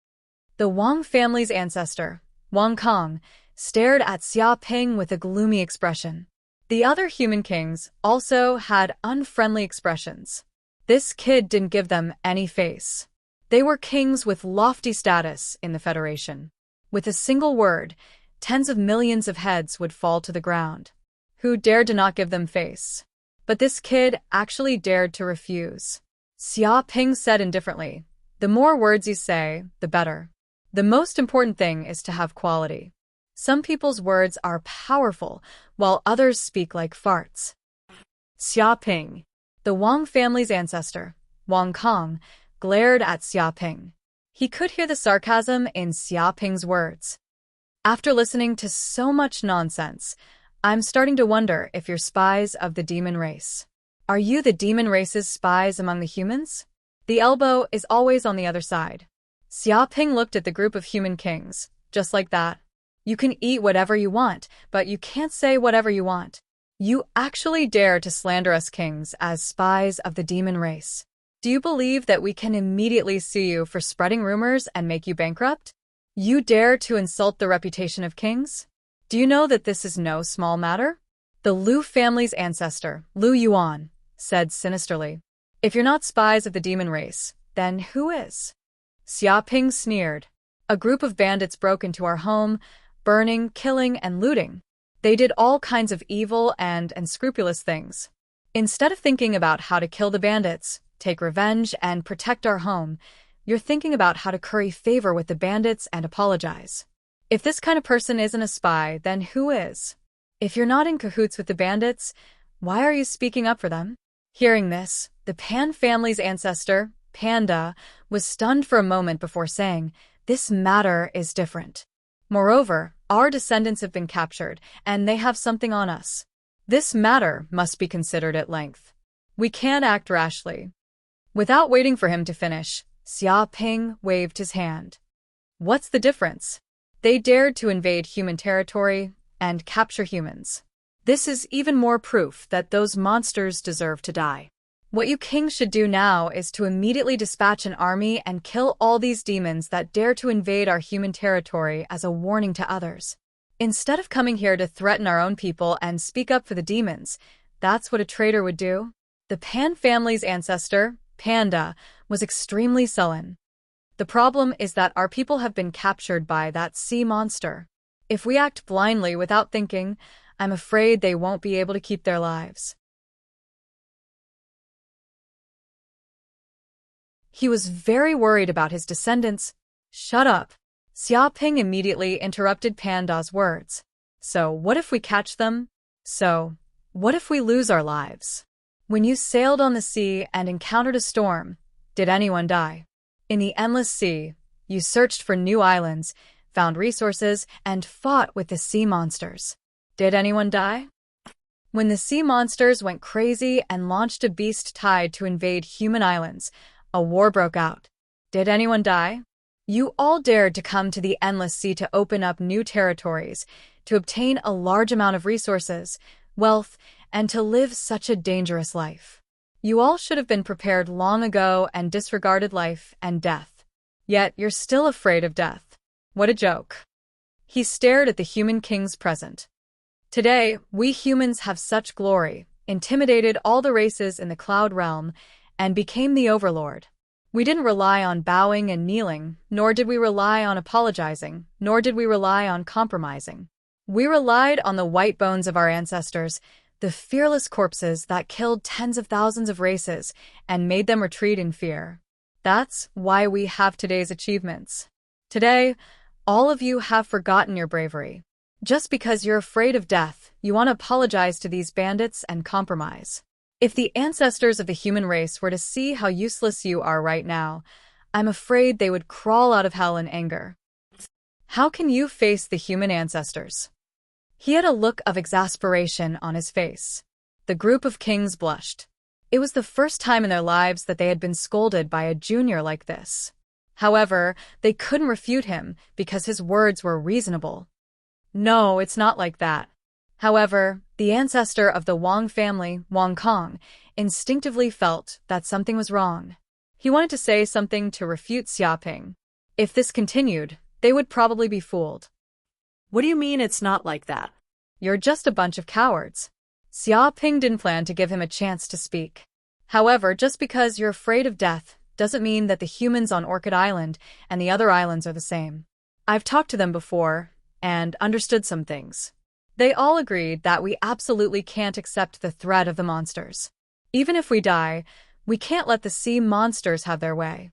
The Wang family's ancestor, Wang Kong, stared at Xia Ping with a gloomy expression. The other human kings also had unfriendly expressions. This kid didn't give them any face. They were kings with lofty status in the Federation. With a single word, tens of millions of heads would fall to the ground. Who dared to not give them face? But this kid actually dared to refuse. Xia Ping said indifferently, the more words you say, the better. The most important thing is to have quality. Some people's words are powerful, while others speak like farts. Xia Ping, the Wang family's ancestor, Wang Kong, glared at Xia Ping. He could hear the sarcasm in Xia Ping's words. After listening to so much nonsense, I'm starting to wonder if you're spies of the demon race. Are you the demon race's spies among the humans? The elbow is always on the other side. Xiaoping looked at the group of human kings, just like that. You can eat whatever you want, but you can't say whatever you want. You actually dare to slander us kings as spies of the demon race. Do you believe that we can immediately sue you for spreading rumors and make you bankrupt? You dare to insult the reputation of kings? Do you know that this is no small matter? The Liu family's ancestor, Liu Yuan, said sinisterly. If you're not spies of the demon race, then who is? Xiaoping sneered. A group of bandits broke into our home, burning, killing, and looting. They did all kinds of evil and unscrupulous things. Instead of thinking about how to kill the bandits, take revenge, and protect our home, you're thinking about how to curry favor with the bandits and apologize. If this kind of person isn't a spy, then who is? If you're not in cahoots with the bandits, why are you speaking up for them? Hearing this, the Pan family's ancestor, Panda, was stunned for a moment before saying, "This matter is different. Moreover, our descendants have been captured, and they have something on us. This matter must be considered at length. We can't act rashly." Without waiting for him to finish, Xiaoping waved his hand. What's the difference? They dared to invade human territory and capture humans. This is even more proof that those monsters deserve to die. What you kings should do now is to immediately dispatch an army and kill all these demons that dare to invade our human territory as a warning to others. Instead of coming here to threaten our own people and speak up for the demons, that's what a traitor would do. The Pan family's ancestor, Panda, was extremely sullen. The problem is that our people have been captured by that sea monster. If we act blindly without thinking, I'm afraid they won't be able to keep their lives. He was very worried about his descendants. Shut up. Xiaoping immediately interrupted Panda's words. So what if we catch them? So what if we lose our lives? When you sailed on the sea and encountered a storm, did anyone die? In the endless sea, you searched for new islands, found resources, and fought with the sea monsters. Did anyone die? When the sea monsters went crazy and launched a beast tide to invade human islands, a war broke out. Did anyone die? You all dared to come to the endless sea to open up new territories, to obtain a large amount of resources, wealth, and to live such a dangerous life. You all should have been prepared long ago and disregarded life and death. Yet you're still afraid of death. What a joke. He stared at the human kings present. Today, we humans have such glory, intimidated all the races in the cloud realm, and became the overlord. We didn't rely on bowing and kneeling, nor did we rely on apologizing, nor did we rely on compromising. We relied on the white bones of our ancestors, the fearless corpses that killed tens of thousands of races and made them retreat in fear. That's why we have today's achievements. Today, all of you have forgotten your bravery. Just because you're afraid of death, you want to apologize to these bandits and compromise. If the ancestors of the human race were to see how useless you are right now, I'm afraid they would crawl out of hell in anger. How can you face the human ancestors? He had a look of exasperation on his face. The group of kings blushed. It was the first time in their lives that they had been scolded by a junior like this. However, they couldn't refute him because his words were reasonable. No, it's not like that. However, the ancestor of the Wang family, Wang Kong, instinctively felt that something was wrong. He wanted to say something to refute Xiaoping. If this continued, they would probably be fooled. What do you mean it's not like that? You're just a bunch of cowards. Xiaoping didn't plan to give him a chance to speak. However, just because you're afraid of death doesn't mean that the humans on Orchid Island and the other islands are the same. I've talked to them before and understood some things. They all agreed that we absolutely can't accept the threat of the monsters. Even if we die, we can't let the sea monsters have their way.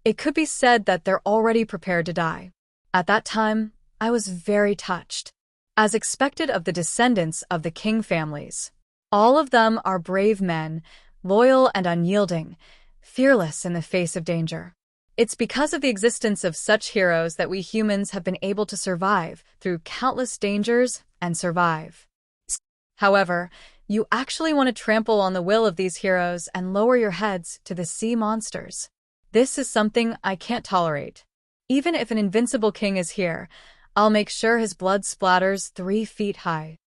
It could be said that they're already prepared to die. At that time, I was very touched. As expected of the descendants of the king families, all of them are brave men, loyal and unyielding, fearless in the face of danger. It's because of the existence of such heroes that we humans have been able to survive through countless dangers and survive. However, you actually want to trample on the will of these heroes and lower your heads to the sea monsters. This is something I can't tolerate. Even if an invincible king is here, I'll make sure his blood splatters 3 feet high.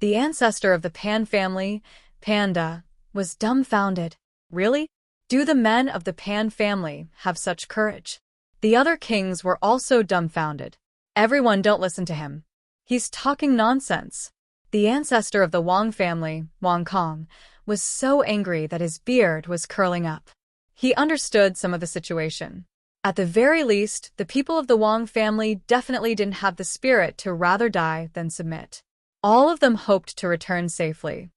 The ancestor of the Pan family, Panda, was dumbfounded. Really? Do the men of the Pan family have such courage? The other kings were also dumbfounded. Everyone don't listen to him. He's talking nonsense. The ancestor of the Wang family, Wang Kong, was so angry that his beard was curling up. He understood some of the situation. At the very least, the people of the Wang family definitely didn't have the spirit to rather die than submit. All of them hoped to return safely.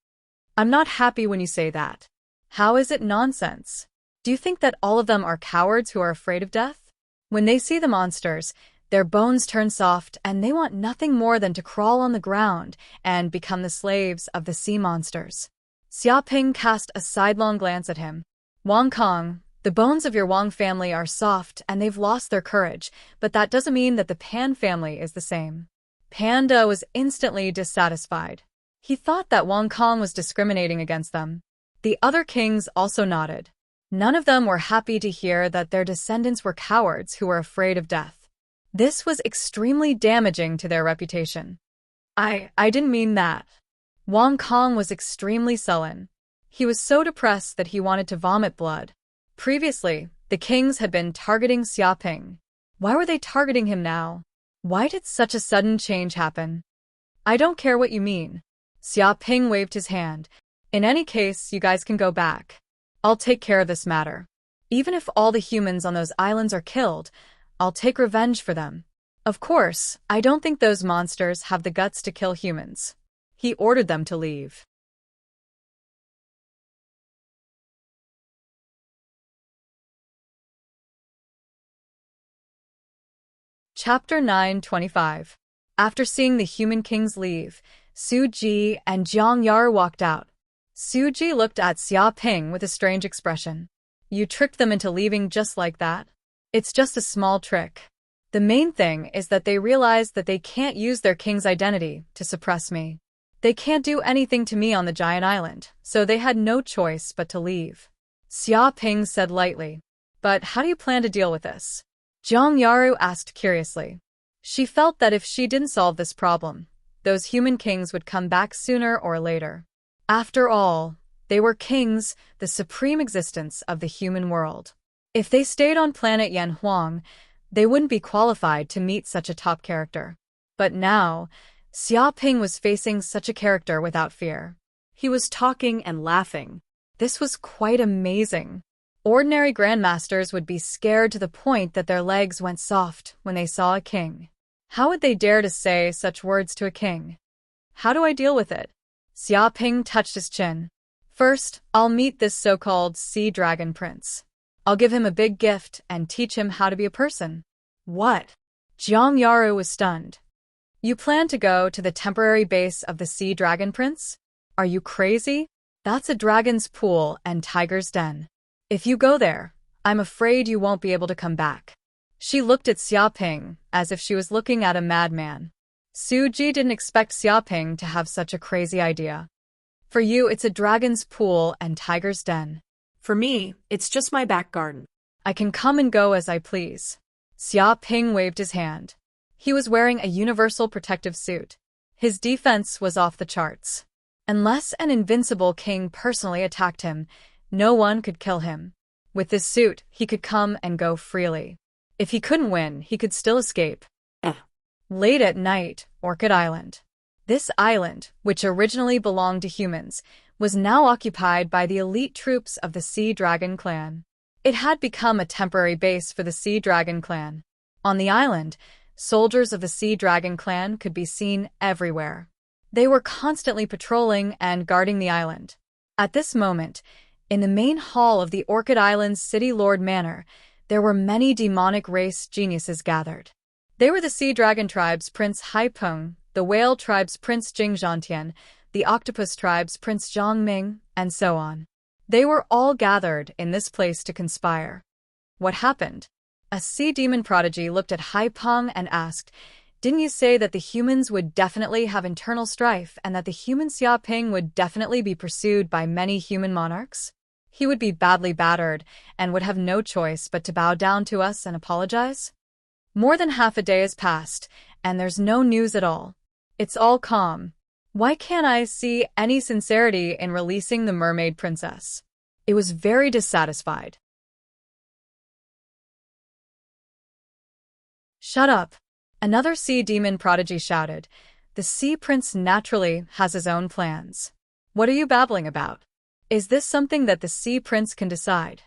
I'm not happy when you say that. How is it nonsense? Do you think that all of them are cowards who are afraid of death? When they see the monsters, their bones turn soft and they want nothing more than to crawl on the ground and become the slaves of the sea monsters. Xiaoping cast a sidelong glance at him. Wang Kong, the bones of your Wang family are soft and they've lost their courage, but that doesn't mean that the Pan family is the same. Panda was instantly dissatisfied. He thought that Wang Kong was discriminating against them. The other kings also nodded. None of them were happy to hear that their descendants were cowards who were afraid of death. This was extremely damaging to their reputation. I didn't mean that. Wang Kong was extremely sullen. He was so depressed that he wanted to vomit blood. Previously, the kings had been targeting Xiaoping. Why were they targeting him now? Why did such a sudden change happen? I don't care what you mean. Xiaoping waved his hand. In any case, you guys can go back. I'll take care of this matter. Even if all the humans on those islands are killed, I'll take revenge for them. Of course, I don't think those monsters have the guts to kill humans. He ordered them to leave. Chapter 9:25. After seeing the human kings leave, Su Ji and Jiang Yar walked out. Su Ji looked at Xiaoping with a strange expression. You tricked them into leaving just like that? It's just a small trick. The main thing is that they realize that they can't use their king's identity to suppress me. They can't do anything to me on the giant island, so they had no choice but to leave. Xiaoping said lightly. But how do you plan to deal with this? Jiang Yaru asked curiously. She felt that if she didn't solve this problem, those human kings would come back sooner or later. After all, they were kings, the supreme existence of the human world. If they stayed on planet Yanhuang, they wouldn't be qualified to meet such a top character. But now, Xiaoping was facing such a character without fear. He was talking and laughing. This was quite amazing. Ordinary grandmasters would be scared to the point that their legs went soft when they saw a king. How would they dare to say such words to a king? How do I deal with it? Xiaoping touched his chin. First, I'll meet this so-called sea dragon prince. I'll give him a big gift and teach him how to be a person. What? Jiang Yaru was stunned. You plan to go to the temporary base of the sea dragon prince? Are you crazy? That's a dragon's pool and tiger's den. If you go there, I'm afraid you won't be able to come back. She looked at Xiaoping as if she was looking at a madman. Su Ji didn't expect Xiaoping to have such a crazy idea. For you, it's a dragon's pool and tiger's den. For me, it's just my back garden. I can come and go as I please. Xiaoping waved his hand. He was wearing a universal protective suit. His defense was off the charts. Unless an invincible king personally attacked him, no one could kill him. With this suit, he could come and go freely. If he couldn't win, he could still escape. Late at night, Orchid Island. This island, which originally belonged to humans, was now occupied by the elite troops of the Sea Dragon clan. It had become a temporary base for the Sea Dragon clan. On the island, soldiers of the Sea Dragon clan could be seen everywhere. They were constantly patrolling and guarding the island. At this moment, in the main hall of the Orchid Island's City Lord Manor, there were many demonic race geniuses gathered. They were the Sea Dragon tribe's Prince Haipeng, the Whale tribe's Prince Jingzhantian, the Octopus tribe's Prince Zhongming, and so on. They were all gathered in this place to conspire. What happened? A sea demon prodigy looked at Haipeng and asked, "Didn't you say that the humans would definitely have internal strife and that the human Xiaoping would definitely be pursued by many human monarchs?" He would be badly battered and would have no choice but to bow down to us and apologize. More than half a day has passed, and there's no news at all. It's all calm. Why can't I see any sincerity in releasing the mermaid princess? It was very dissatisfied. Shut up! Another sea demon prodigy shouted. The sea prince naturally has his own plans. What are you babbling about? Is this something that the sea prince can decide?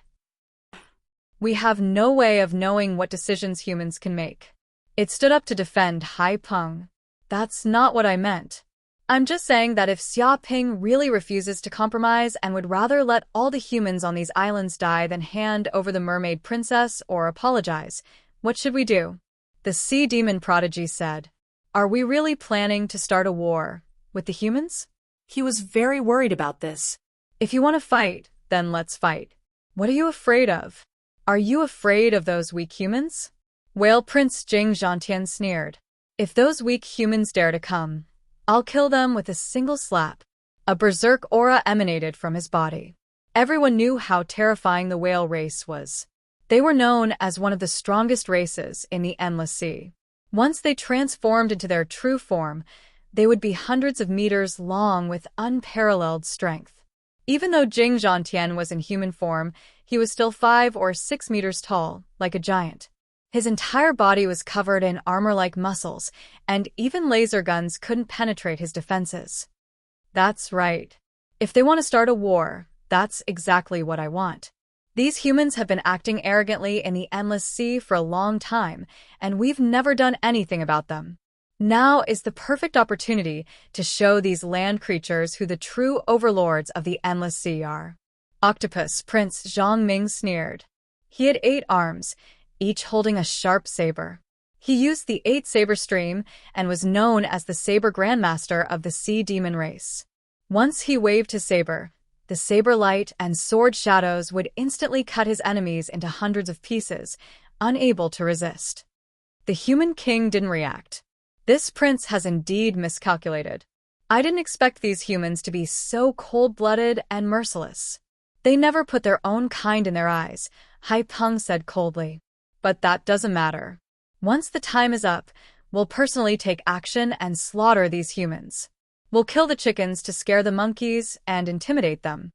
We have no way of knowing what decisions humans can make. It stood up to defend Hai Peng. That's not what I meant. I'm just saying that if Xia Ping really refuses to compromise and would rather let all the humans on these islands die than hand over the mermaid princess or apologize, what should we do? The sea demon prodigy said. Are we really planning to start a war with the humans? He was very worried about this. If you want to fight, then let's fight. What are you afraid of? Are you afraid of those weak humans? Whale Prince Jing Zhantian sneered. If those weak humans dare to come, I'll kill them with a single slap. A berserk aura emanated from his body. Everyone knew how terrifying the whale race was. They were known as one of the strongest races in the Endless Sea. Once they transformed into their true form, they would be hundreds of meters long with unparalleled strength. Even though Jing Zhantian was in human form, he was still 5 or 6 meters tall, like a giant. His entire body was covered in armor-like muscles, and even laser guns couldn't penetrate his defenses. That's right. If they want to start a war, that's exactly what I want. These humans have been acting arrogantly in the Endless Sea for a long time, and we've never done anything about them. Now is the perfect opportunity to show these land creatures who the true overlords of the Endless Sea are. Octopus Prince Zhang Ming sneered. He had 8 arms, each holding a sharp saber. He used the 8-saber stream and was known as the Saber Grandmaster of the Sea Demon race. Once he waved his saber, the saber light and sword shadows would instantly cut his enemies into hundreds of pieces, unable to resist. The human king didn't react. This prince has indeed miscalculated. I didn't expect these humans to be so cold-blooded and merciless. They never put their own kind in their eyes, Hai Peng said coldly. But that doesn't matter. Once the time is up, we'll personally take action and slaughter these humans. We'll kill the chickens to scare the monkeys and intimidate them.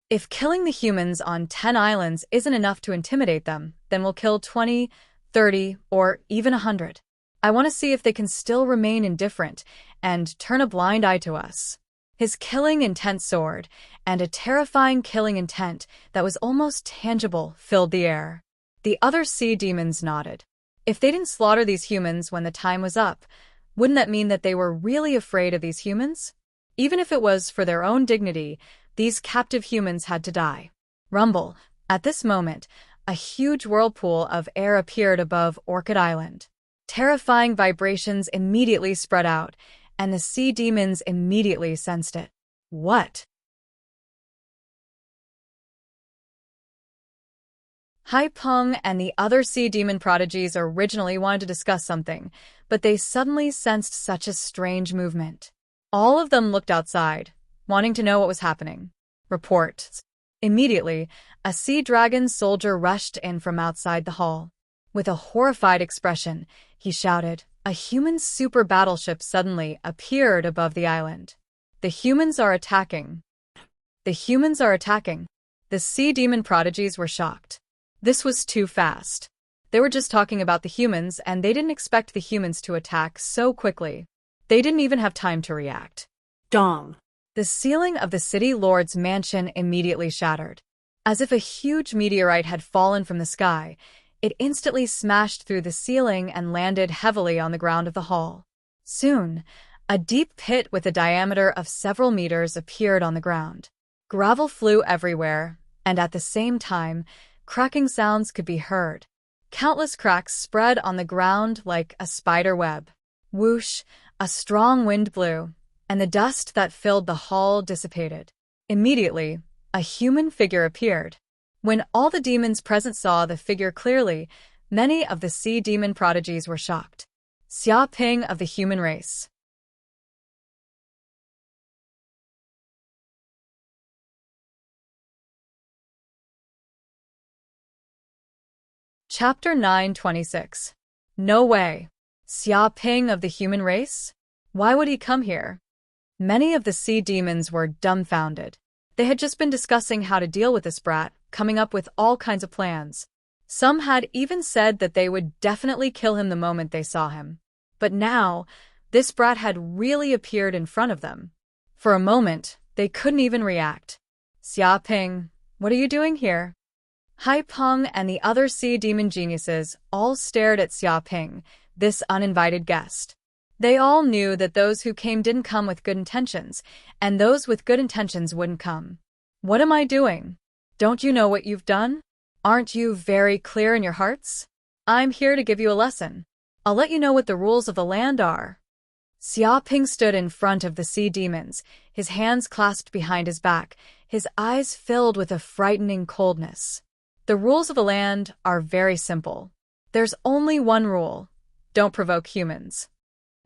If killing the humans on 10 islands isn't enough to intimidate them, then we'll kill 20, 30, or even 100. I want to see if they can still remain indifferent and turn a blind eye to us. His killing intent sword and a terrifying killing intent that was almost tangible filled the air. The other sea demons nodded. If they didn't slaughter these humans when the time was up, wouldn't that mean that they were really afraid of these humans? Even if it was for their own dignity, these captive humans had to die. Rumble. At this moment, a huge whirlpool of air appeared above Orchid Island. Terrifying vibrations immediately spread out, and the sea demons immediately sensed it. What? Hai Peng and the other sea demon prodigies originally wanted to discuss something, but they suddenly sensed such a strange movement. All of them looked outside, wanting to know what was happening. Report. Immediately, a sea dragon soldier rushed in from outside the hall. With a horrified expression, he shouted, a human super battleship suddenly appeared above the island. The humans are attacking. The humans are attacking. The sea demon prodigies were shocked. This was too fast. They were just talking about the humans, and they didn't expect the humans to attack so quickly. They didn't even have time to react. Dong. The ceiling of the city lord's mansion immediately shattered. As if a huge meteorite had fallen from the sky, it instantly smashed through the ceiling and landed heavily on the ground of the hall. Soon, a deep pit with a diameter of several meters appeared on the ground. Gravel flew everywhere, and at the same time, cracking sounds could be heard. Countless cracks spread on the ground like a spider web. Whoosh, a strong wind blew, and the dust that filled the hall dissipated. Immediately, a human figure appeared. When all the demons present saw the figure clearly, many of the sea demon prodigies were shocked. Xia Ping of the human race. Chapter 926. No way. Xia Ping of the human race? Why would he come here? Many of the sea demons were dumbfounded. They had just been discussing how to deal with this brat, coming up with all kinds of plans. Some had even said that they would definitely kill him the moment they saw him. But now, this brat had really appeared in front of them. For a moment, they couldn't even react. Xia Ping, what are you doing here? Hai Peng and the other sea demon geniuses all stared at Xia Ping, this uninvited guest. They all knew that those who came didn't come with good intentions, and those with good intentions wouldn't come. What am I doing? Don't you know what you've done? Aren't you very clear in your hearts? I'm here to give you a lesson. I'll let you know what the rules of the land are. Xia Ping stood in front of the sea demons, his hands clasped behind his back, his eyes filled with a frightening coldness. The rules of the land are very simple. There's only one rule. Don't provoke humans.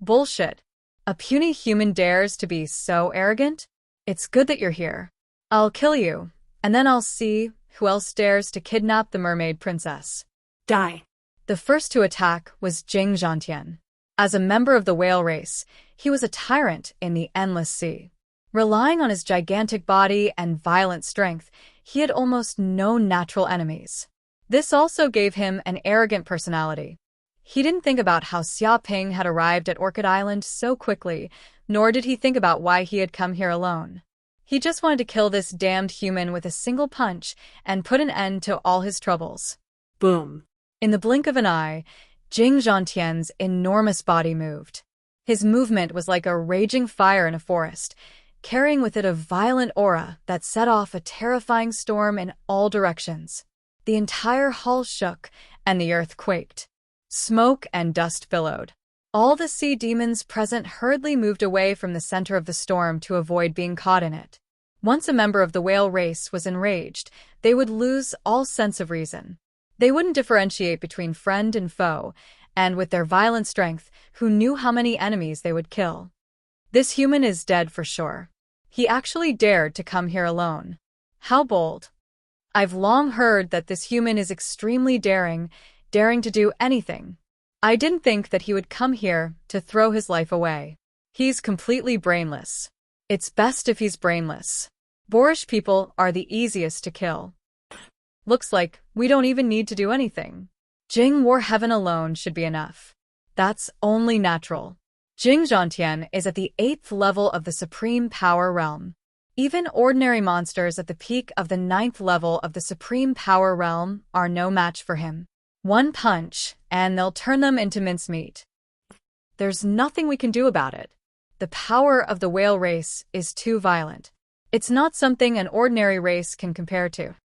Bullshit. A puny human dares to be so arrogant? It's good that you're here. I'll kill you, and then I'll see who else dares to kidnap the mermaid princess. Die. The first to attack was Jing Zhantian. As a member of the whale race, he was a tyrant in the endless sea. Relying on his gigantic body and violent strength, he had almost no natural enemies. This also gave him an arrogant personality. He didn't think about how Xia Ping had arrived at Orchid Island so quickly, nor did he think about why he had come here alone. He just wanted to kill this damned human with a single punch and put an end to all his troubles. Boom. In the blink of an eye, Jing Zhantian's enormous body moved. His movement was like a raging fire in a forest, carrying with it a violent aura that set off a terrifying storm in all directions. The entire hall shook, and the earth quaked. Smoke and dust billowed. All the sea demons present hurriedly moved away from the center of the storm to avoid being caught in it. Once a member of the whale race was enraged, they would lose all sense of reason. They wouldn't differentiate between friend and foe, and with their violent strength, who knew how many enemies they would kill? This human is dead for sure. He actually dared to come here alone. How bold. I've long heard that this human is extremely daring to do anything. I didn't think that he would come here to throw his life away. He's completely brainless. It's best if he's brainless. Boorish people are the easiest to kill. Looks like we don't even need to do anything. Jing War Heaven alone should be enough. That's only natural. Jing Zhantian is at the 8th level of the Supreme Power Realm. Even ordinary monsters at the peak of the 9th level of the Supreme Power Realm are no match for him. One punch, and they'll turn them into mincemeat. There's nothing we can do about it. The power of the whale race is too violent. It's not something an ordinary race can compare to.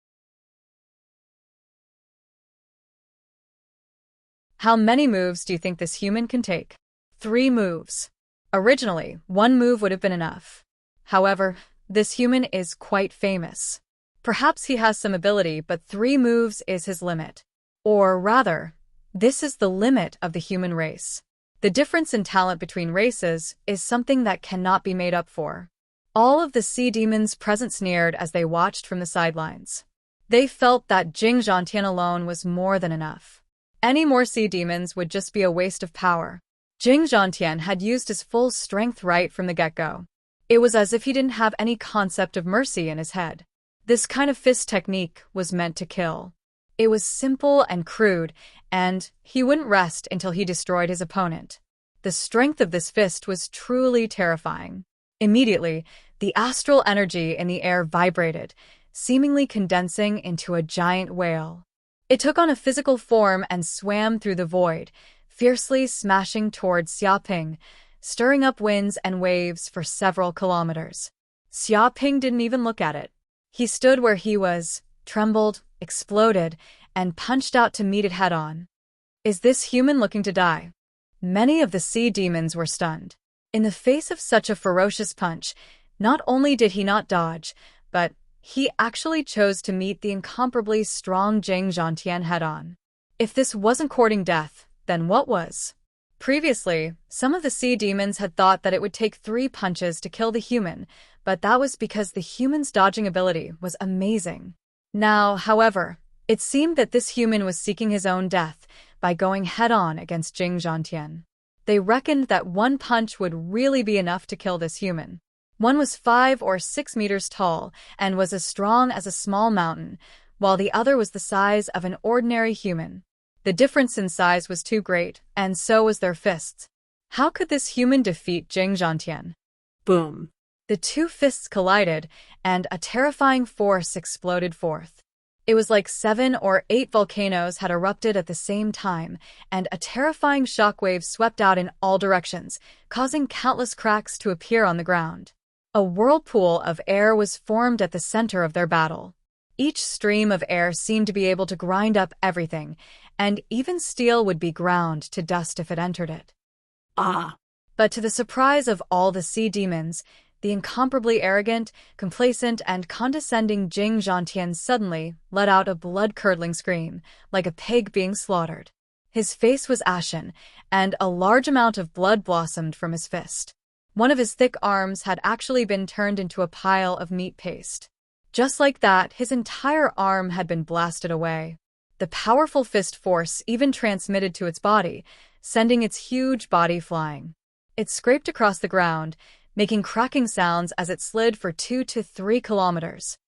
How many moves do you think this human can take? 3 moves. Originally, 1 move would have been enough. However, this human is quite famous. Perhaps he has some ability, but 3 moves is his limit. Or rather, this is the limit of the human race. The difference in talent between races is something that cannot be made up for. All of the sea demons present sneered as they watched from the sidelines. They felt that Jing Zhantian alone was more than enough. Any more sea demons would just be a waste of power. Jing Zhantian had used his full strength right from the get-go. It was as if he didn't have any concept of mercy in his head. This kind of fist technique was meant to kill. It was simple and crude, and he wouldn't rest until he destroyed his opponent. The strength of this fist was truly terrifying. Immediately, the astral energy in the air vibrated, seemingly condensing into a giant whale. It took on a physical form and swam through the void, fiercely smashing towards Xia Ping, stirring up winds and waves for several kilometers. Xia Ping didn't even look at it. He stood where he was, trembled, exploded, and punched out to meet it head-on. Is this human looking to die? Many of the sea demons were stunned. In the face of such a ferocious punch, not only did he not dodge, but he actually chose to meet the incomparably strong Jing Zhantian head-on. If this wasn't courting death, then what was? Previously, some of the sea demons had thought that it would take 3 punches to kill the human, but that was because the human's dodging ability was amazing. Now, however, It seemed that this human was seeking his own death by going head-on against Jing Zhantian. They reckoned that one punch would really be enough to kill this human. One was 5 or 6 meters tall and was as strong as a small mountain, while the other was the size of an ordinary human. The difference in size was too great, and so was their fists. How could this human defeat Jing Zhantian? Boom. The two fists collided, and a terrifying force exploded forth. It was like 7 or 8 volcanoes had erupted at the same time, and a terrifying shockwave swept out in all directions, causing countless cracks to appear on the ground. A whirlpool of air was formed at the center of their battle. Each stream of air seemed to be able to grind up everything, and even steel would be ground to dust if it entered it. Ah! But to the surprise of all the sea demons, the incomparably arrogant, complacent, and condescending Jing Zhantian suddenly let out a blood-curdling scream, like a pig being slaughtered. His face was ashen, and a large amount of blood blossomed from his fist. One of his thick arms had actually been turned into a pile of meat paste. Just like that, his entire arm had been blasted away. The powerful fist force even transmitted to its body, sending its huge body flying. It scraped across the ground, making cracking sounds as it slid for 2 to 3 kilometers.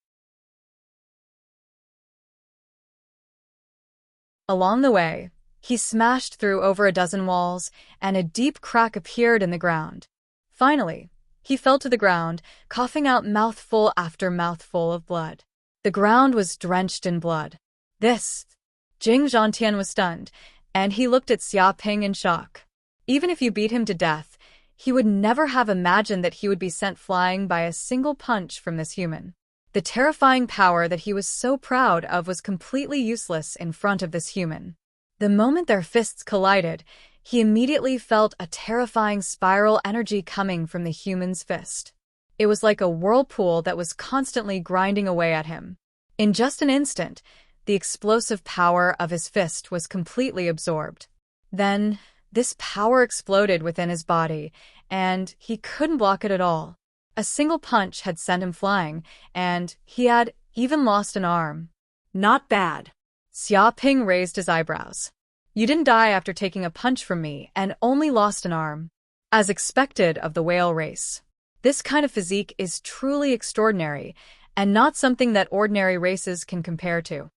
Along the way, he smashed through over a dozen walls, and a deep crack appeared in the ground. Finally, he fell to the ground, coughing out mouthful after mouthful of blood. The ground was drenched in blood. Jing Zhantian was stunned, and he looked at Xia Ping in shock. Even if you beat him to death, he would never have imagined that he would be sent flying by a single punch from this human. The terrifying power that he was so proud of was completely useless in front of this human. The moment their fists collided, he immediately felt a terrifying spiral energy coming from the human's fist. It was like a whirlpool that was constantly grinding away at him. In just an instant, the explosive power of his fist was completely absorbed. Then, this power exploded within his body, and he couldn't block it at all. A single punch had sent him flying, and he had even lost an arm. Not bad. Xia Ping raised his eyebrows. You didn't die after taking a punch from me and only lost an arm. As expected of the whale race. This kind of physique is truly extraordinary, and not something that ordinary races can compare to.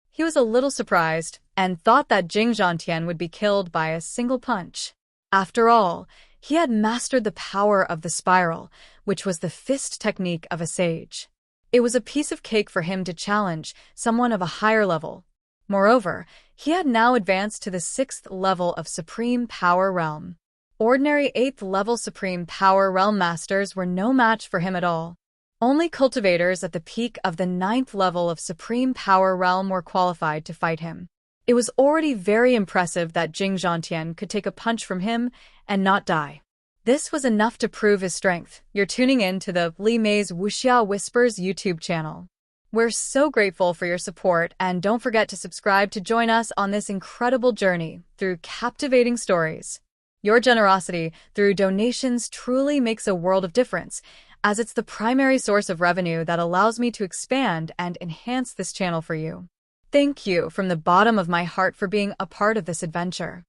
He was a little surprised, and thought that Jing Zhantian would be killed by a single punch. After all, he had mastered the power of the spiral, which was the fist technique of a sage. It was a piece of cake for him to challenge someone of a higher level. Moreover, he had now advanced to the 6th level of Supreme Power Realm. Ordinary 8th level Supreme Power Realm Masters were no match for him at all. Only cultivators at the peak of the 9th level of Supreme Power Realm were qualified to fight him. It was already very impressive that Jing Zhantian could take a punch from him and not die. This was enough to prove his strength. You're tuning in to the Li Mei's Wuxia Whispers YouTube channel. We're so grateful for your support, and don't forget to subscribe to join us on this incredible journey through captivating stories. Your generosity through donations truly makes a world of difference, as it's the primary source of revenue that allows me to expand and enhance this channel for you. Thank you from the bottom of my heart for being a part of this adventure.